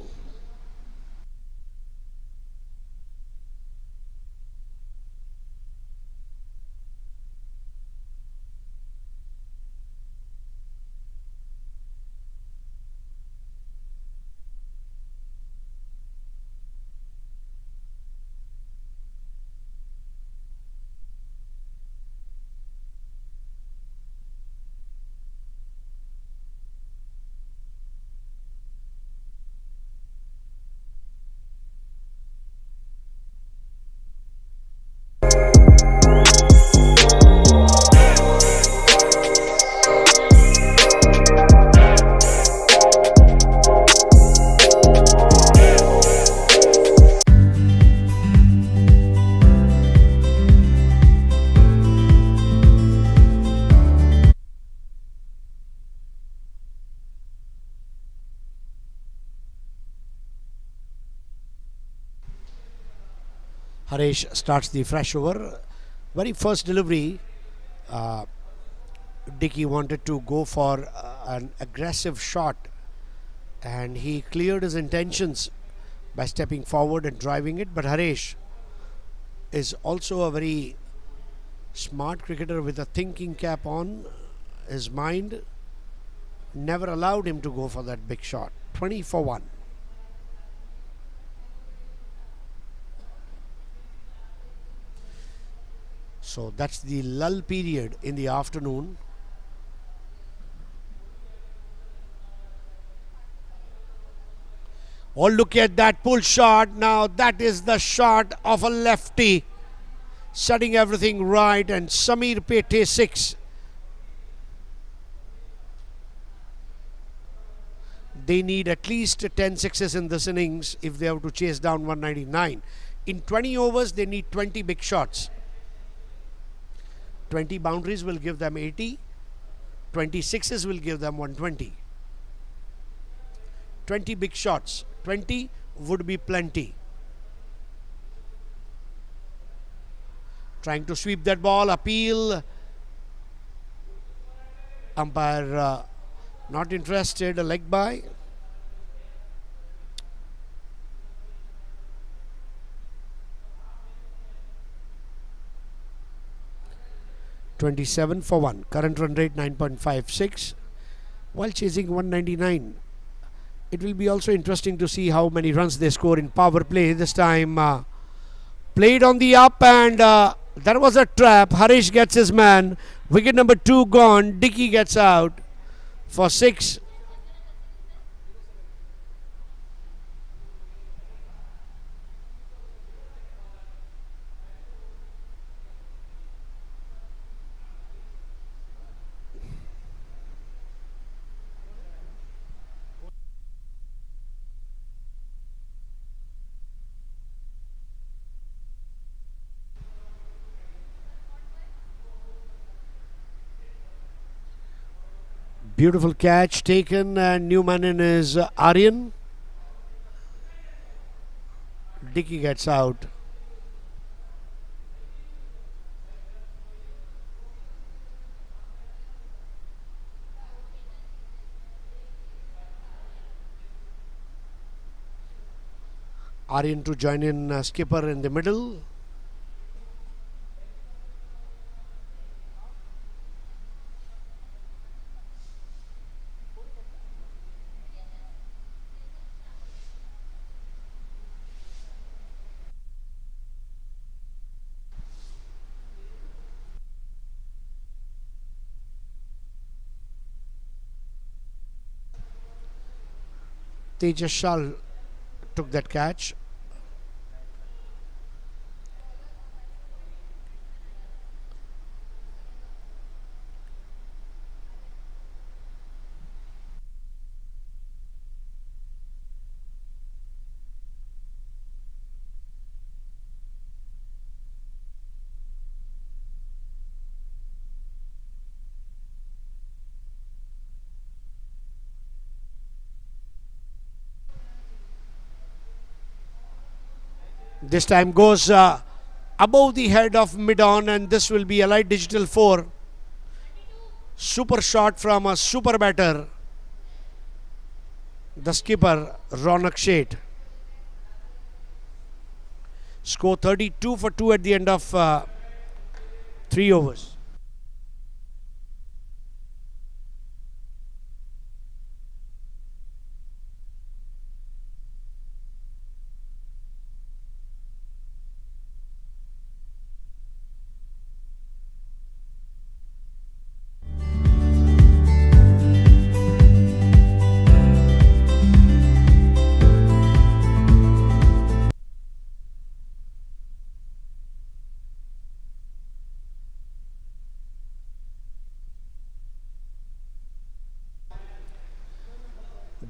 Harish starts the fresh over. Very first delivery, Dickey wanted to go for an aggressive shot, and he cleared his intentions by stepping forward and driving it. But Harish is also a very smart cricketer with a thinking cap on. His mind never allowed him to go for that big shot. 20 for 1. So that's the lull period in the afternoon. Oh, look at that pull shot. Now that is the shot of a lefty, setting everything right, and Samir Pete 6. They need at least 10 sixes in this innings if they have to chase down 199. In 20 overs, they need 20 big shots. 20 boundaries will give them 80. 26s will give them 120. 20 big shots. 20 would be plenty. Trying to sweep that ball. Appeal. Umpire not interested. A leg by. (27 for 1). Current run rate 9.56. While chasing 199, it will be also interesting to see how many runs they score in power play. This time played on the up, and that was a trap. Harish gets his man. Wicket number 2 gone. Dickey gets out for 6. Beautiful catch taken, and new man in is Aryan. Dickey gets out. Aryan to join in skipper in the middle. Tejas Shah took that catch. This time goes above the head of mid-on, and this will be a light digital 4. Super shot from a super batter, the skipper Ronak Sheth. Score 32 for 2 at the end of 3 overs.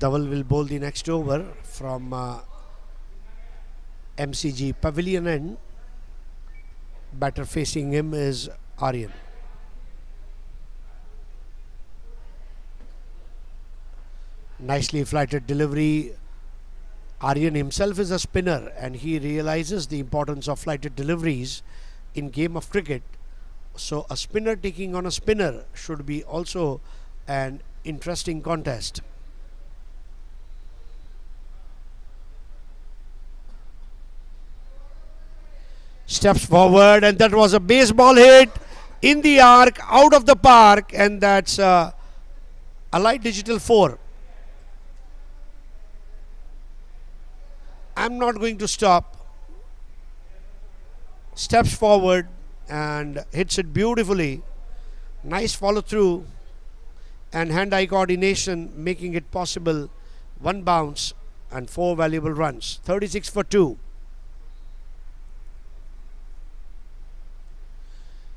Dhaval will bowl the next over from MCG Pavilion end. Batter facing him is Aryan. Nicely flighted delivery. Aryan himself is a spinner, and he realizes the importance of flighted deliveries in game of cricket. So a spinner taking on a spinner should be also an interesting contest. Steps forward, and that was a baseball hit in the arc, out of the park, and that's a light digital 4. I'm not going to stop. Steps forward and hits it beautifully. Nice follow through and hand-eye coordination, making it possible. 1 bounce and 4 valuable runs. 36 for 2.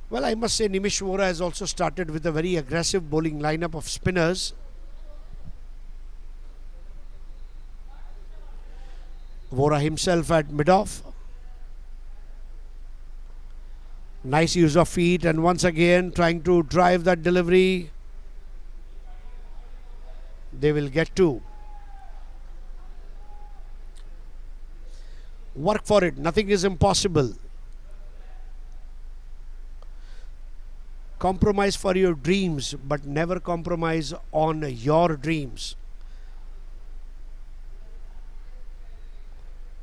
Well, I must say Nimish Vora has also started with a very aggressive bowling lineup of spinners. Vora himself at mid-off. Nice use of feet, and once again trying to drive that delivery. They will get 2. Work for it. Nothing is impossible. Compromise for your dreams, but never compromise on your dreams.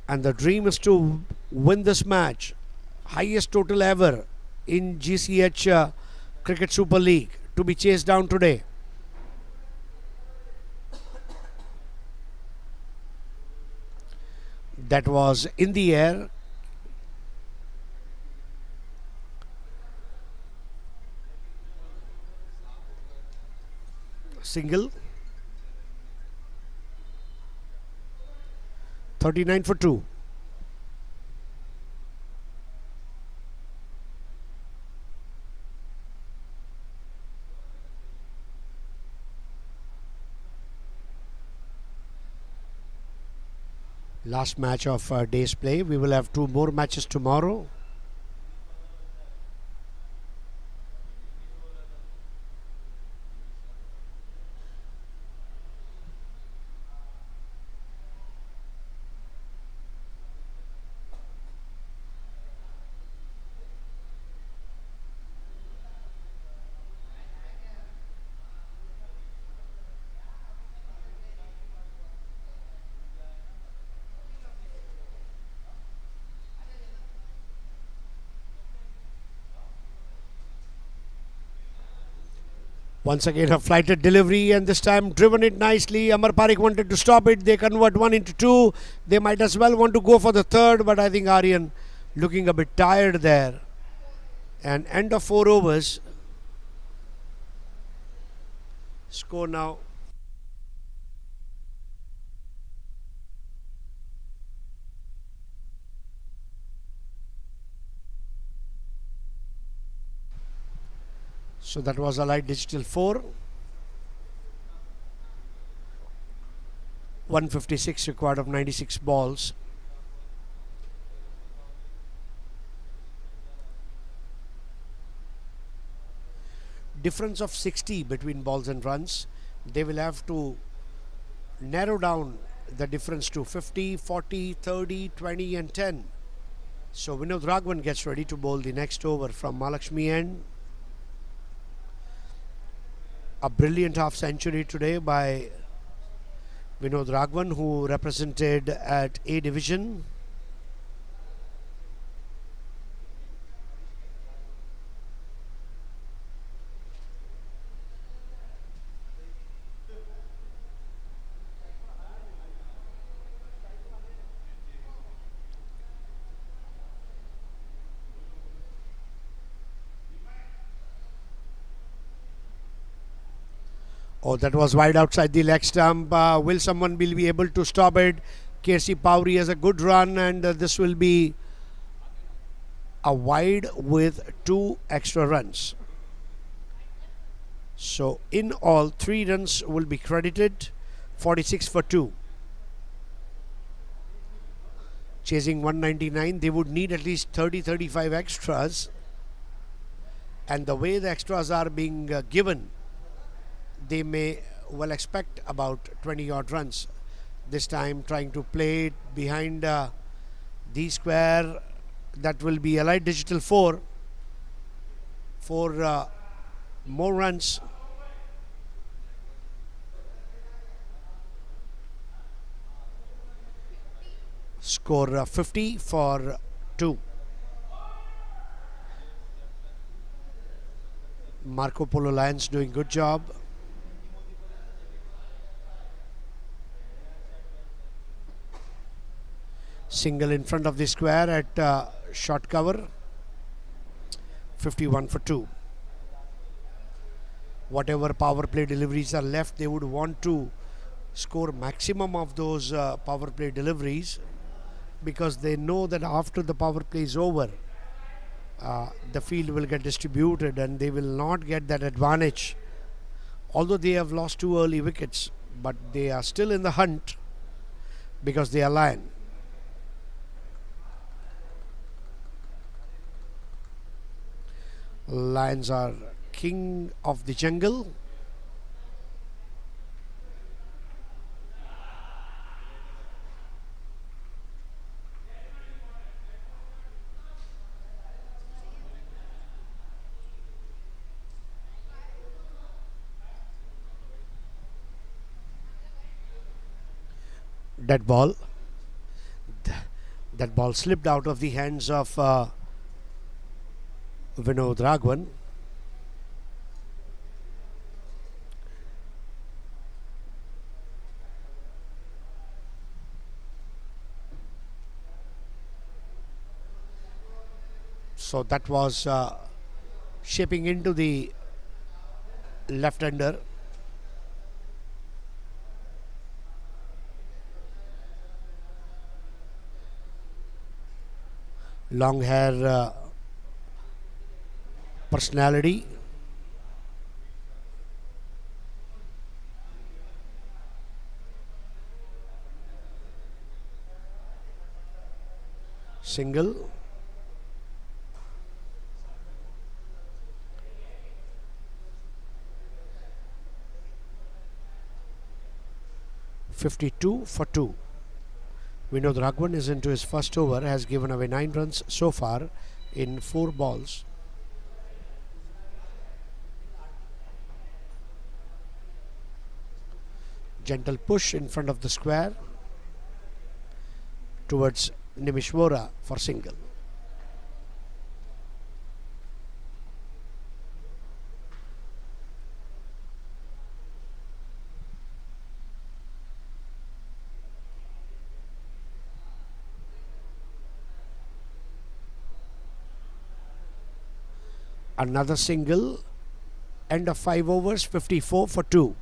And the dream is to win this match. Highest total ever in GCH Cricket Super League, to be chased down today. That was in the air. Single. 39 for 2. Last match of day's play. We will have 2 more matches tomorrow. Once again, a flighted delivery, and this time driven it nicely. Amar Parikh wanted to stop it. They convert 1 into 2. They might as well want to go for the third, but I think Aryan looking a bit tired there. And end of 4 overs. Score now. So that was a light digital 4. 156 required of 96 balls. Difference of 60 between balls and runs. They will have to narrow down the difference to 50, 40, 30, 20 and 10. So Vinod Raghavan gets ready to bowl the next over from Mahalakshmi end. A brilliant half century today by Vinod Raghavan, who represented at A division. Oh, that was wide outside the leg stump. Will someone be able to stop it? KC Powri has a good run, and this will be a wide with 2 extra runs. So in all, 3 runs will be credited. 46 for 2. Chasing 199, they would need at least 30-35 extras. And the way the extras are being given, they may well expect about 20 odd runs. This time trying to play it behind the square. That will be a light digital 4 for more runs. Score 50 for 2. Marko Polo Lions doing good job. Single in front of the square at short cover. 51 for 2. Whatever power play deliveries are left, they would want to score maximum of those power play deliveries, because they know that after the power play is over, the field will get distributed and they will not get that advantage. Although they have lost 2 early wickets, but they are still in the hunt because they are Lion. Lions are king of the jungle. That ball slipped out of the hands of Vinod Raghavan. So that was shaping into the left-hander. Long hair personality. Single. (52 for 2). Vinod Raghavan is into his first over, has given away 9 runs so far in 4 balls. Gentle push in front of the square towards Nimish Vora for single. Another single. End of 5 overs, 54 for 2.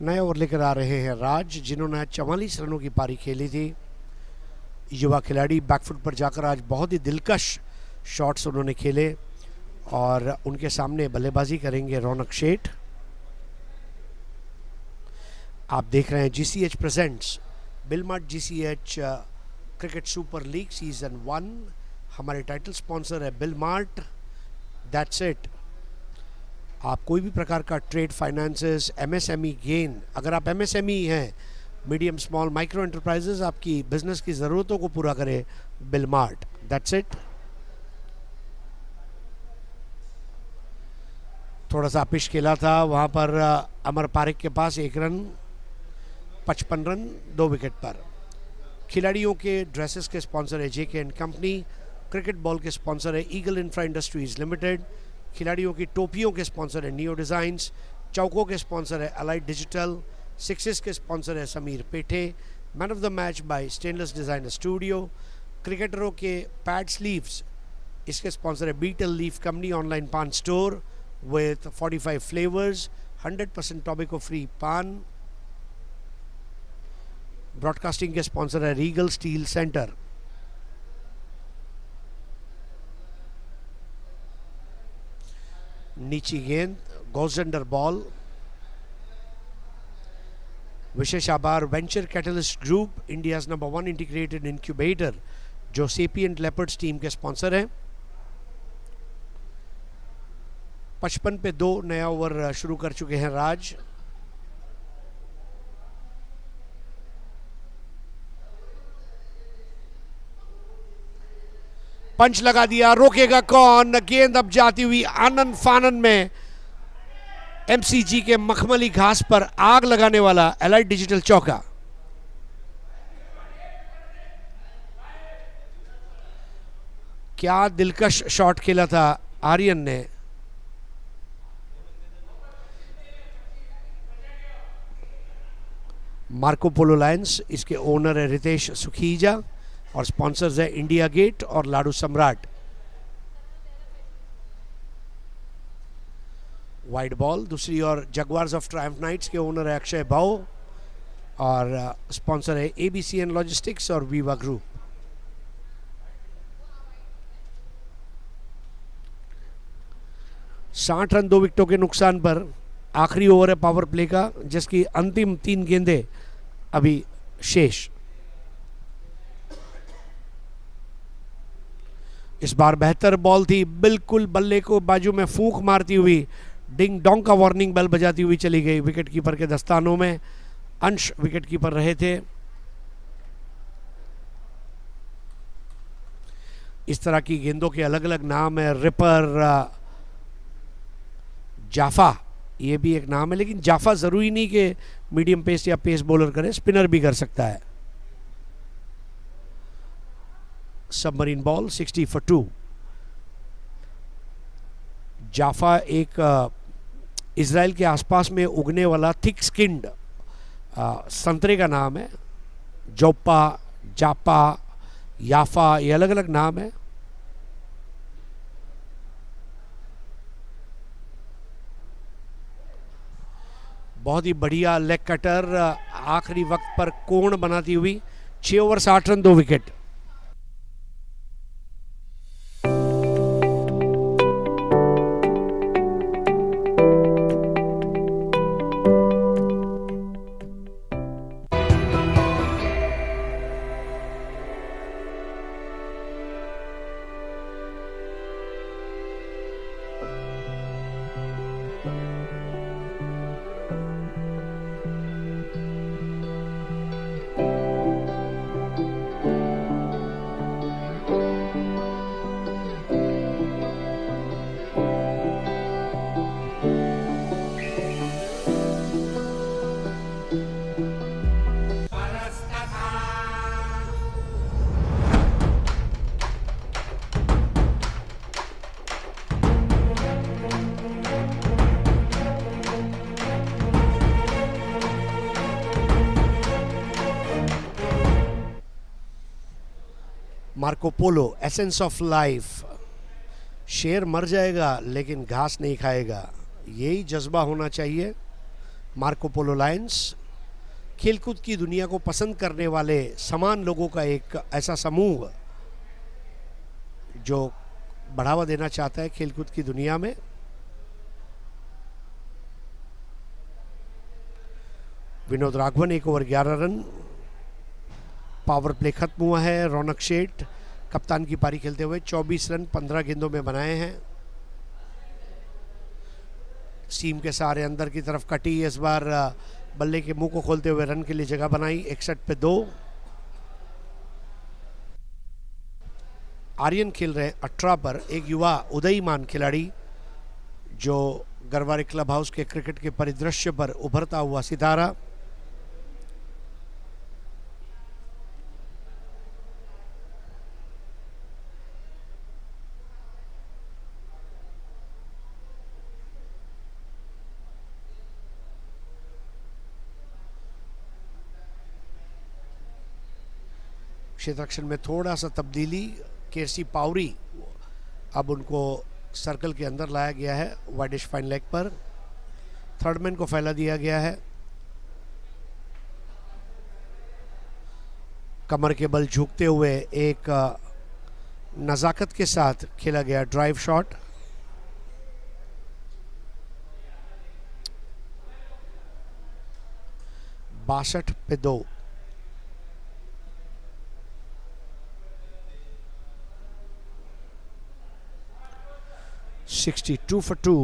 नए over लेकर आ रहे हैं राज, जिन्होंने 44 रनों की पारी खेली थी। युवा खिलाड़ी बैकफुट पर जाकर आज बहुत ही दिलकश शॉट्स उन्होंने खेले और उनके सामने बल्लेबाजी करेंगे रौनक शेठ। आप देख रहे हैं GCH presents Billmart GCH cricket super league season 1। हमारे टाइटल स्पॉन्सर है बिलमार्ट। That's it. आप कोई भी प्रकार का ट्रेड फाइनेंसेस, MSME गेन, अगर आप MSME हैं, मीडियम स्मॉल माइक्रो एंटरप्राइजेस, आपकी बिजनेस की ज़रूरतों को पूरा करे बिलमार्ट। That's it. थोड़ा सा पिच खेला था वहाँ पर अमर पारिक के पास 1 रन, 55 रन 2 विकेट पर। खिलाड़ियों के ड्रेसेस के स्पॉन्सर है JK and company. Cricket ball के स्पॉन्सर है ईगल इंफ्रा इंडस्ट्रीज लिमिटेड। खिलाड़ियों की टोपियों के स्पॉन्सर है नियो डिज़ाइंस। चौकों के स्पॉन्सर है अलाइड डिजिटल। सिक्सेस के स्पॉन्सर है समीर पेठे। Man of the match by stainless designer studio. क्रिकेटरों के पैड स्लीव्स, इसके स्पॉन्सर है बीटल लीफ कंपनी ऑनलाइन पान store with 45 flavors, 100% tobacco free pan। Broadcasting के स्पॉन्सर है रीगल स्टील सेंटर। नीची गेंद, गोज अंडर बॉल। विशेष आभार venture catalyst group, India's number 1 integrated incubator, जो सेपिएंट लेपर्ड्स टीम के स्पॉन्सर हैं। 55 पे 2 नया ओवर शुरू कर चुके हैं राज। पंच लगा दिया, रोकेगा कौन? गेंद अब जाती हुई आनंद फानन में MCG के मखमली घास पर आग लगाने वाला एलाइड डिजिटल चौका। क्या दिलकश शॉट खेला था आर्यन ने। मार्को पोलो लायंस, इसके ओनर है रितेश सुखीजा और स्पॉन्सर्स है इंडिया गेट और लाडू सम्राट। Wide ball. दूसरी ओर जगवार्स ऑफ ट्रायम्फ नाइट्स के ओनर है अक्षय भाव और स्पॉन्सर है ABCN लॉजिस्टिक्स और वीवा ग्रुप। साठ रन 2 विकेटों के नुकसान पर आखिरी ओवर है पावर प्ले का, जिसकी अंतिम 3 गेंदें अभी शेष। इस बार बेहतर बॉल थी, बिल्कुल बल्ले को बाजू में फूंक मारती हुई डिंग डोंग का वार्निंग बेल बजाती हुई चली गई। विकेट कीपर के दस्तानों में अंश विकेट कीपर रहे थे। इस तरह की गेंदों के अलग अलग नाम है। रिपर, जाफा, ये भी एक नाम है, लेकिन जाफा जरूरी नहीं कि मीडियम पेस या पेस बॉलर करे, स्पिनर भी कर सकता है। Submarine ball 60 for 2। जाफा एक इजराइल के आसपास में उगने वाला थिक स्किन्ड संतरे का नाम है। जोप्पा, जापा, याफा, ये अलग अलग नाम है। बहुत ही बढ़िया लेग कटर, आखिरी वक्त पर कोण बनाती हुई। 6 over 60 run 2 wicket. Marco Polo, essence of life. शेर मर जाएगा लेकिन घास नहीं खाएगा, यही जज्बा होना चाहिए। मार्को पोलो लायंस खेलकूद की दुनिया को पसंद करने वाले समान लोगों का एक ऐसा समूह जो बढ़ावा देना चाहता है खेलकूद की दुनिया में। Vinod Raghavan 1 over 11 run. Power play खत्म हुआ है। रौनक शेठ कप्तान की पारी खेलते हुए 24 रन 15 गेंदों में बनाए हैं। सीम के सहारे अंदर की तरफ कटी, इस बार बल्ले के मुंह को खोलते हुए रन के लिए जगह बनाई। 61 पे 2। आर्यन खेल रहे हैं 18 पर, एक युवा उदयमान खिलाड़ी जो गरवारे क्लब हाउस के क्रिकेट के परिदृश्य पर उभरता हुआ सितारा। क्षेत्ररक्षण में थोड़ा सा तब्दीली। केसी पावरी अब उनको सर्कल के अंदर लाया गया है वाइडिश फाइन लेग पर। थर्ड मैन को फैला दिया गया है। कमर के बल झुकते हुए एक नज़ाकत के साथ खेला गया ड्राइव शॉट। बासठ पे 2। $62 for 2।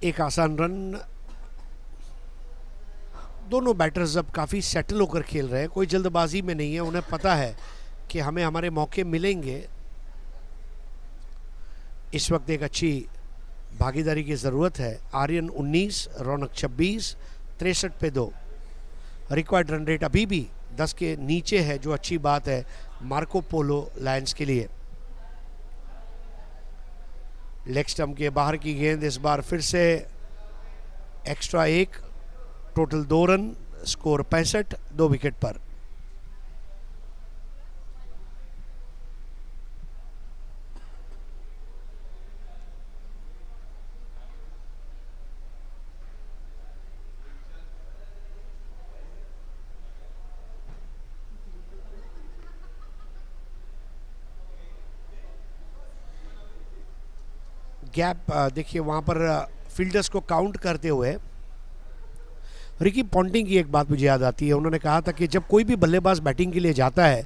एक आसान रन। दोनों बैटर्स अब काफ़ी सेटल होकर खेल रहे हैं, कोई जल्दबाजी में नहीं है। उन्हें पता है कि हमें हमारे मौके मिलेंगे। इस वक्त एक अच्छी भागीदारी की ज़रूरत है। आर्यन 19, रौनक 26, 63 पे 2। रिक्वायर्ड रन रेट अभी भी 10 के नीचे है, जो अच्छी बात है मार्को पोलो लायंस के लिए। लेग स्टंप के बाहर की गेंद, इस बार फिर से extra 1। Total 2 run. Score 65, 2 wicket पर। गैप देखिए वहाँ पर फील्डर्स को काउंट करते हुए रिकी पॉन्टिंग की एक बात मुझे याद आती है। उन्होंने कहा था कि जब कोई भी बल्लेबाज बैटिंग के लिए जाता है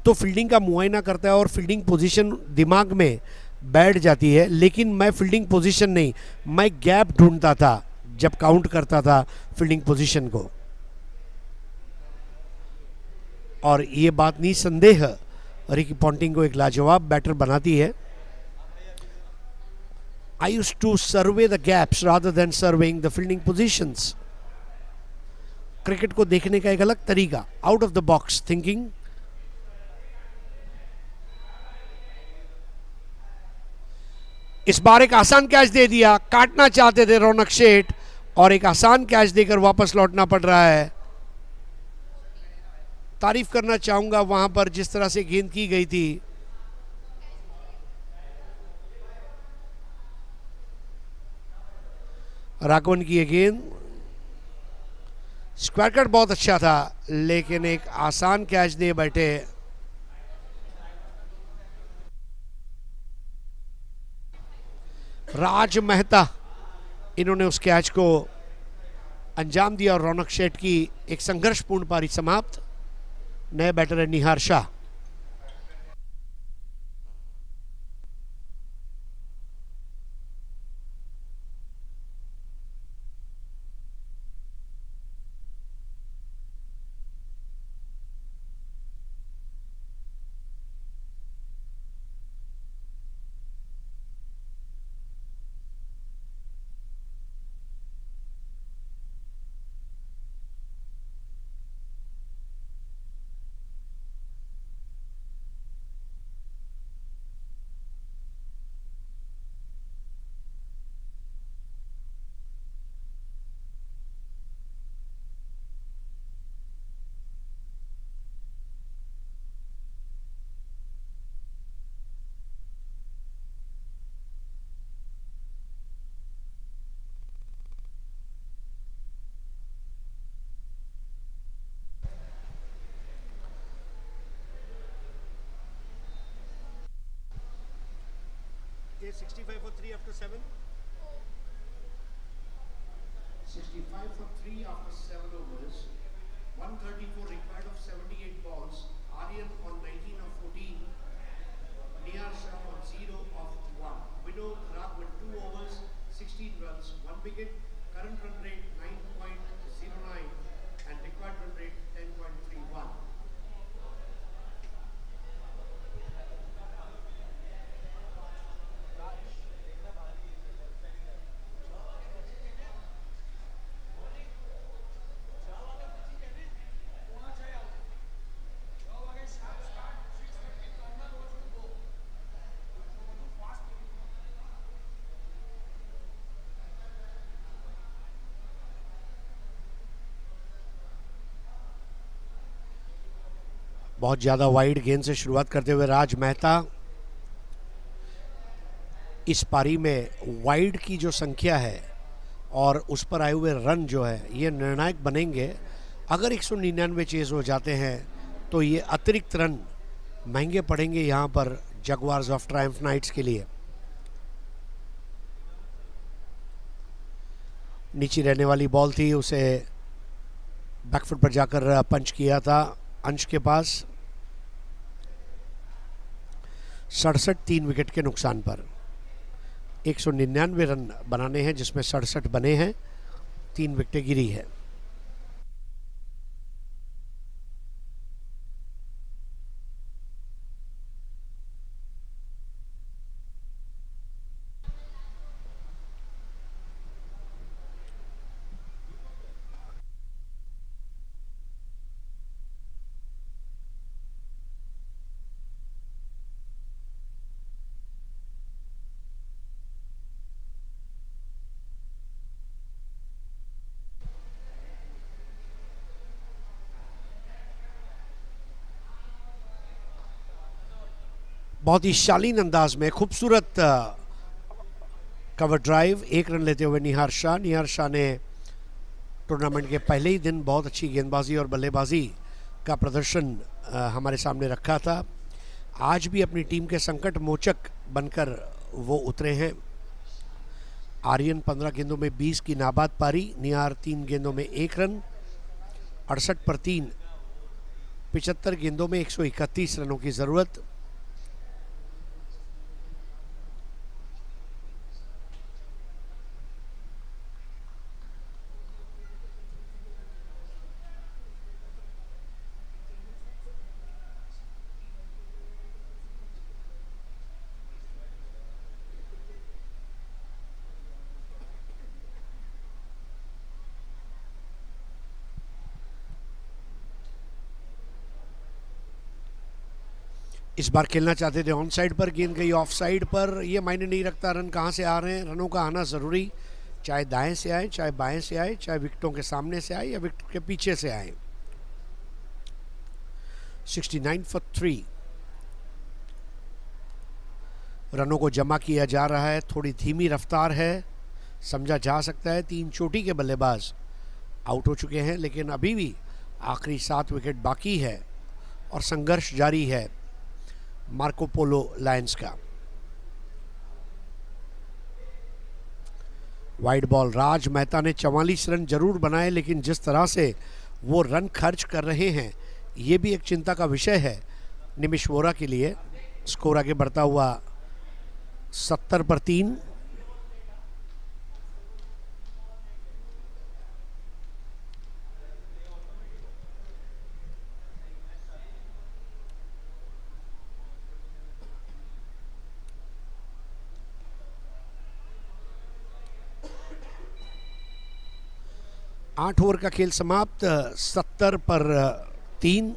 तो फील्डिंग का मुआयना करता है और फील्डिंग पोजीशन दिमाग में बैठ जाती है, लेकिन मैं फील्डिंग पोजीशन नहीं, मैं गैप ढूंढता था जब काउंट करता था फील्डिंग पोजीशन को। और ये बात निसंदेह रिकी पॉन्टिंग को एक लाजवाब बैटर बनाती है। I used to survey the gaps rather than surveying the fielding positions. Cricket को देखने का एक अलग तरीका, out of the box thinking. इस बार एक आसान कैच दे दिया, काटना चाहते थे रौनक शेठ और एक आसान कैच देकर वापस लौटना पड़ रहा है। तारीफ करना चाहूंगा वहां पर जिस तरह से गेंद की गई थी। राघवन की ये गेंद, स्क्वायर कट बहुत अच्छा था लेकिन एक आसान कैच दे बैठे। राज मेहता, इन्होंने उस कैच को अंजाम दिया और रौनक शेठ की एक संघर्षपूर्ण पारी समाप्त। नए बैटर है निहार Shah. 65 for 3 after 7. 65 for 3 after 7 overs. 134 required of 78 balls. Aryan on 19 of 14. Niyar Shah on 0 of 1. Vinod Rag with 2 overs, 16 runs, 1 wicket. Current run rate 9.09 and required run rate 10.31. बहुत ज़्यादा वाइड गेंद से शुरुआत करते हुए राज मेहता। इस पारी में वाइड की जो संख्या है और उस पर आए हुए रन जो है ये निर्णायक बनेंगे। अगर 199 चेज हो जाते हैं तो ये अतिरिक्त रन महंगे पड़ेंगे यहाँ पर जगुआर्स ऑफ ट्रायम्फ नाइट्स के लिए। नीचे रहने वाली बॉल थी, उसे बैकफुट पर जाकर पंच किया था अंश के पास। 67 3 विकेट के नुकसान पर 199 रन बनाने हैं, जिसमें 67 बने हैं, 3 विकेटें गिरी है। बहुत ही शालीन अंदाज में खूबसूरत कवर ड्राइव, 1 रन लेते हुए निहार शाह ने टूर्नामेंट के पहले ही दिन बहुत अच्छी गेंदबाजी और बल्लेबाजी का प्रदर्शन हमारे सामने रखा था। आज भी अपनी टीम के संकट मोचक बनकर वो उतरे हैं। आर्यन 15 गेंदों में 20 की नाबाद पारी, निहार 3 गेंदों में 1 रन, 68 पर 3, 75 गेंदों में 131 रनों की ज़रूरत। इस बार खेलना चाहते थे ऑन साइड पर, गेंद गई ऑफ साइड पर। ये मायने नहीं रखता रन कहाँ से आ रहे हैं, रनों का आना ज़रूरी, चाहे दाएं से आए, चाहे बाएं से आए, चाहे विकेटों के सामने से आए या विकेट के पीछे से आए। 69 for 3 रनों को जमा किया जा रहा है। थोड़ी धीमी रफ्तार है, समझा जा सकता है 3 चोटी के बल्लेबाज आउट हो चुके हैं, लेकिन अभी भी आखिरी 7 विकेट बाकी है और संघर्ष जारी है मार्को पोलो लायंस का। वाइड बॉल, राज मेहता ने 44 रन जरूर बनाए, लेकिन जिस तरह से वो रन खर्च कर रहे हैं ये भी एक चिंता का विषय है निमिष वोरा के लिए। स्कोर आगे बढ़ता हुआ 70 पर 3। आठ ओवर का खेल समाप्त, 70 पर 3।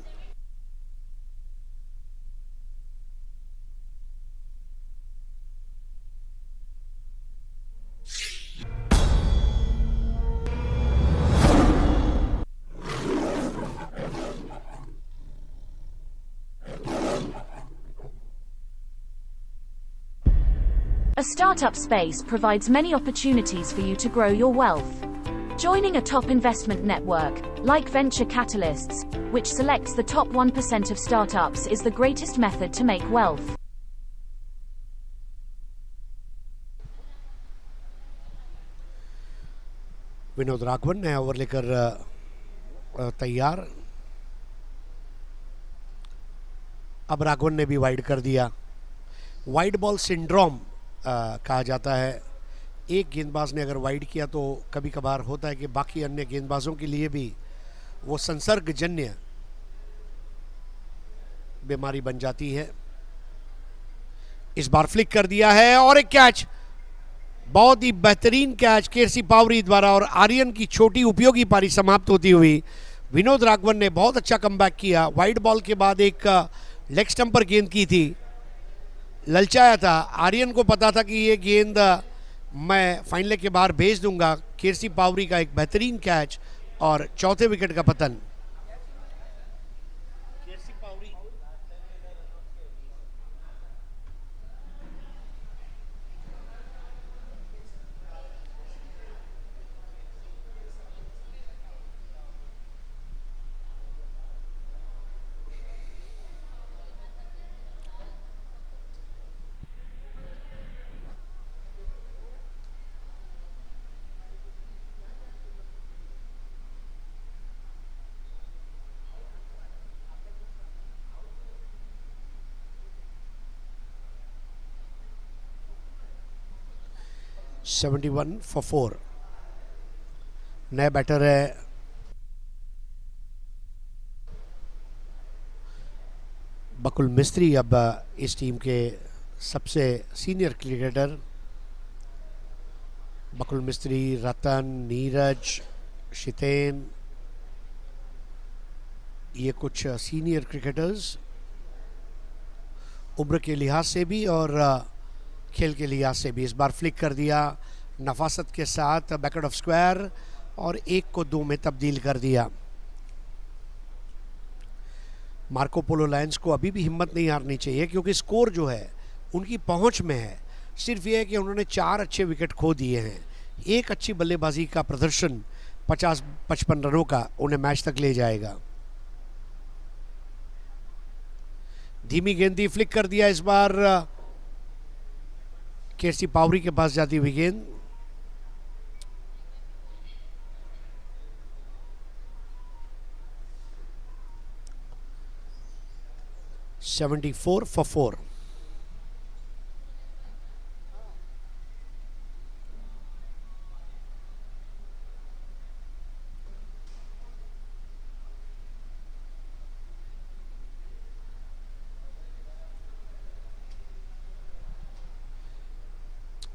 A startup space provides many opportunities for you to grow your wealth. Joining a top investment network, like Venture Catalysts, which selects the top 1% of startups, is the greatest method to make wealth. Vinod Raghavan नया over लेकर तैयार। अब राघवन ने भी wide कर दिया। Wide ball syndrome कहा जाता है। एक गेंदबाज ने अगर वाइड किया तो कभी कभार होता है कि बाकी अन्य गेंदबाजों के लिए भी वो संसर्गजन्य बीमारी बन जाती है। इस बार फ्लिक कर दिया है और एक कैच, बहुत ही बेहतरीन कैच केसी पावरी द्वारा, और आर्यन की छोटी उपयोगी पारी समाप्त होती हुई विनोद राघवन ने बहुत अच्छा कमबैक किया। वाइड बॉल के बाद एक लेग स्टंप पर गेंद की थी, ललचाया था। आर्यन को पता था कि ये गेंद मैं फाइनल के बाहर भेज दूंगा। केसी पावरी का एक बेहतरीन कैच और चौथे विकेट का पतन। $71 for 4। नया बैटर है बकुल मिस्त्री, अब इस टीम के सबसे सीनियर क्रिकेटर। बकुल मिस्त्री, रतन, नीरज, शितेन, ये कुछ सीनियर क्रिकेटर्स उम्र के लिहाज से भी और खेल के लिहाज से भी। इस बार फ्लिक कर दिया नफासत के साथ बैकवर्ड ऑफ स्क्वायर और 1 को 2 में तब्दील कर दिया। मार्को पोलो लायंस को अभी भी हिम्मत नहीं हारनी चाहिए क्योंकि स्कोर जो है उनकी पहुंच में है। सिर्फ ये है कि उन्होंने 4 अच्छे विकेट खो दिए हैं। एक अच्छी बल्लेबाजी का प्रदर्शन 50-55 रनों का उन्हें मैच तक ले जाएगा। धीमी गेंदी फ्लिक कर दिया। इस बार केसी पावरी के पास जाती हुई गेंद। $74 for 4।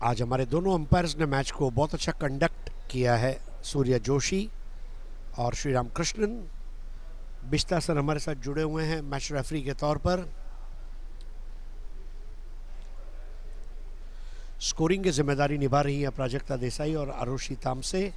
आज हमारे दोनों अंपायर्स ने मैच को बहुत अच्छा कंडक्ट किया है। सूर्या जोशी और श्री राम कृष्णन बिस्ता सर हमारे साथ जुड़े हुए हैं मैच रेफरी के तौर पर। स्कोरिंग की जिम्मेदारी निभा रही है प्राजक्ता देसाई और आरुषि तामसे।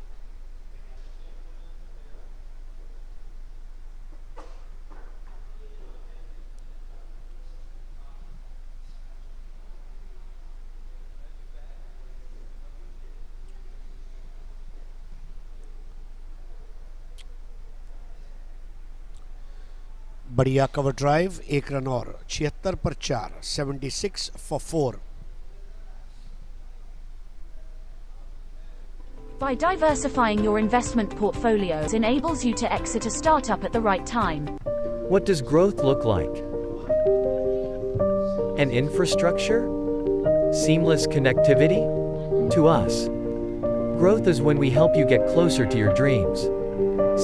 बढ़िया कवर ड्राइव, 1 रन और 76 पर 4। 76 for 4। By diversifying your investment portfolios enables you to exit a startup at the right time. What does growth look like? An infrastructure? Seamless connectivity? To us, growth is when we help you get closer to your dreams.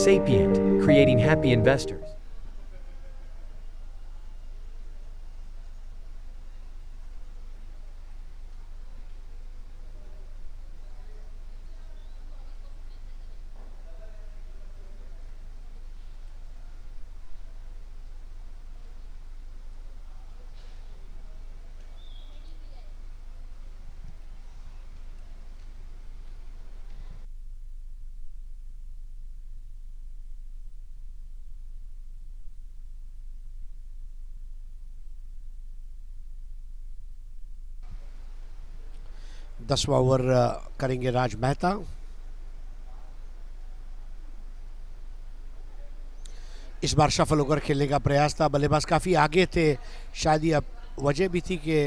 Sapient, creating happy investors. दसवां over करेंगे राज मेहता। इस बार सफल होकर खेलने का प्रयास था। बल्लेबाज काफ़ी आगे थे, शायद ये वजह भी थी कि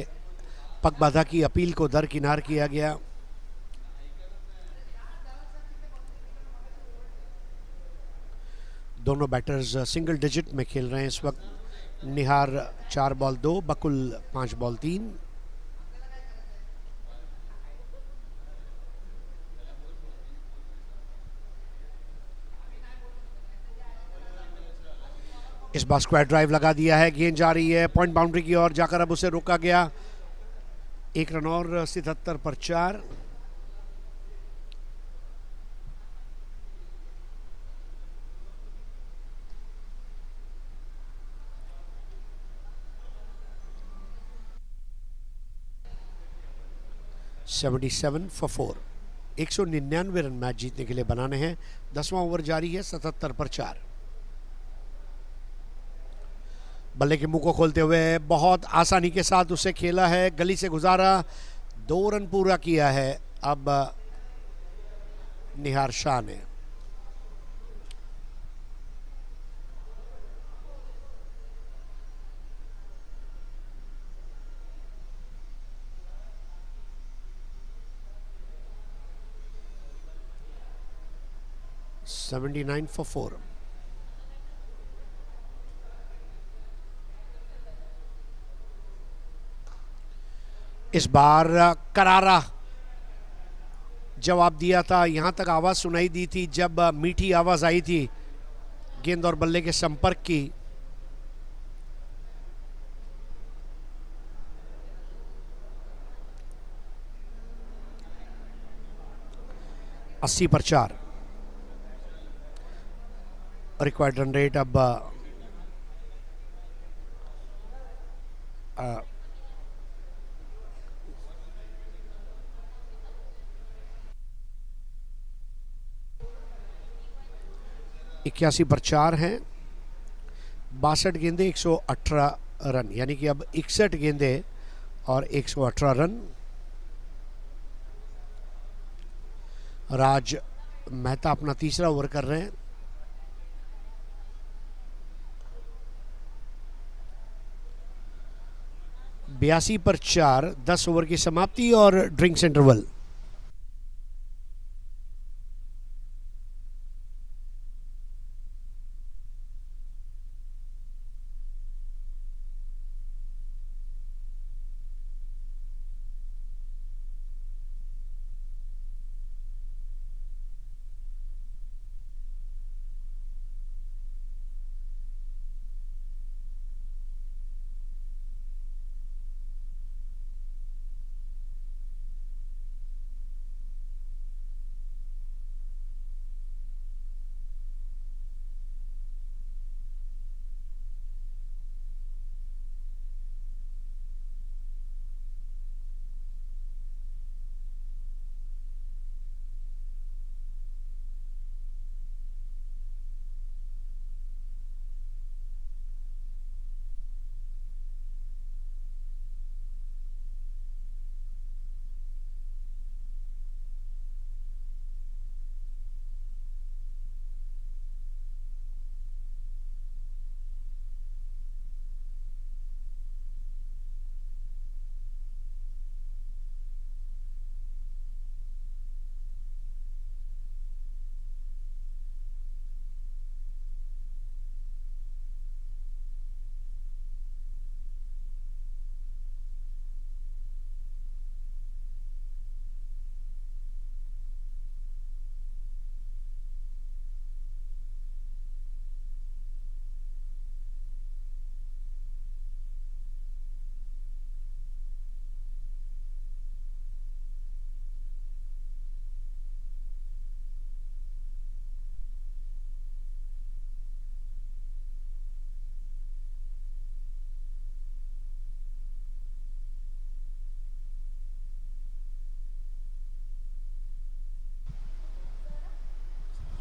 पग बाधा की अपील को दरकिनार किया गया। दोनों बैटर्स सिंगल डिजिट में खेल रहे हैं इस वक्त. निहार 4 बॉल 2, बकुल 5 बॉल 3. इस बार स्क्वायर ड्राइव लगा दिया है, गेंद जा रही है पॉइंट बाउंड्री की ओर जाकर, अब उसे रोका गया. 1 रन और 77 पर 4. $77 for 4. 199 रन मैच जीतने के लिए बनाने हैं. 10वां ओवर जारी है. 77 पर 4. बल्ले के मुंह को खोलते हुए बहुत आसानी के साथ उसे खेला है, गली से गुजारा. 2 रन पूरा किया है अब निहार शाह ने. $79 for 4. इस बार करारा जवाब दिया था. यहां तक आवाज सुनाई दी थी जब मीठी आवाज आई थी गेंद और बल्ले के संपर्क की. $80 पर 4. रिक्वायर्ड रन रेट अब 81 पर 4 हैं. 62 गेंदे 118 रन, यानी कि अब 61 गेंदे और 118 रन. राज मेहता अपना तीसरा ओवर कर रहे हैं. $82 पर 4. 10 ओवर की समाप्ति और drinks interval.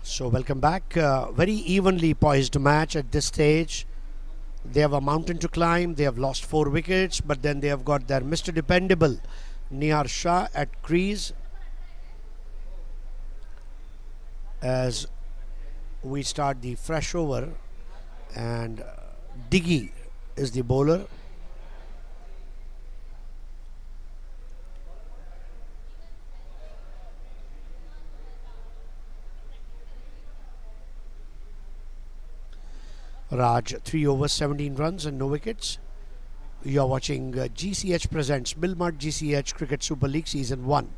So welcome back. Very evenly poised match at this stage. They have a mountain to climb. They have lost 4 wickets, but then they have got their Mr. Dependable Nihar Shah at crease. As we start the fresh over, and Diggy is the bowler. Raj, 3 overs, 17 runs and no wickets. You are watching GCH presents Billmart GCH Cricket Super League Season 1.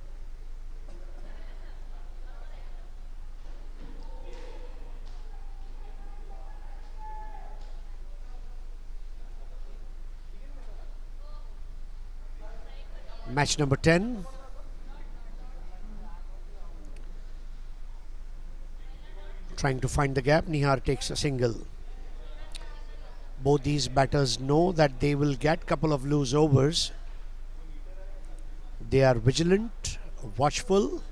Match number 10. Trying to find the gap, Nihar takes a single. Both these batters know that they will get couple of loose overs. They are vigilant, watchful.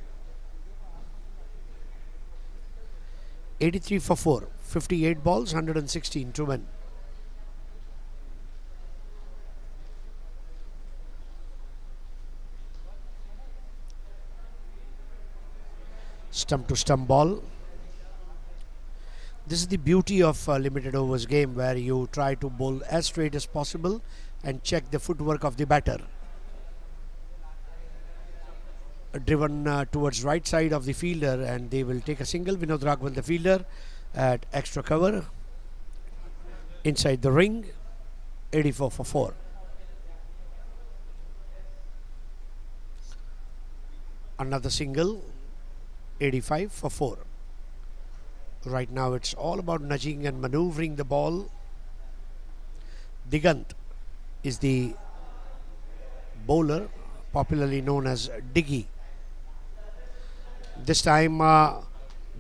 83 for 4, 58 balls, 116 to win. Stump to stump ball. This is the beauty of a limited overs game, where you try to bowl as straight as possible and check the footwork of the batter. Driven towards right side of the fielder, and they will take a single. Vinod Raghavan, the fielder, at extra cover. Inside the ring, 84 for 4. Another single, 85 for 4. Right now it's all about nudging and maneuvering the ball. Digant is the bowler, popularly known as Diggy. This time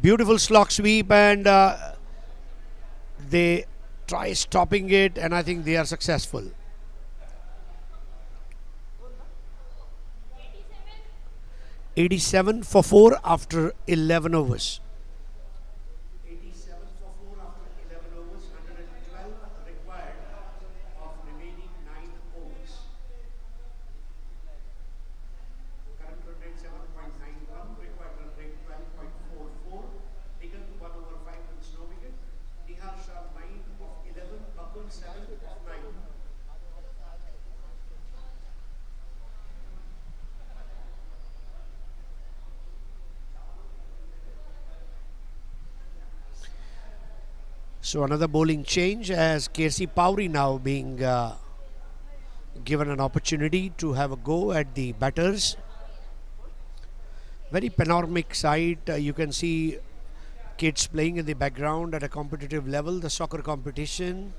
beautiful slog sweep, and they try stopping it, and I think they are successful. 87 for 4 after 11 overs. 87 for 4 after 11 overs, 112 required of remaining 9 overs. Current run rate 7.91, required run rate 12.44. Digant 1 over 5 runs, no wicket. Nihar Shah 9 of 11, Bakul 7 of 9. So another bowling change, as KC Pauri now being given an opportunity to have a go at the batters. Very panoramic side. You can see kids playing in the background at a competitive level. The soccer competition.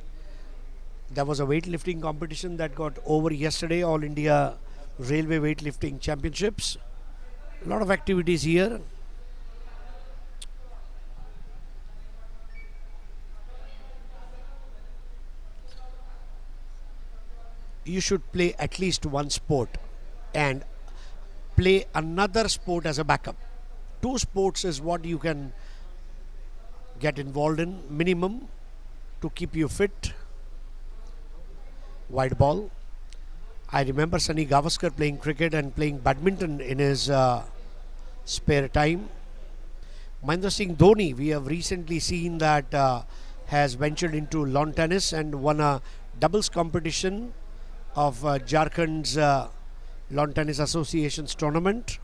There was a weightlifting competition that got over yesterday. All India Railway Weightlifting Championships. A lot of activities here. You should play at least one sport and play another sport as a backup. 2 sports is what you can get involved in minimum to keep you fit. Wide ball. I remember Sunny Gavaskar playing cricket and playing badminton in his spare time. Mahendra Singh Dhoni, we have recently seen that has ventured into lawn tennis and won a doubles competition of Jharkhand's Lawn Tennis Association's tournament.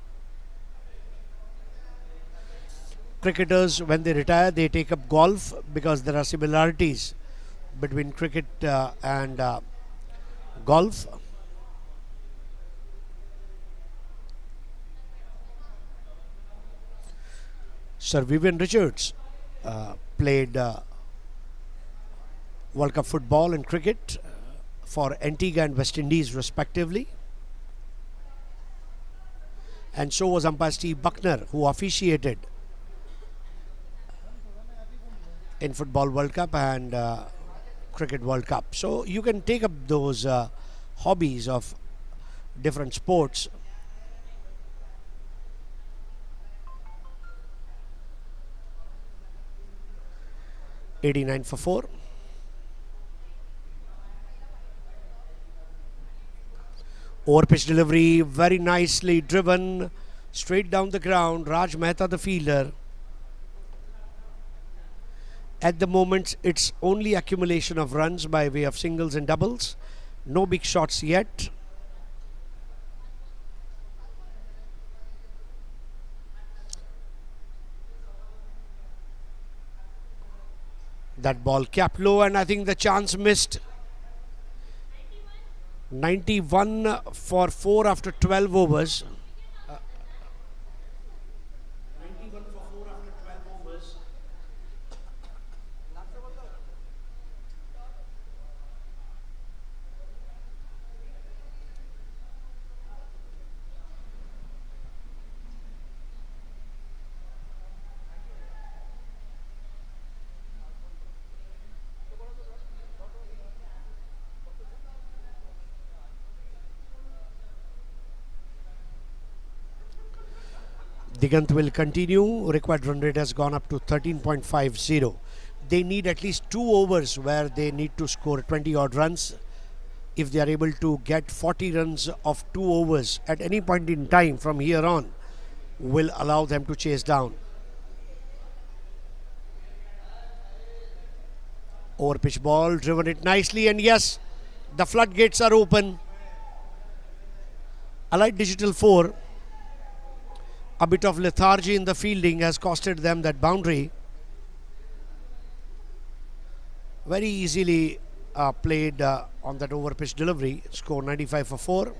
Cricketers, when they retire, they take up golf because there are similarities between cricket and golf. Sir Vivian Richards played World Cup football and cricket for Antigua and West Indies respectively. And so was umpire Steve Buckner, who officiated in Football World Cup and Cricket World Cup. So you can take up those hobbies of different sports. $89 for 4. Over pitch delivery, very nicely driven, straight down the ground. Raj Mehta, the fielder. At the moment, it's only accumulation of runs by way of singles and doubles. No big shots yet. That ball capped low, and I think the chance missed. 91 for 4 after 12 overs. 91 for 4 after 12 overs. Digant will continue. Required run rate has gone up to 13.50. They need at least 2 overs where they need to score 20 odd runs. If they are able to get 40 runs of 2 overs at any point in time from here on, will allow them to chase down. Over pitch ball, driven it nicely, and yes, the floodgates are open. Allied Digital 4. A bit of lethargy in the fielding has costed them that boundary. Very easily played on that over pitch delivery. Score 95 for 4.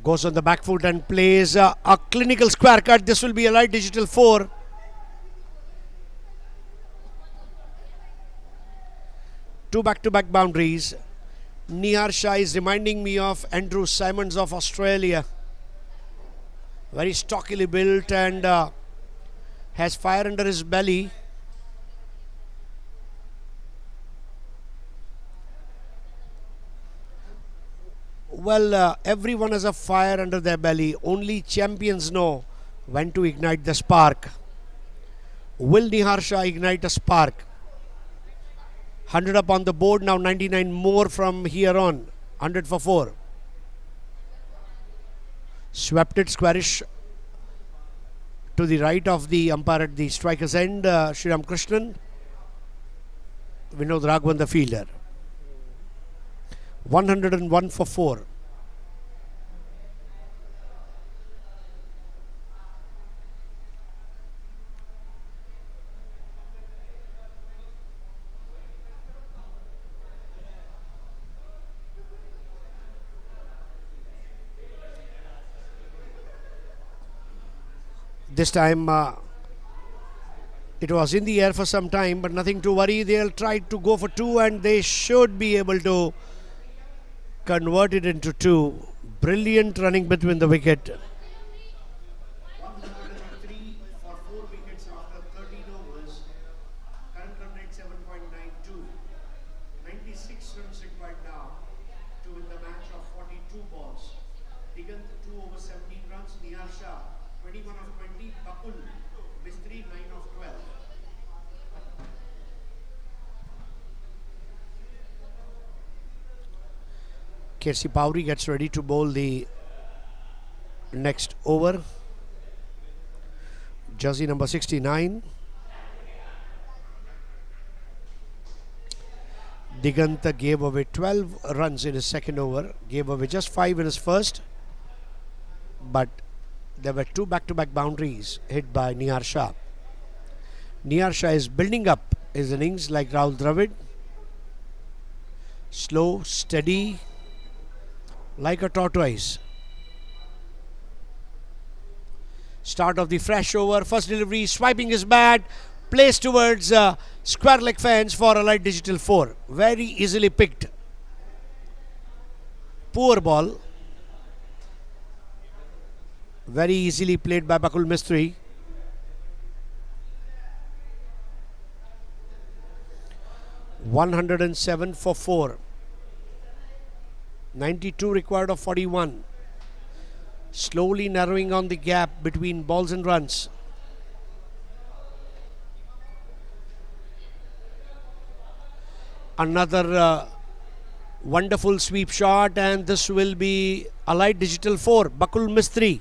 Goes on the back foot and plays a clinical square cut. This will be Allied Digital 4. Two back-to-back boundaries. Nihar Shah is reminding me of Andrew Simons of Australia. Very stockily built and has fire under his belly. Well, everyone has a fire under their belly. Only champions know when to ignite the spark. Will Nihar Shah ignite a spark? 100 up on the board, now 99 more from here on. 100 for 4. Swept it squarish to the right of the umpire at the striker's end, Sriram Krishnan. Vinod Raghavan, the fielder. 101 for 4. This time it was in the air for some time, but nothing to worry. They'll try to go for 2 and they should be able to convert it into 2. Brilliant running between the wicket. 103 for 4 wickets after 13 overs. Current run rate 7.92. 96 runs required now to win the match of 42 balls. Digant 2 over 17 runs. Nihar Shah 21 of 20. Bakul Mistry 9 of 12. Kersi Pauri gets ready to bowl the next over. Jersey number 69. Digant gave away 12 runs in his second over. Gave away just 5 in his first. But there were 2 back-to-back boundaries hit by Nihar Shah. Nihar Shah is building up his innings like Rahul Dravid. Slow, steady, like a tortoise. Start of the fresh over. First delivery, swiping his bat. Placed towards square leg fence for Allied Digital 4. Very easily picked. Poor ball. Very easily played by Bakul Mistry. $107 for 4. 92 required of 41. Slowly narrowing on the gap between balls and runs. Another wonderful sweep shot, and this will be Allied Digital 4. Bakul Mistry.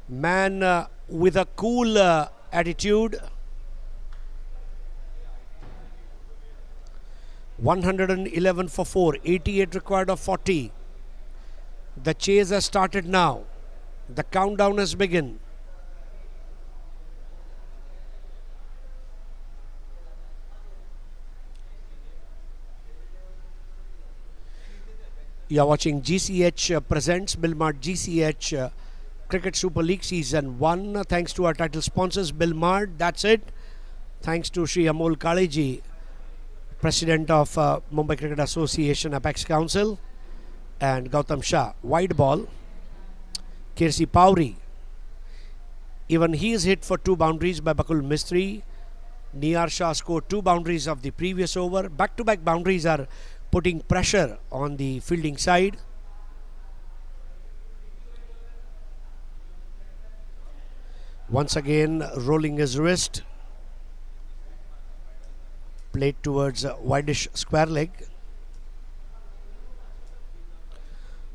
Man with a cool attitude. 111 for 4, 88 required of 40. The chase has started now. The countdown has begun. You are watching GCH presents Billmart GCH Cricket Super League Season 1. Thanks to our title sponsors Billmart. That's it. Thanks to Shri Amol Kaleji, President of Mumbai Cricket Association Apex Council, and Gautam Shah. Wide ball. Kirsi Pauri. Even he is hit for 2 boundaries by Bakul Mistry. Niyar Shah scored 2 boundaries of the previous over. Back-to-back boundaries are putting pressure on the fielding side. Once again rolling his wrist. Played towards wideish square leg.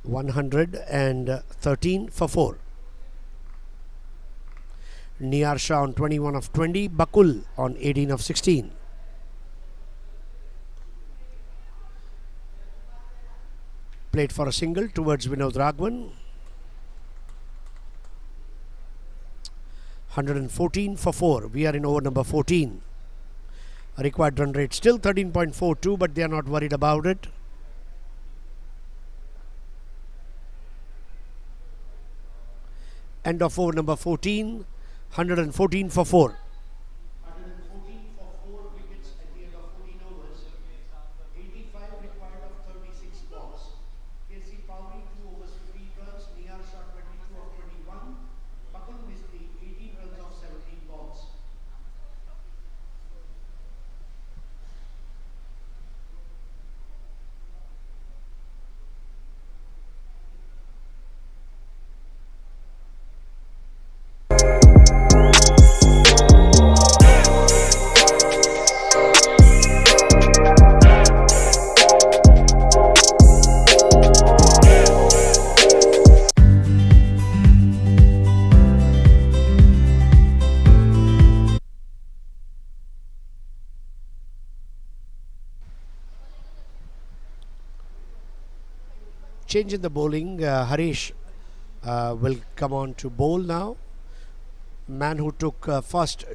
113 for 4. Niyar Shah on 21 of 20. Bakul on 18 of 16. Played for a single towards Vinod Raghavan. 114 for 4. We are in over number 14. Required run rate still 13.42, but they are not worried about it. End of over number 14. 114 for 4. 114 for 4 wickets at the end of 14 overs. 85 required of 36 balls. KC Pauri 2 overs 15 runs. Niyar Shah 22 of 21. Bakul Mistry 18 runs of 17 balls. Change in the bowling. Harish will come on to bowl now. Man who took first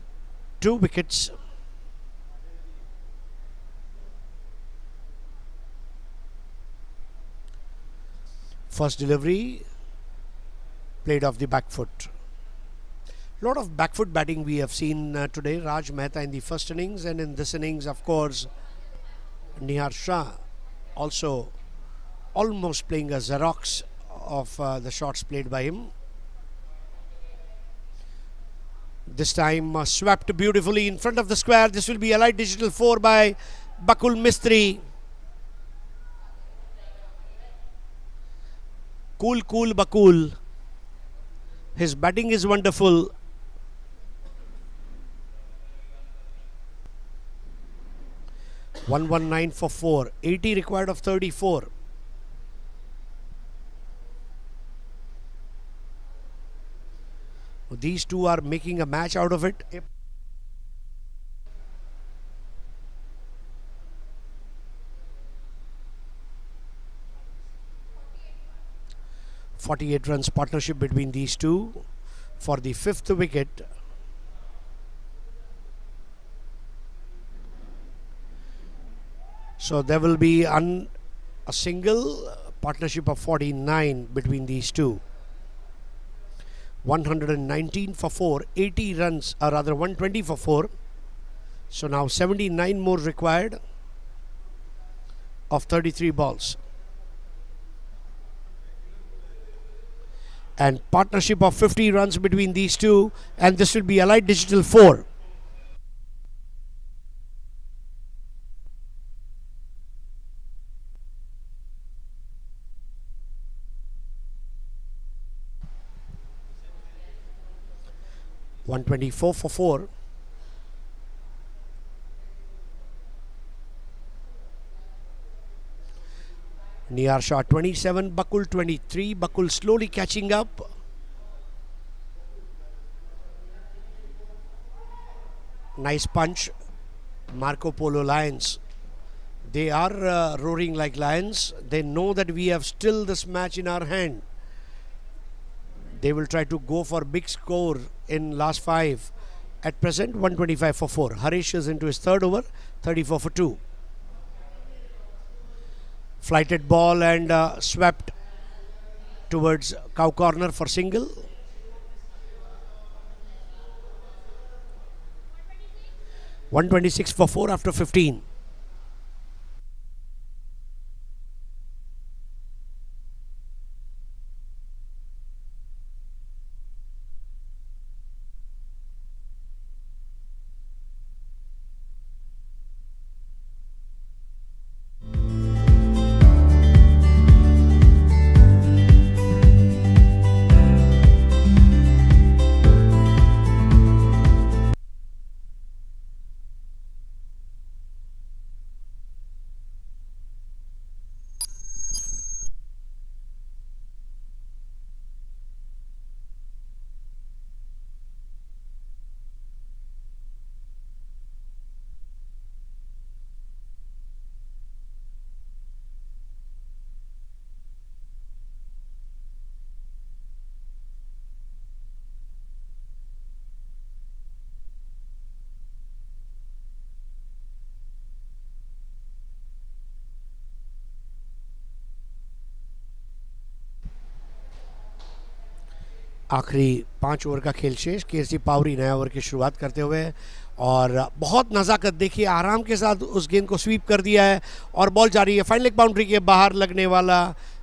2 wickets. First delivery played off the back foot. Lot of back foot batting we have seen today. Raj Mehta in the first innings, and in this innings, of course, Niyar Shah also almost playing a Xerox of the shots played by him. This time swept beautifully in front of the square. This will be a light digital 4 by Bakul Mistry. Cool Bakul. His batting is wonderful. (119 for 4). 80 required of 34. These two are making a match out of it. 48 runs partnership between these two for the 5th wicket. So there will be a single partnership of 49 between these two. 119 for 4, 80 runs, or rather 120 for 4. So now 79 more required of 33 balls. And partnership of 50 runs between these two, and this will be a light digital 4. (124 for 4). Niyar Shah 27, Bakul 23. Bakul slowly catching up. Nice punch. Marko Polo Lions They are roaring like lions. They know that we have still this match in our hand. They will try to go for big score in last 5. At present, 125 for 4. Harish is into his third over, 34 for 2. Flighted ball and swept towards cow corner for single. 126 for 4 after 15. आखिरी 5 over का खेल शेष। केसी पावरी नया over की शुरुआत करते हुए और बहुत नज़ाकत, देखिए आराम के साथ उस गेंद को स्वीप कर दिया है और बॉल जारी है फाइन लेग बाउंड्री के बाहर लगने वाला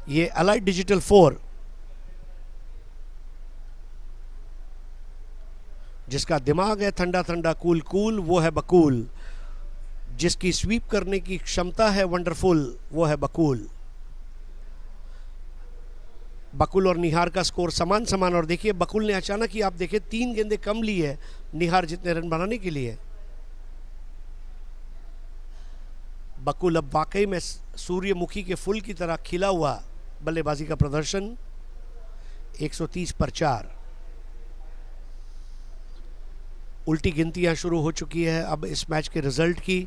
ये अलाइड डिजिटल 4, जिसका दिमाग है ठंडा ठंडा कूल कूल वो है बकूल, जिसकी स्वीप करने की क्षमता है वंडरफुल वो है बकूल। बकुल और निहार का स्कोर समान समान और देखिए बकुल ने अचानक ही आप देखिए 3 गेंदें कम ली है निहार जितने रन बनाने के लिए। बकुल अब वाकई में सूर्यमुखी के फूल की तरह खिला हुआ बल्लेबाजी का प्रदर्शन। 130 पर 4। उल्टी गिनतियां शुरू हो चुकी है अब इस मैच के रिजल्ट की।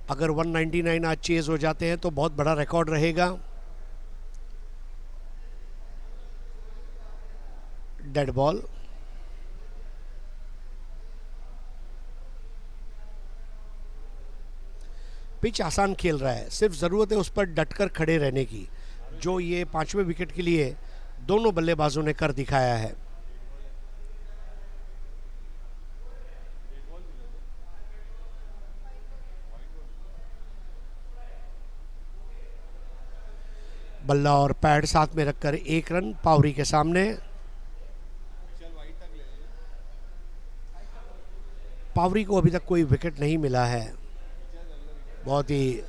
अगर 199 आज चेज हो जाते हैं तो बहुत बड़ा रिकॉर्ड रहेगा। Dead ball. पिच आसान खेल रहा है, सिर्फ जरूरत है उस पर डटकर खड़े रहने की, जो ये 5वें विकेट के लिए दोनों बल्लेबाजों ने कर दिखाया है। बल्ला और पैड साथ में रखकर 1 रन पावरी के सामने। पावरी को अभी तक कोई विकेट नहीं मिला है, बहुत ही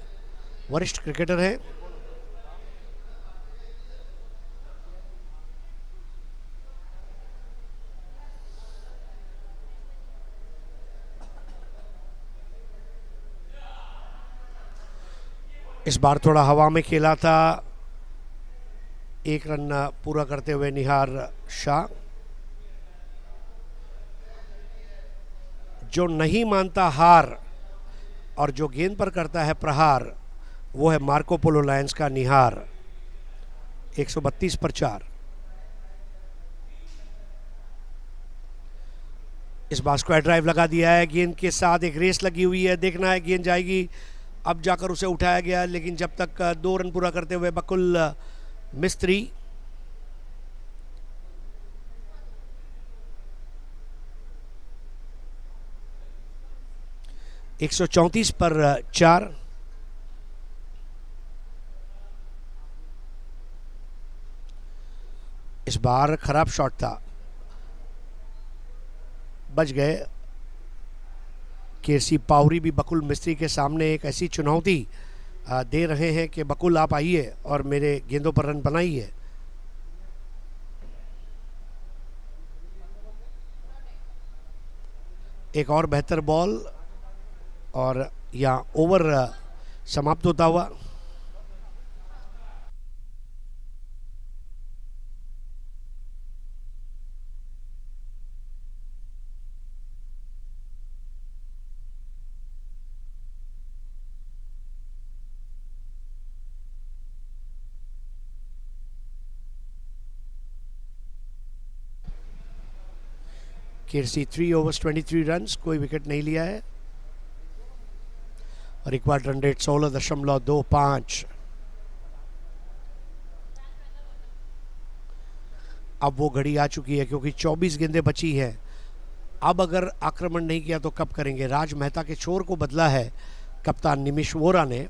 वरिष्ठ क्रिकेटर है। इस बार थोड़ा हवा में खेला था, 1 रन पूरा करते हुए निहार शाह। जो नहीं मानता हार और जो गेंद पर करता है प्रहार वो है मार्को पोलो लायंस का निहार। 132 पर 4। इस बार स्क्वायर ड्राइव लगा दिया है, गेंद के साथ एक रेस लगी हुई है, देखना है गेंद जाएगी। अब जाकर उसे उठाया गया, लेकिन जब तक 2 रन पूरा करते हुए बकुल मिस्त्री। एक 134 पर 4। इस बार खराब शॉट था, बच गए। केसी पावरी भी बकुल मिस्त्री के सामने एक ऐसी चुनौती दे रहे हैं कि बकुल आप आइए और मेरे गेंदों पर रन बनाइए। एक और बेहतर बॉल और यहाँ ओवर समाप्त होता हुआ। केसी 3 overs 23 रन्स, कोई विकेट नहीं लिया है। Required run rate 16.25। अब वो घड़ी आ चुकी है क्योंकि 24 गेंदें बची हैं। अब अगर आक्रमण नहीं किया तो कब करेंगे? राज मेहता के छोर को बदला है कप्तान निमिष वोरा ने।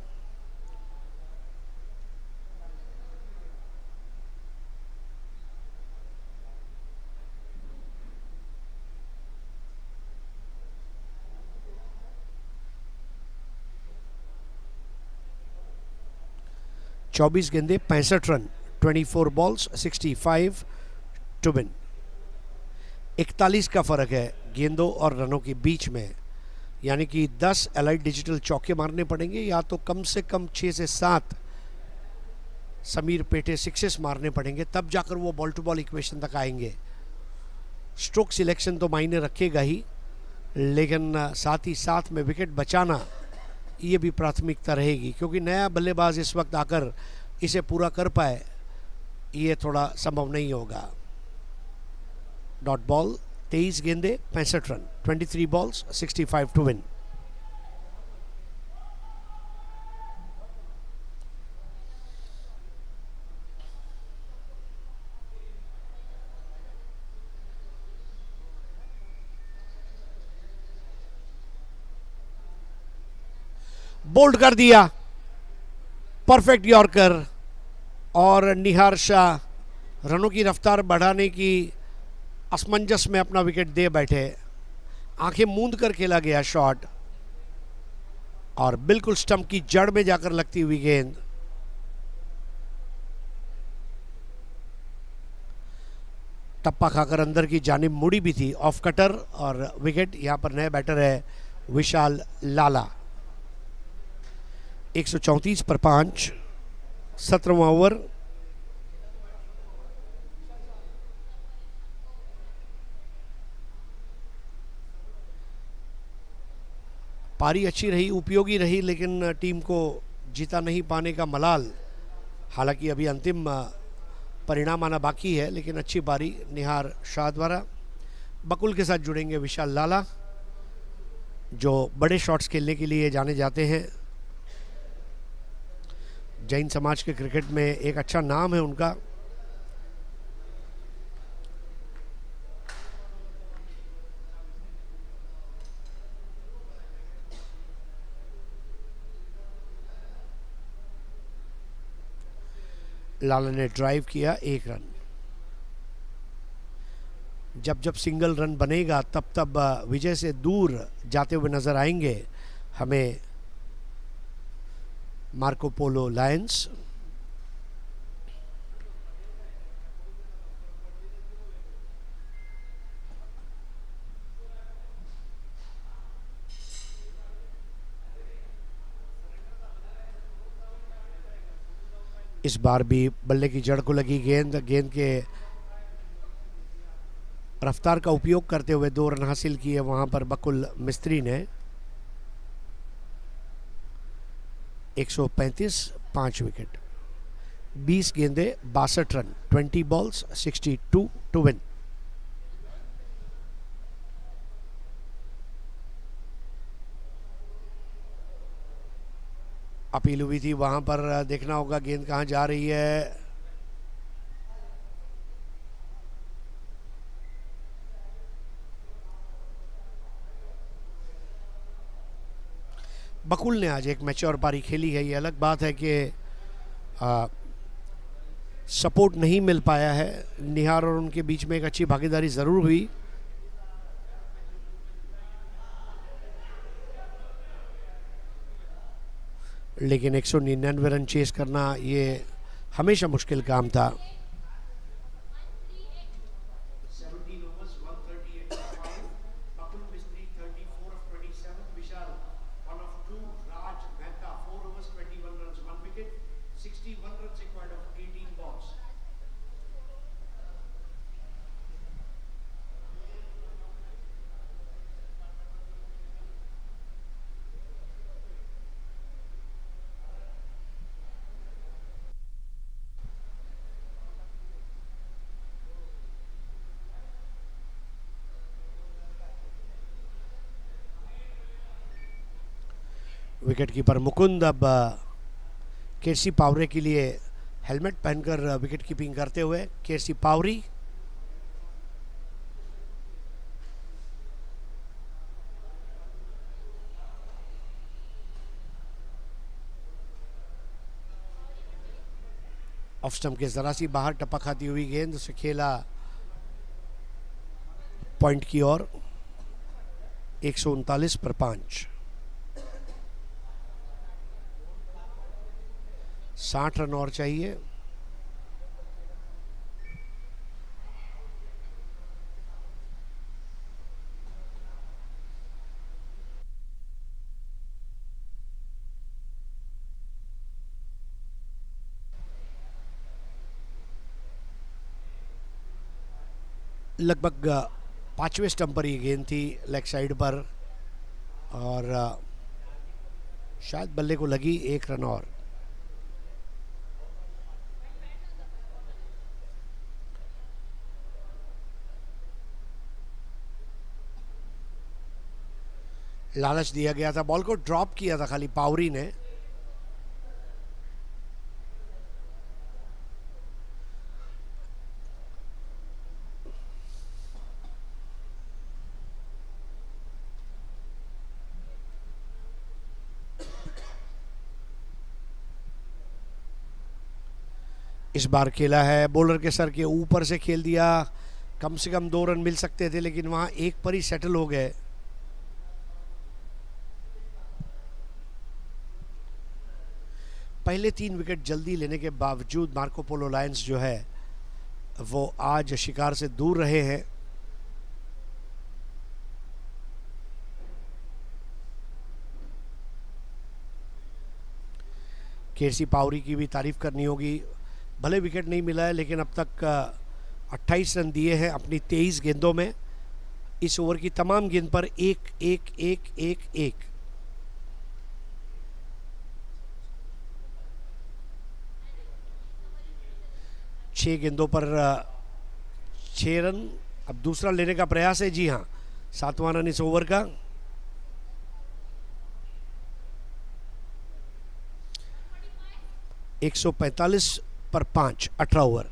चौबीस गेंदे 65 रन, 24 बॉल्स 65 टू विन। 41 का फर्क है गेंदों और रनों के बीच में, यानी कि 10 एलाइड डिजिटल चौके मारने पड़ेंगे या तो कम से कम 6 से 7 समीर पेटे सिक्सेस मारने पड़ेंगे, तब जाकर वो बॉल टू बॉल इक्वेशन तक आएंगे। स्ट्रोक सिलेक्शन तो मायने रखेगा ही, लेकिन साथ ही साथ में विकेट बचाना ये भी प्राथमिकता रहेगी, क्योंकि नया बल्लेबाज इस वक्त आकर इसे पूरा कर पाए ये थोड़ा संभव नहीं होगा। डॉट बॉल 23 गेंदे 65 run, 23 balls 65 to win. Bowled कर दिया, परफेक्ट यॉर्कर, और निहार शाह रनों की रफ्तार बढ़ाने की असमंजस में अपना विकेट दे बैठे। आंखें मूंद कर खेला गया शॉट और बिल्कुल स्टंप की जड़ में जाकर लगती हुई गेंद। टप्पा खाकर अंदर की जानिब मुड़ी भी थी, ऑफ कटर, और विकेट। यहां पर नए बैटर है विशाल लाला। 134 पर 5, 17वां ओवर। पारी अच्छी रही, उपयोगी रही, लेकिन टीम को जीता नहीं पाने का मलाल। हालांकि अभी अंतिम परिणाम आना बाकी है, लेकिन अच्छी पारी निहार शाह द्वारा। बकुल के साथ जुड़ेंगे विशाल लाला, जो बड़े शॉट्स खेलने के लिए जाने जाते हैं। जैन समाज के क्रिकेट में एक अच्छा नाम है उनका। लाला ने ड्राइव किया 1 रन। जब जब सिंगल रन बनेगा तब तब विजय से दूर जाते हुए नजर आएंगे हमें मार्को पोलो लायंस। इस बार भी बल्ले की जड़ को लगी गेंद। गेंद के रफ्तार का उपयोग करते हुए 2 रन हासिल किए वहां पर बकुल मिस्त्री ने। 135, 5 विकेट, 20 गेंदे 62 run, 20 balls 62 to win. Appeal हुई थी, वहां पर देखना होगा गेंद कहां जा रही है। बकुल ने आज एक मैच्योर पारी खेली है। ये अलग बात है कि सपोर्ट नहीं मिल पाया है। निहार और उनके बीच में एक अच्छी भागीदारी जरूर हुई। लेकिन 199 रन चेस करना ये हमेशा मुश्किल काम था। विकेट कीपर मुकुंद अब केसी पावरे के लिए हेलमेट पहनकर विकेट कीपिंग करते हुए केसी पावरी। ऑफ स्टंप के जरा सी बाहर टपक खाती हुई गेंद उसे खेला पॉइंट की ओर। 139 पर 5। 60 रन और चाहिए। लगभग 5वें स्टंप पर ये गेंद थी लेग साइड पर और शायद बल्ले को लगी। 1 रन और। लालच दिया गया था, बॉल को ड्रॉप किया था खाली पावरी ने। इस बार खेला है बॉलर के सर के ऊपर से खेल दिया। कम से कम 2 रन मिल सकते थे लेकिन वहां एक पर ही सेटल हो गए। पहले 3 विकेट जल्दी लेने के बावजूद मार्को पोलो लायंस जो है वो आज शिकार से दूर रहे हैं। केसी पावरी की भी तारीफ करनी होगी। भले विकेट नहीं मिला है लेकिन अब तक 28 रन दिए हैं अपनी 23 गेंदों में। इस ओवर की तमाम गेंद पर 1 1 1 1 1। छह गेंदों पर 6 रन। अब दूसरा लेने का प्रयास है। जी हाँ, 7वां रन इस ओवर का। एक 145 पर 5, 18 ओवर।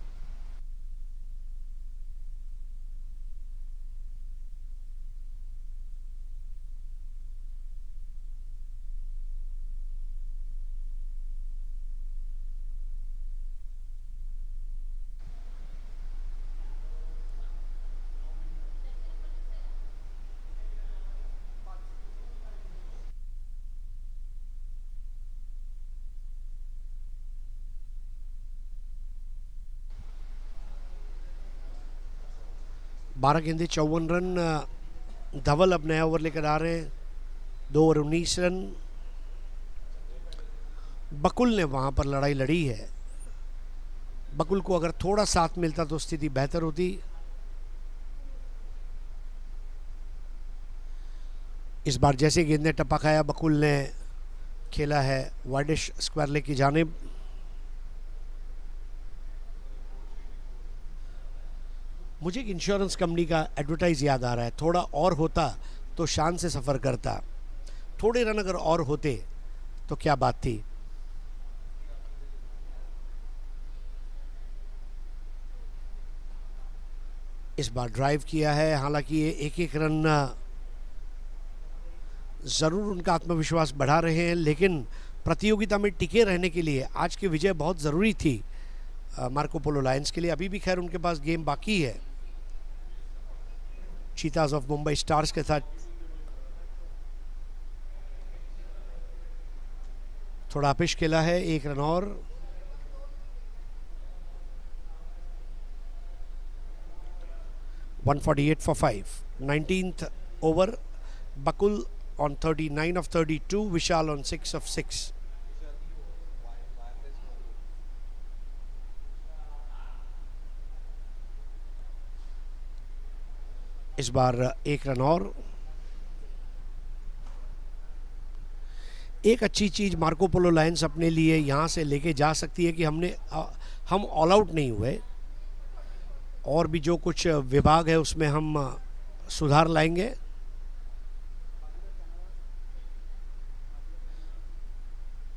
बारह गेंदे 54 रन। धवल अब नया ओवर लेकर आ रहे हैं। 2 ओवर 19 रन। बकुल ने वहां पर लड़ाई लड़ी है। बकुल को अगर थोड़ा साथ मिलता तो स्थिति बेहतर होती। इस बार जैसे गेंद ने टप्पा खाया बकुल ने खेला है वाइडिश स्क्वायर लेग की जानिब। मुझे एक इंश्योरेंस कंपनी का एडवर्टाइज याद आ रहा है। थोड़ा और होता तो शान से सफ़र करता। थोड़े रन अगर और होते तो क्या बात थी। इस बार ड्राइव किया है, हालांकि ये 1-1 रन ज़रूर उनका आत्मविश्वास बढ़ा रहे हैं लेकिन प्रतियोगिता में टिके रहने के लिए आज की विजय बहुत ज़रूरी थी मार्को पोलो लायंस के लिए। अभी भी खैर उनके पास गेम बाकी है चीताज ऑफ मुंबई स्टार्स के साथ। थोड़ा अपिश खेला है, 1 रन और। (148 for 5). 19th over. Bakul on 39 of 32. Vishal on 6 of 6. इस बार 1 रन और। एक अच्छी चीज़ मार्को पोलो लायंस अपने लिए यहाँ से लेके जा सकती है कि हम ऑल आउट नहीं हुए और भी जो कुछ विभाग है उसमें हम सुधार लाएंगे।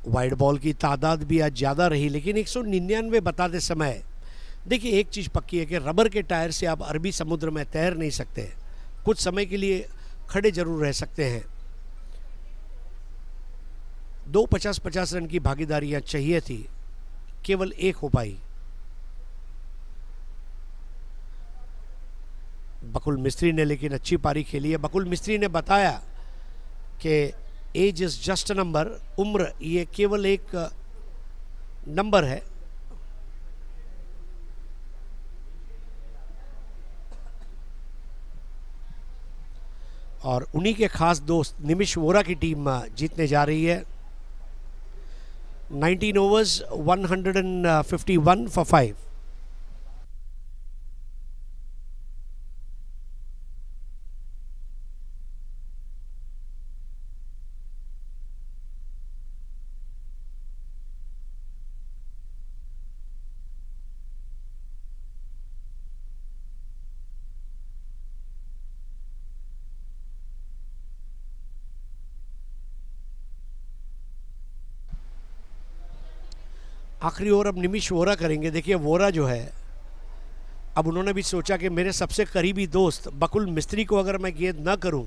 वाइड बॉल की तादाद भी आज ज़्यादा रही, लेकिन 199 बताते समय देखिए एक चीज़ पक्की है कि रबर के टायर से आप अरबी समुद्र में तैर नहीं सकते, कुछ समय के लिए खड़े जरूर रह सकते हैं। 2 50-50 रन की भागीदारियां चाहिए थी, केवल एक हो पाई। बकुल मिस्त्री ने लेकिन अच्छी पारी खेली है। बकुल मिस्त्री ने बताया कि age is just a number, उम्र ये केवल एक नंबर है। और उन्हीं के खास दोस्त निमिष वोरा की टीम जीतने जा रही है। 19 overs 151 for 5। आखिरी ओवर अब निमिष वोरा करेंगे। देखिए वोरा जो है, अब उन्होंने भी सोचा कि मेरे सबसे करीबी दोस्त बकुल मिस्त्री को अगर मैं गेंद ना करूं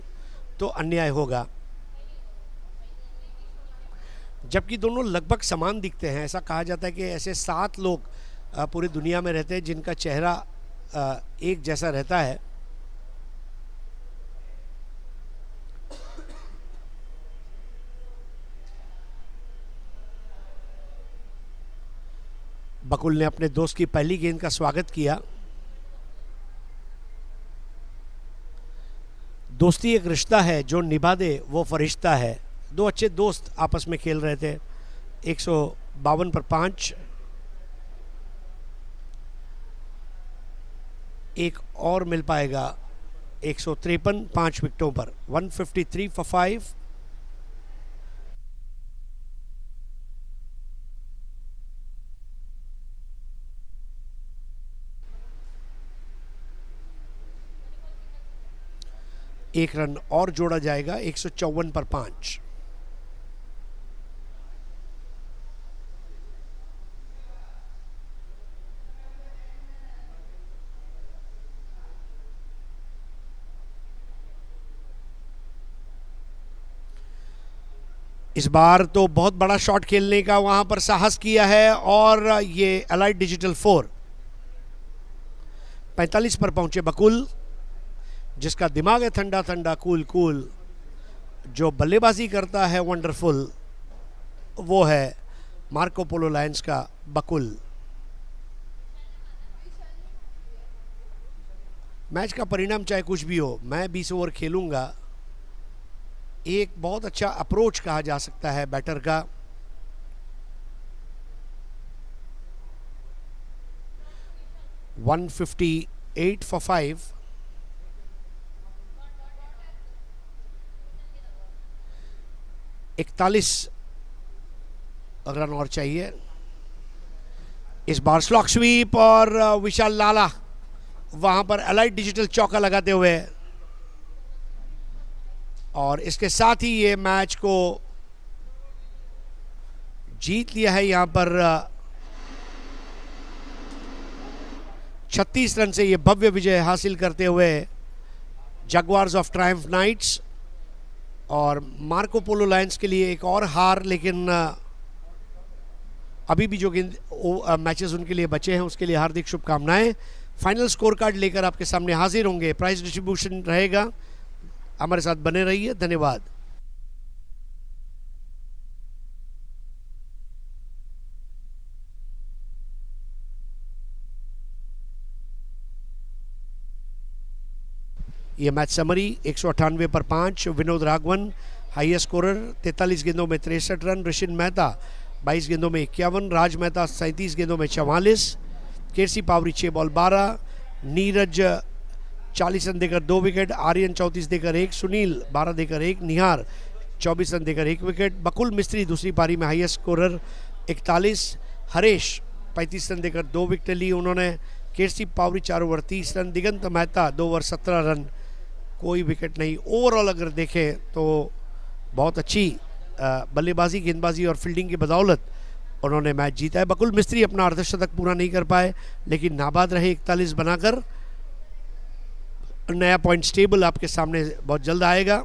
तो अन्याय होगा, जबकि दोनों लगभग समान दिखते हैं। ऐसा कहा जाता है कि ऐसे 7 लोग पूरी दुनिया में रहते हैं जिनका चेहरा एक जैसा रहता है। बकुल ने अपने दोस्त की पहली गेंद का स्वागत किया। दोस्ती एक रिश्ता है, जो निभा दे वो फरिश्ता है। 2 अच्छे दोस्त आपस में खेल रहे थे। 152 पर 5। एक और मिल पाएगा 153 5 विकेटों पर। 153 for 5। एक रन और जोड़ा जाएगा 154 पर 5। इस बार तो बहुत बड़ा शॉट खेलने का वहां पर साहस किया है और ये अलाइड डिजिटल 4। 45 पर पहुंचे बकुल, जिसका दिमाग है ठंडा ठंडा कूल कूल। जो बल्लेबाजी करता है वंडरफुल, वो है मार्को पोलो लायंस का बकुल। मैच का परिणाम चाहे कुछ भी हो, मैं 20 ओवर खेलूंगा। एक बहुत अच्छा अप्रोच कहा जा सकता है बैटर का। $158 for 5। इकतालीस रन और चाहिए। इस बार स्लॉक स्वीप और विशाल लाला वहां पर अलाइड डिजिटल चौका लगाते हुए, और इसके साथ ही ये मैच को जीत लिया है। यहां पर 36 रन से ये भव्य विजय हासिल करते हुए जगुआर्स ऑफ ट्रायम्फ नाइट्स। और मार्को पोलो लायंस के लिए एक और हार, लेकिन अभी भी जो मैचेस उनके लिए बचे हैं उसके लिए हार्दिक शुभकामनाएं। फाइनल स्कोर कार्ड लेकर आपके सामने हाजिर होंगे। प्राइस डिस्ट्रीब्यूशन रहेगा, हमारे साथ बने रहिए। धन्यवाद। ये मैच समरी 198 पर 5। विनोद राघवन हाईएस्ट स्कोरर 43 गेंदों में 63 रन। ऋषिन मेहता 22 गेंदों में 51। राज मेहता 37 गेंदों में 44। केसी पावरी 6 बॉल 12। नीरज 40 रन देकर 2 विकेट। आर्यन 34 देकर 1। सुनील 12 देकर 1। निहार 24 रन देकर 1 विकेट। बकुल मिस्त्री दूसरी पारी में हाईएस्ट स्कोरर 41। हरेश 35 रन देकर 2 विकेट ली उन्होंने। केसी पावरी 4 ओवर 30 रन। दिगंत मेहता 2 ओवर 17 रन, कोई विकेट नहीं। ओवरऑल अगर देखें तो बहुत अच्छी बल्लेबाजी, गेंदबाजी और फील्डिंग की बदौलत उन्होंने मैच जीता है। बकुल मिस्त्री अपना अर्धशतक पूरा नहीं कर पाए, लेकिन नाबाद रहे 41 बनाकर। नया पॉइंट्स टेबल आपके सामने बहुत जल्द आएगा।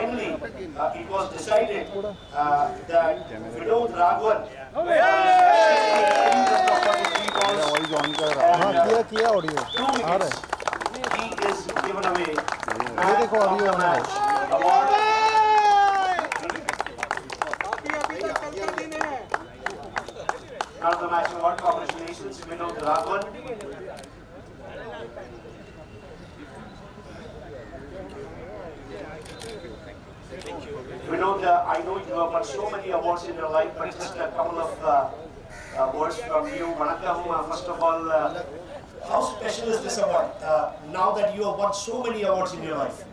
Finally, it was decided that Vinod Raghavan he is given away man of the match award. Man of the match award. Congratulations, Vinod Raghavan. Vinod, I know you have won so many awards in your life, but just a couple of words from you. Vanakkam, first of all, how special is this award now that you have won so many awards in your life?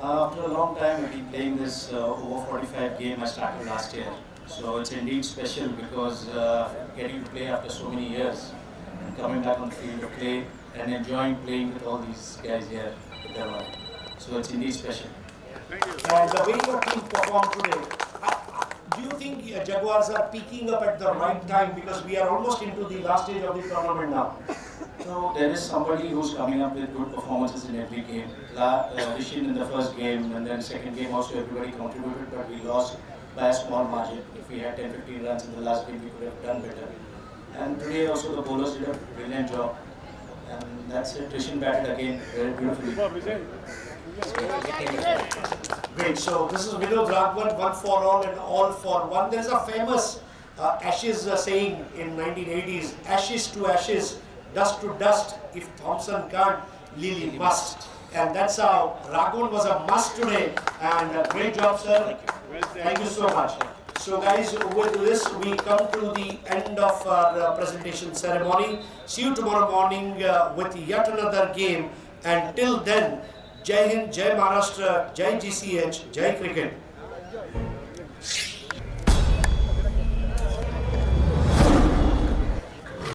After a long time, I've been playing this over 45 game. I started last year, so it's indeed special because getting to play after so many years and coming back on the field to play and enjoying playing with all these guys here with their wife. So it's indeed special. And the way your team performed today, do you think Jaguars are peaking up at the right time because we are almost into the last stage of the tournament now? So there is somebody who's coming up with good performances in every game. Rishin in the first game and then second game also everybody contributed, but we lost by a small margin. If we had 10-15 runs in the last game, we could have done better. And today also the bowlers did a brilliant job. And that's it. Rishin batted again very beautifully. Great. So this is Vinod Raghavan, one for all and all for one. There is a famous Ashes saying in 1980s, ashes to ashes, dust to dust, if Thompson can't, Lily must. And that's how Ragun was a must today. And great job, sir. Thank you so much. So guys, with this we come to the end of our presentation ceremony. See you tomorrow morning with yet another game. And till then, Jai Hind, Jai Maharashtra, Jai GCH, Jai Cricket.